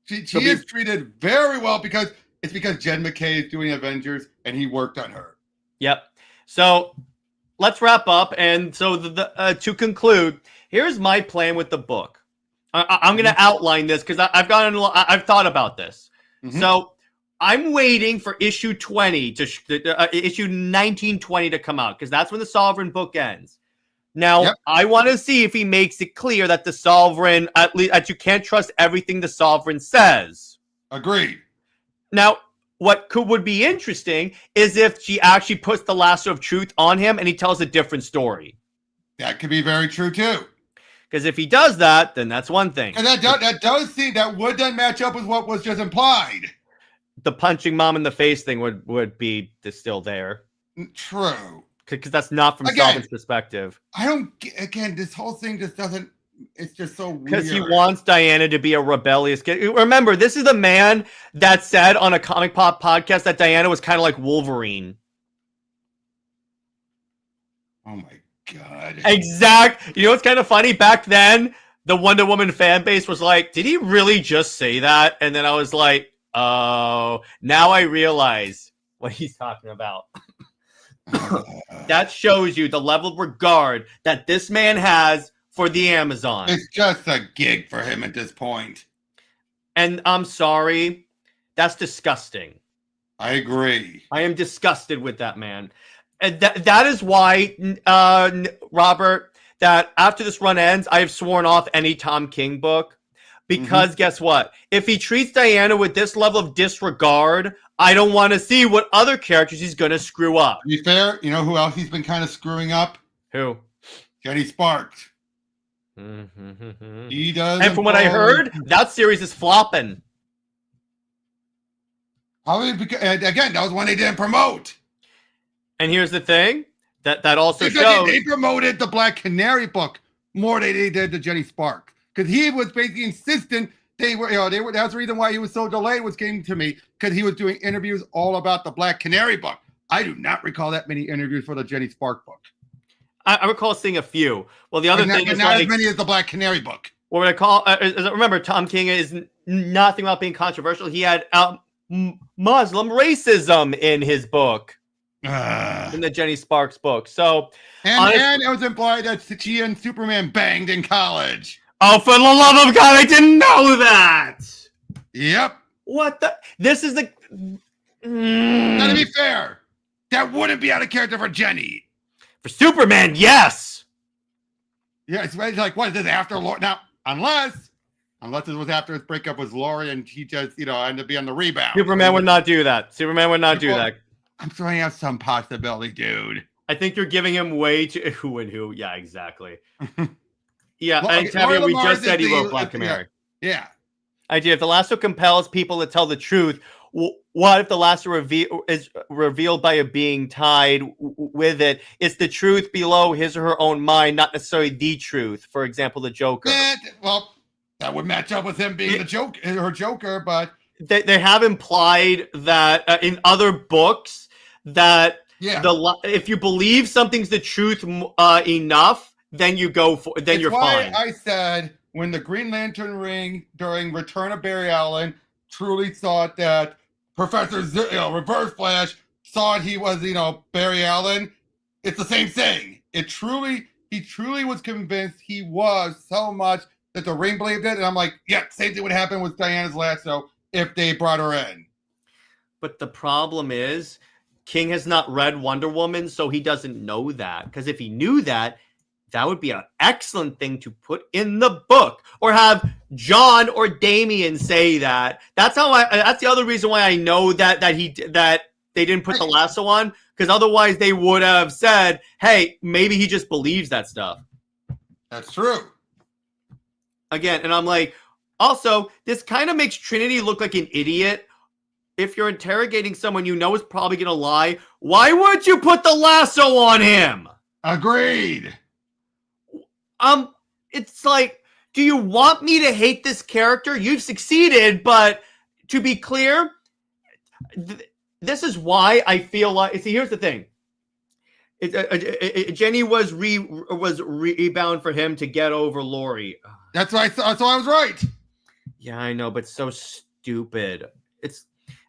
She is treated very well because Jen McKay is doing Avengers and he worked on her. Yep. So let's wrap up. And so to conclude, here's my plan with the book. I'm going to outline this because I've thought about this. Mm-hmm. So I'm waiting for issue 20 issue 1920 to come out because that's when the Sovereign book ends. Now, I want to see if he makes it clear that the Sovereign, at least, that you can't trust everything the Sovereign says. Agreed. Now, what would be interesting is if she actually puts the lasso of truth on him and he tells a different story. That could be very true too. Because if he does that, then that's one thing. And that would then match up with what was just implied. The punching mom in the face thing would be still there. True. Because that's not from Sovereign's perspective. This whole thing just doesn't it's just so weird. Because he wants Diana to be a rebellious kid. Remember, this is the man that said on a Comic Pop podcast that Diana was kind of like Wolverine. Oh my God. Exact. You know what's kind of funny? Back then, the Wonder Woman fan base was like, did he really just say that? And then I was like, oh, now I realize what he's talking about. That shows you the level of regard that this man has for the Amazon. It's just a gig for him at this point. And I'm sorry, that's disgusting. I agree. I am disgusted with that man. And that is why, Robert, that after this run ends, I have sworn off any Tom King book. Because guess what? If he treats Diana with this level of disregard, I don't want to see what other characters he's going to screw up. To be fair, you know who else he's been kind of screwing up? Who? Jenny Sparks. He does. And from what I heard, that series is flopping. Probably because, again, that was one they didn't promote. And here's the thing that also because shows they promoted the Black Canary book more than they did the Jenny Sparks, because he was basically insistent they were. That's the reason why he was so delayed. Was getting to me because he was doing interviews all about the Black Canary book. I do not recall that many interviews for the Jenny Sparks book. I recall seeing a few. Well, the other thing is not as many as the Black Canary book. What would I call? Remember, Tom King is nothing about being controversial. He had Muslim racism in his book, in the Jenny Sparks book. So, and it was implied that she and Superman banged in college. Oh, for the love of God, I didn't know that. Yep. What the? This is the. Now, to be fair, that wouldn't be out of character for Jenny. For Superman, yes. Yeah, it's like, what is this after Lori? Now, unless it was after his breakup with Lori and he just, ended up being the rebound. Superman would not do that. Superman would not do that. I'm throwing out some possibility, dude. I think you're giving him way too. Who and who? Yeah, exactly. Yeah, Well, and Tavia, we just said he wrote Black Canary. Yeah. Idea. If the lasso compels people to tell the truth, what if the lasso is revealed by a being tied with it? It's the truth below his or her own mind, not necessarily the truth. For example, the Joker. Well, that would match up with him being the Joker, her Joker, but they have implied that in other books that if you believe something's the truth enough, then you go for you're fine. I said when the Green Lantern ring during Return of Barry Allen truly thought that Professor Reverse Flash thought he was, Barry Allen. It's the same thing. He truly was convinced he was so much that the ring believed it. And I'm like, yeah, same thing would happen with Diana's lasso if they brought her in. But the problem is King has not read Wonder Woman, so he doesn't know that. Because if he knew that, that would be an excellent thing to put in the book, or have John or Damian say that. That's the other reason why I know that they didn't put the lasso on, because otherwise they would have said, "Hey, maybe he just believes that stuff." That's true. Again, and I'm like, also, this kind of makes Trinity look like an idiot. If you're interrogating someone you know is probably going to lie, why would you put the lasso on him? Agreed. It's like, do you want me to hate this character? You've succeeded, but to be clear, this is why I feel like. See, here's the thing. Jenny was rebound for him to get over Lori. That's why I was right. Yeah, I know, but so stupid.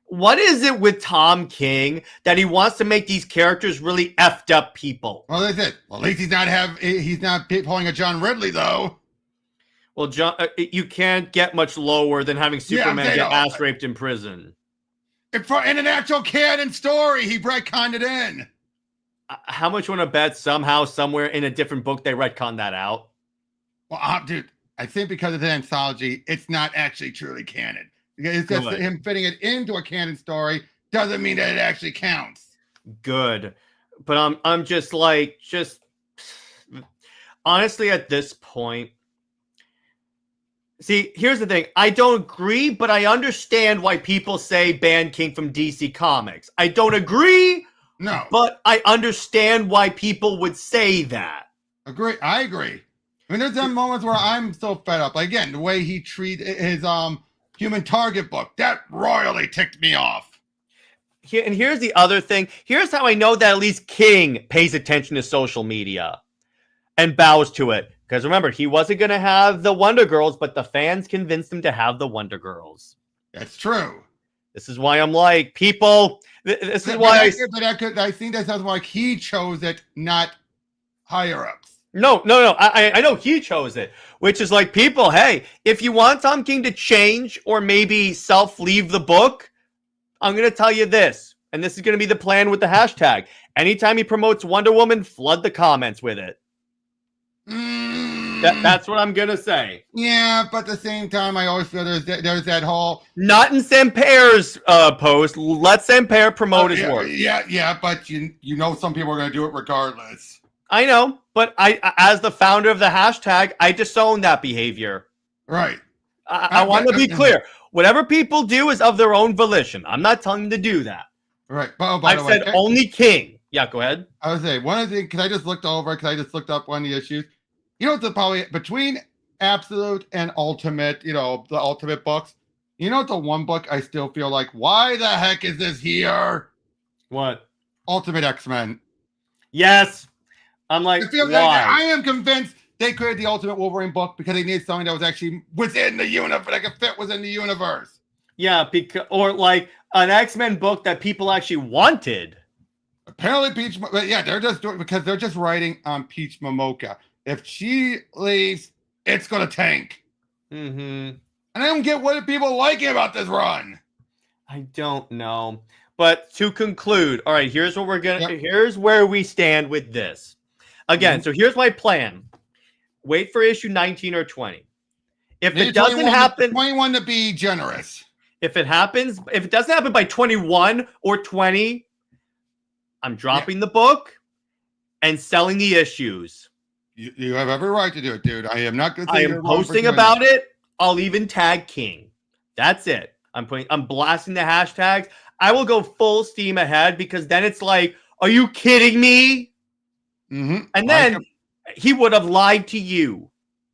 What is it with Tom King that he wants to make these characters really effed up people? Well, that's it. Well, at least he's not pulling a John Ridley, though. Well, John, you can't get much lower than having Superman get ass raped in prison. In an actual canon story, he retconned it in. How much you want to bet somehow, somewhere in a different book, they retconned that out? Well, dude, I think because of the anthology, it's not actually truly canon. It's just him fitting it into a canon story doesn't mean that it actually counts. Good. But I'm just honestly at this point. See, here's the thing. I don't agree, but I understand why people say ban King from DC Comics. I don't agree. No. But I understand why people would say that. I agree. I mean, there's some moments where I'm so fed up. Like, again, the way he treated his Human Target book, that royally ticked me off. And here's the other thing. Here's how I know that at least King pays attention to social media and bows to it. Because remember, he wasn't going to have the Wonder Girls, but the fans convinced him to have the Wonder Girls. That's true. This is why I'm like, people, this is why I think that sounds like he chose it, not higher ups. No. I know he chose it, which is like, people, hey, if you want Tom King to change or maybe self-leave the book, I'm going to tell you this, and this is going to be the plan with the hashtag. Anytime he promotes Wonder Woman, flood the comments with it. That's what I'm going to say. Yeah, but at the same time, I always feel there's that whole... Not in Sampere's post. Let Sampere promote his work. Yeah, but you know some people are going to do it regardless. I know, but I, as the founder of the hashtag, I disown that behavior. Right. I want to be clear. Whatever people do is of their own volition. I'm not telling them to do that. Right. I said only King. Yeah, go ahead. I would say one of the things, because I just looked up one of the issues. You know, the probably between Absolute and Ultimate, you know, the Ultimate books, you know, the one book I still feel like, why the heck is this here? What? Ultimate X-Men. Yes. I'm like, why? I am convinced they created the Ultimate Wolverine book because they needed something that was actually within the universe, that could fit within the universe. Yeah, or like an X-Men book that people actually wanted. Apparently, Peach. Yeah, they're just doing because they're just writing on Peach Momoka. If she leaves, it's gonna tank. Mm-hmm. And I don't get what people liking about this run. I don't know, but to conclude, all right. Here's what we're gonna. Yep. Here's where we stand with this. Again, so here's my plan. Wait for issue 19 or 20. If it doesn't happen, 21 to be generous. If it doesn't happen by 21 or 20, I'm dropping the book and selling the issues. You have every right to do it, dude. I am not going to. I am posting about it. I'll even tag King. That's it. I'm blasting the hashtags. I will go full steam ahead because then it's like, are you kidding me? Mm-hmm. And then he would have lied to you.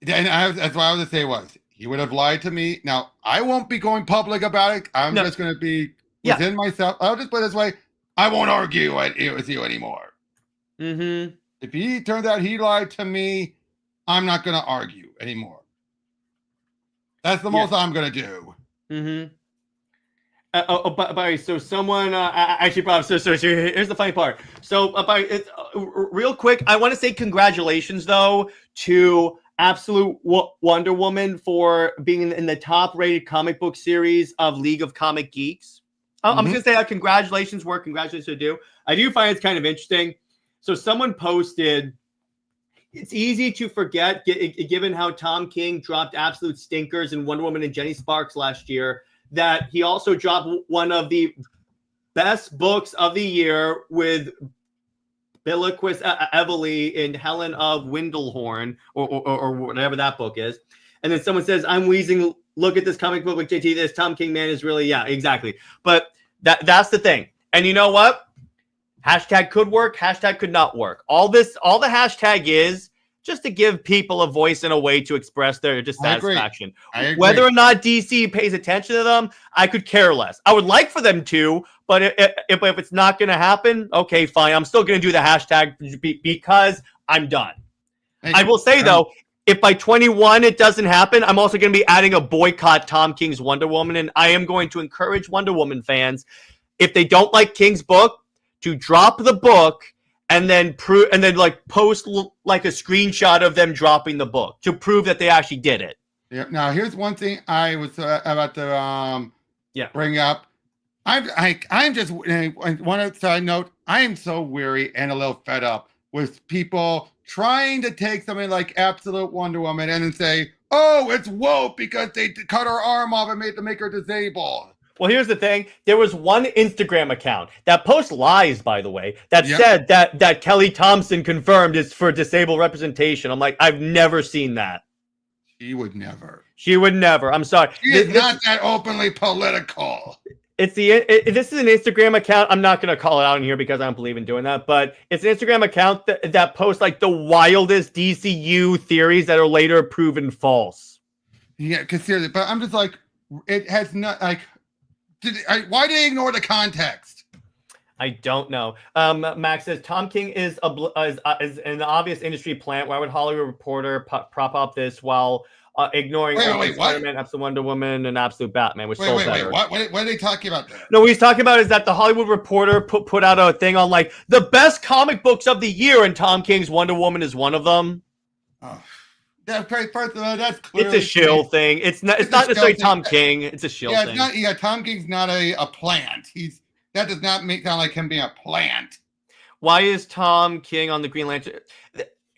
And that's what I was going to say was, he would have lied to me. Now, I won't be going public about it. I'm just going to be within myself. I'll just put it this way. I won't argue with you anymore. Mm-hmm. If he turns out he lied to me, I'm not going to argue anymore. That's the most I'm going to do. Mm-hmm. So someone actually brought up. So here's the funny part. So real quick, I want to say congratulations though to Absolute Wonder Woman for being in the top-rated comic book series of League of Comic Geeks. I'm just gonna say congratulations to do. I do find it's kind of interesting. So someone posted, it's easy to forget given how Tom King dropped absolute stinkers in Wonder Woman and Jenny Sparks last year, that he also dropped one of the best books of the year with Biliquis Evely in Helen of Windelhorn or whatever that book is. And then someone says, I'm wheezing. Look at this comic book with JT. This Tom King man is really, yeah, exactly. But that's the thing. And you know what? Hashtag could work. Hashtag could not work. All the hashtag is just to give people a voice and a way to express their dissatisfaction. I agree. Whether or not DC pays attention to them, I could care less. I would like for them to, but if it's not going to happen, okay, fine. I'm still going to do the hashtag because I'm done. I will say, though, if by 21 it doesn't happen, I'm also going to be adding a boycott Tom King's Wonder Woman, and I am going to encourage Wonder Woman fans, if they don't like King's book, to drop the book and then post like a screenshot of them dropping the book to prove that they actually did it. Yeah. Now, here's one thing I was about to bring up. I'm just one side note. I am so weary and a little fed up with people trying to take something like Absolute Wonder Woman and then say, "Oh, it's woke because they cut her arm off and made to make her disabled." Well, here's the thing. There was one Instagram account that posts lies, by the way, that said that Kelly Thompson confirmed is for disabled representation. I'm like, I've never seen that. She would never. I'm sorry. She is not that openly political. This is an Instagram account. I'm not going to call it out in here because I don't believe in doing that, but it's an Instagram account that posts like the wildest DCU theories that are later proven false. Yeah, because seriously, but I'm just like, it has not like. Why did they ignore the context? I don't know. Max says Tom King is an obvious industry plant. Why would Hollywood Reporter prop up this while ignoring Spider-Man, Absolute Wonder Woman, and Absolute Batman, which sold better? What are they talking about there? No, what he's talking about is that the Hollywood Reporter put out a thing on like the best comic books of the year, and Tom King's Wonder Woman is one of them. Oh. That's clearly it's a shill thing. It's not necessarily Tom King. It's a shill thing. Tom King's not a plant. That does not sound like him being a plant. Why is Tom King on the Green Lantern?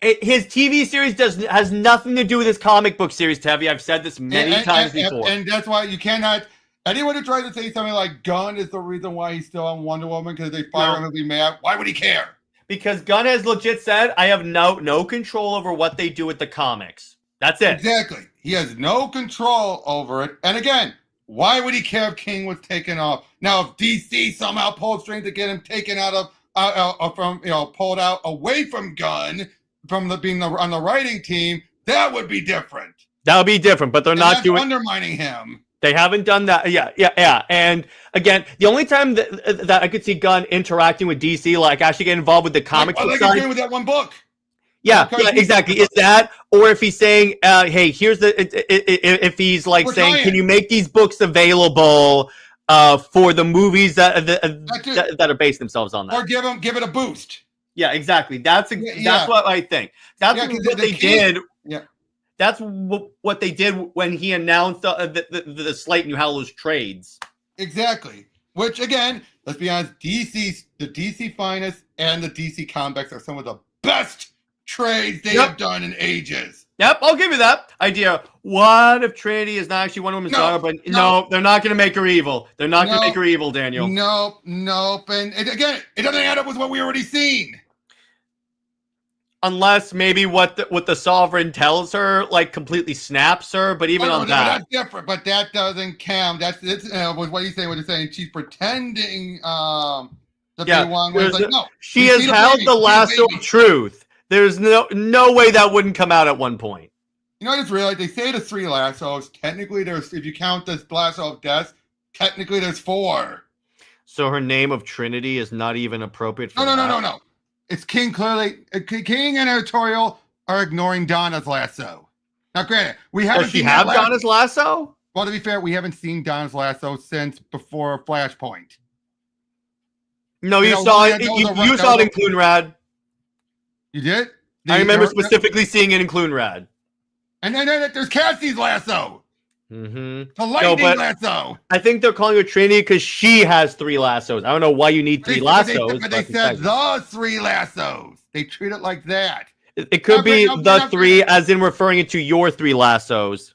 His TV series has nothing to do with his comic book series, Tevi. I've said this many times before. And that's why you cannot. Anyone who tries to say something like Gunn is the reason why he's still on Wonder Woman because they fire him and be mad. Why would he care? Because Gunn has legit said, I have no control over what they do with the comics. That's it. Exactly. He has no control over it. And again, why would he care if King was taken off? Now, if DC somehow pulled strings to get him taken out of, pulled out away from Gunn, from being on the writing team, that would be different. That would be different, but they're not doing undermining him. They haven't done that. Yeah. And again, the only time that I could see Gunn interacting with DC, like actually get involved with the comic book side, doing with that one book. Yeah, exactly. Is that, or if he's saying, "Hey, here's if he's like saying, can you make these books available for the movies that are based themselves on that, or give it a boost." Yeah, exactly. That's what I think. That's what they did. Yeah. That's what they did when he announced the Slate New Hallows trades. Exactly. Which, again, let's be honest, the DC Finest and the DC Comics are some of the best trades they have done in ages. Yep, I'll give you that idea. What if Trinity is not actually Wonder Woman's daughter? But no, they're not going to make her evil. They're not going to make her evil, Daniel. Nope. And again, it doesn't add up with what we already seen. Unless maybe what the Sovereign tells her, like, completely snaps her. But even on that, that's different. But that doesn't count. That's what he's saying. What he's saying, she's pretending to be one. Where it's like, no, she has held the lasso of truth. There's no way that wouldn't come out at one point. You know, I just realized they say the 3 lassos. Technically, if you count this lasso of death, technically there's 4. So her name of Trinity is not even appropriate for No. It's King clearly. King and Editorial are ignoring Donna's lasso. Now, granted, we haven't seen Donna's lasso? Well, to be fair, we haven't seen Donna's lasso since before Flashpoint. No, you saw it. You saw it in Clunrad. You did? I remember specifically seeing it in Clunrad. And then there's Cassie's lasso. Mm-hmm. The lightning lasso. I think they're calling her Trinity because she has 3 lassos. I don't know why you need 3 lassos. But they said the 3 lassos. They treat it like that. It could be the 3 as in referring it to your 3 lassos.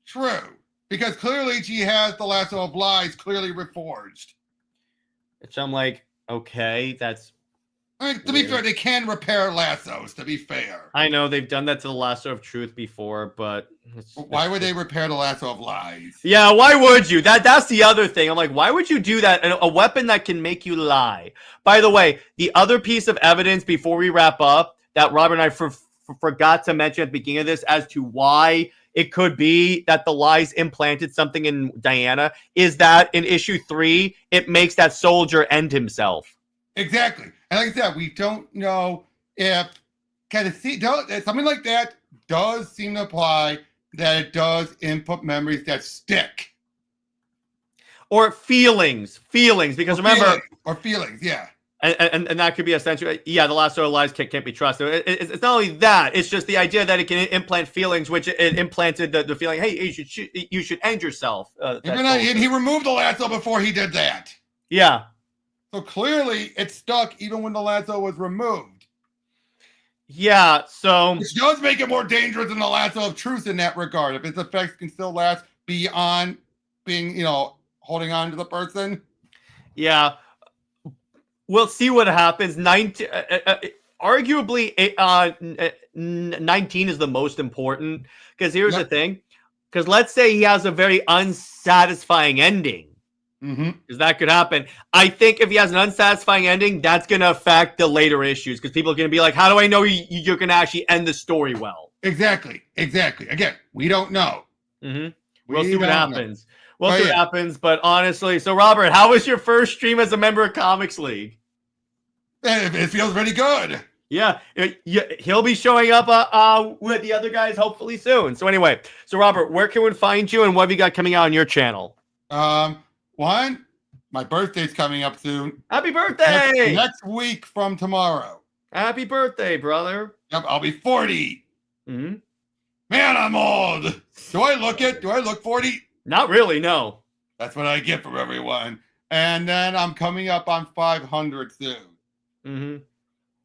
True. Because clearly she has the lasso of lies clearly reforged. Which I'm like, okay, that's... I mean, to be fair, they can repair lassos, to be fair. I know, they've done that to the lasso of truth before, but... Why would they repair the lasso of lies? Yeah, why would you? That's the other thing. I'm like, why would you do that? A weapon that can make you lie. By the way, the other piece of evidence before we wrap up that Robert and I forgot to mention at the beginning of this as to why it could be that the lies implanted something in Diana is that in issue 3, it makes that soldier end himself. Exactly. And like I said, we don't know if something like that does seem to apply that it does input memories that stick. Or feelings, because remember... Feelings, yeah. And that could be essentially, the lasso of lies can't be trusted. It's not only that, it's just the idea that it can implant feelings, which it implanted the feeling, hey, you should end yourself. He removed the lasso before he did that. Yeah. So clearly it stuck even when the lasso was removed. Yeah, so... Which does make it more dangerous than the lasso of truth in that regard. If its effects can still last beyond being, holding on to the person. Yeah. We'll see what happens. Arguably, 19 is the most important. Because here's the thing. Because let's say he has a very unsatisfying ending. Because that could happen. I think if he has an unsatisfying ending, that's going to affect the later issues because people are going to be like, how do I know you're going to actually end the story well? Exactly. Again, we don't know. We'll see what happens. We'll see what happens. But honestly, so Robert, how was your first stream as a member of Comics League? It feels pretty good. Yeah, he'll be showing up with the other guys hopefully soon. So anyway, so Robert, where can we find you and what have you got coming out on your channel? One, my birthday's coming up soon. Happy birthday! Next week from tomorrow. Happy birthday, brother. Yep, I'll be 40. Man, I'm old. Do I look 40? Not really, no. That's what I get from everyone. And then I'm coming up on 500 soon.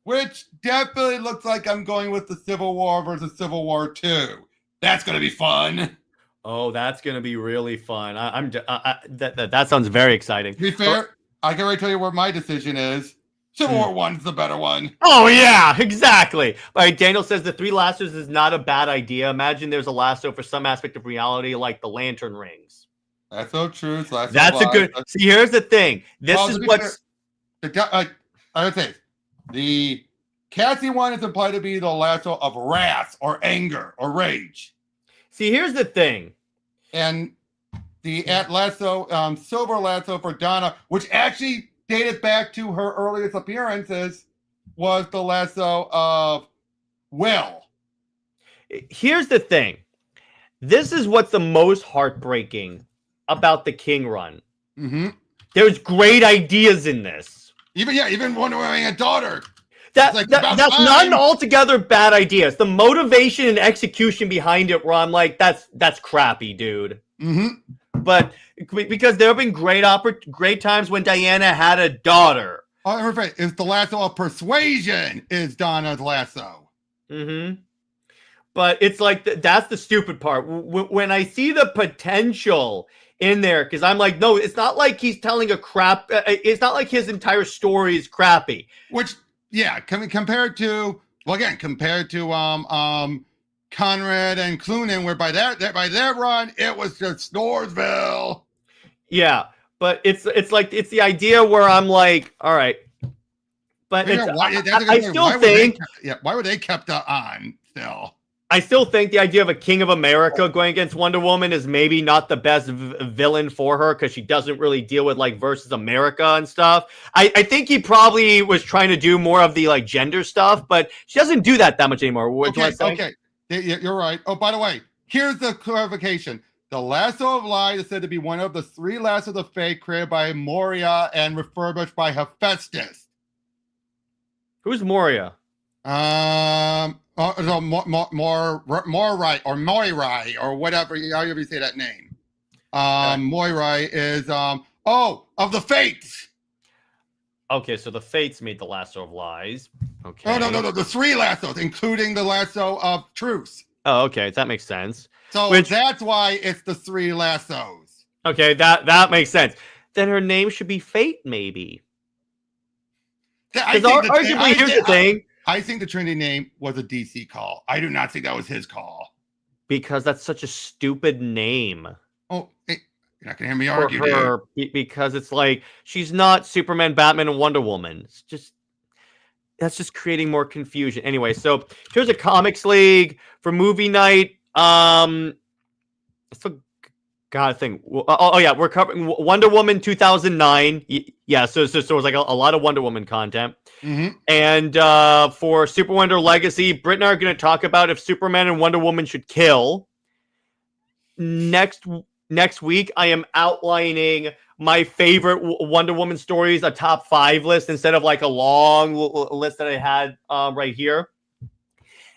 Which definitely looks like I'm going with the Civil War versus Civil War 2. That's going to be fun. Oh, that's going to be really fun. That sounds very exciting. To be fair, I can already tell you where my decision is. Civil War 1's the better one. Oh, yeah, exactly. All right, Daniel says the 3 lassos is not a bad idea. Imagine there's a lasso for some aspect of reality like the lantern rings. That's so true. That's a good... See, here's the thing. This is what's... I would say the Cassie one is implied to be the lasso of wrath or anger or rage. See, here's the thing. And the lasso, silver lasso for Donna, which actually dated back to her earliest appearances, was the lasso of Will. Here's the thing. This is what's the most heartbreaking about the King run. There's great ideas in this. Even Wonder Woman having a daughter. That's not an altogether bad idea. It's the motivation and execution behind it where I'm like, that's crappy, dude. But because there have been great times when Diana had a daughter. Oh, right. It's the lasso of persuasion is Donna's lasso. But it's like, that's the stupid part. When I see the potential in there, because I'm like, no, it's not like he's telling a crap. It's not like his entire story is crappy. Which, yeah, compared to Conrad and Clunan, where by that run it was just Snoresville. Yeah, but it's the idea where I'm like, all right, but I still think why were they kept on still? I still think the idea of a King of America going against Wonder Woman is maybe not the best villain for her because she doesn't really deal with like versus America and stuff. I think he probably was trying to do more of the like gender stuff, but she doesn't do that much anymore. Okay, you're right. Oh, by the way, here's the clarification. The lasso of lies is said to be one of the 3 lassos of fate created by Moria and refurbished by Hephaestus. Who's Moria? Moirai or Moirai or whatever, however you say that name. Moirai is of the Fates. Okay, so the Fates made the lasso of lies. Okay. No, the 3 lassos, including the lasso of truth. Oh, okay, that makes sense. So that's why it's the 3 lassos. Okay, that makes sense. Then her name should be Fate, maybe. Because arguably, here's the thing. I think the Trinity name was a DC call. I do not think that was his call. Because that's such a stupid name. Oh, hey, you're not going to hear me argue, dude. Because it's like, she's not Superman, Batman, and Wonder Woman. That's just creating more confusion. Anyway, so here's a Comics League for movie night. God, thing. Oh yeah, we're covering Wonder Woman 2009. Yeah, so it was like a lot of Wonder Woman content. And for Super Wonder Legacy, Britt and I are going to talk about if Superman and Wonder Woman should kill. Next week, I am outlining my favorite Wonder Woman stories, a top 5 list instead of like a long list that I had right here.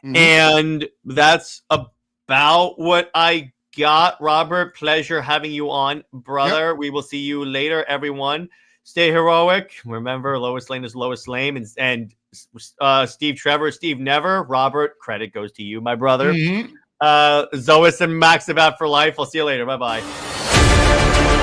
And that's about what I got. Robert, pleasure having you on, brother. Yep. We will see you later, everyone. Stay heroic. Remember, Lois Lane is Lois Lane, and Steve Trevor, Steve Never. Robert, credit goes to you, my brother. Zois and Max about for life. I'll see you later. Bye-bye.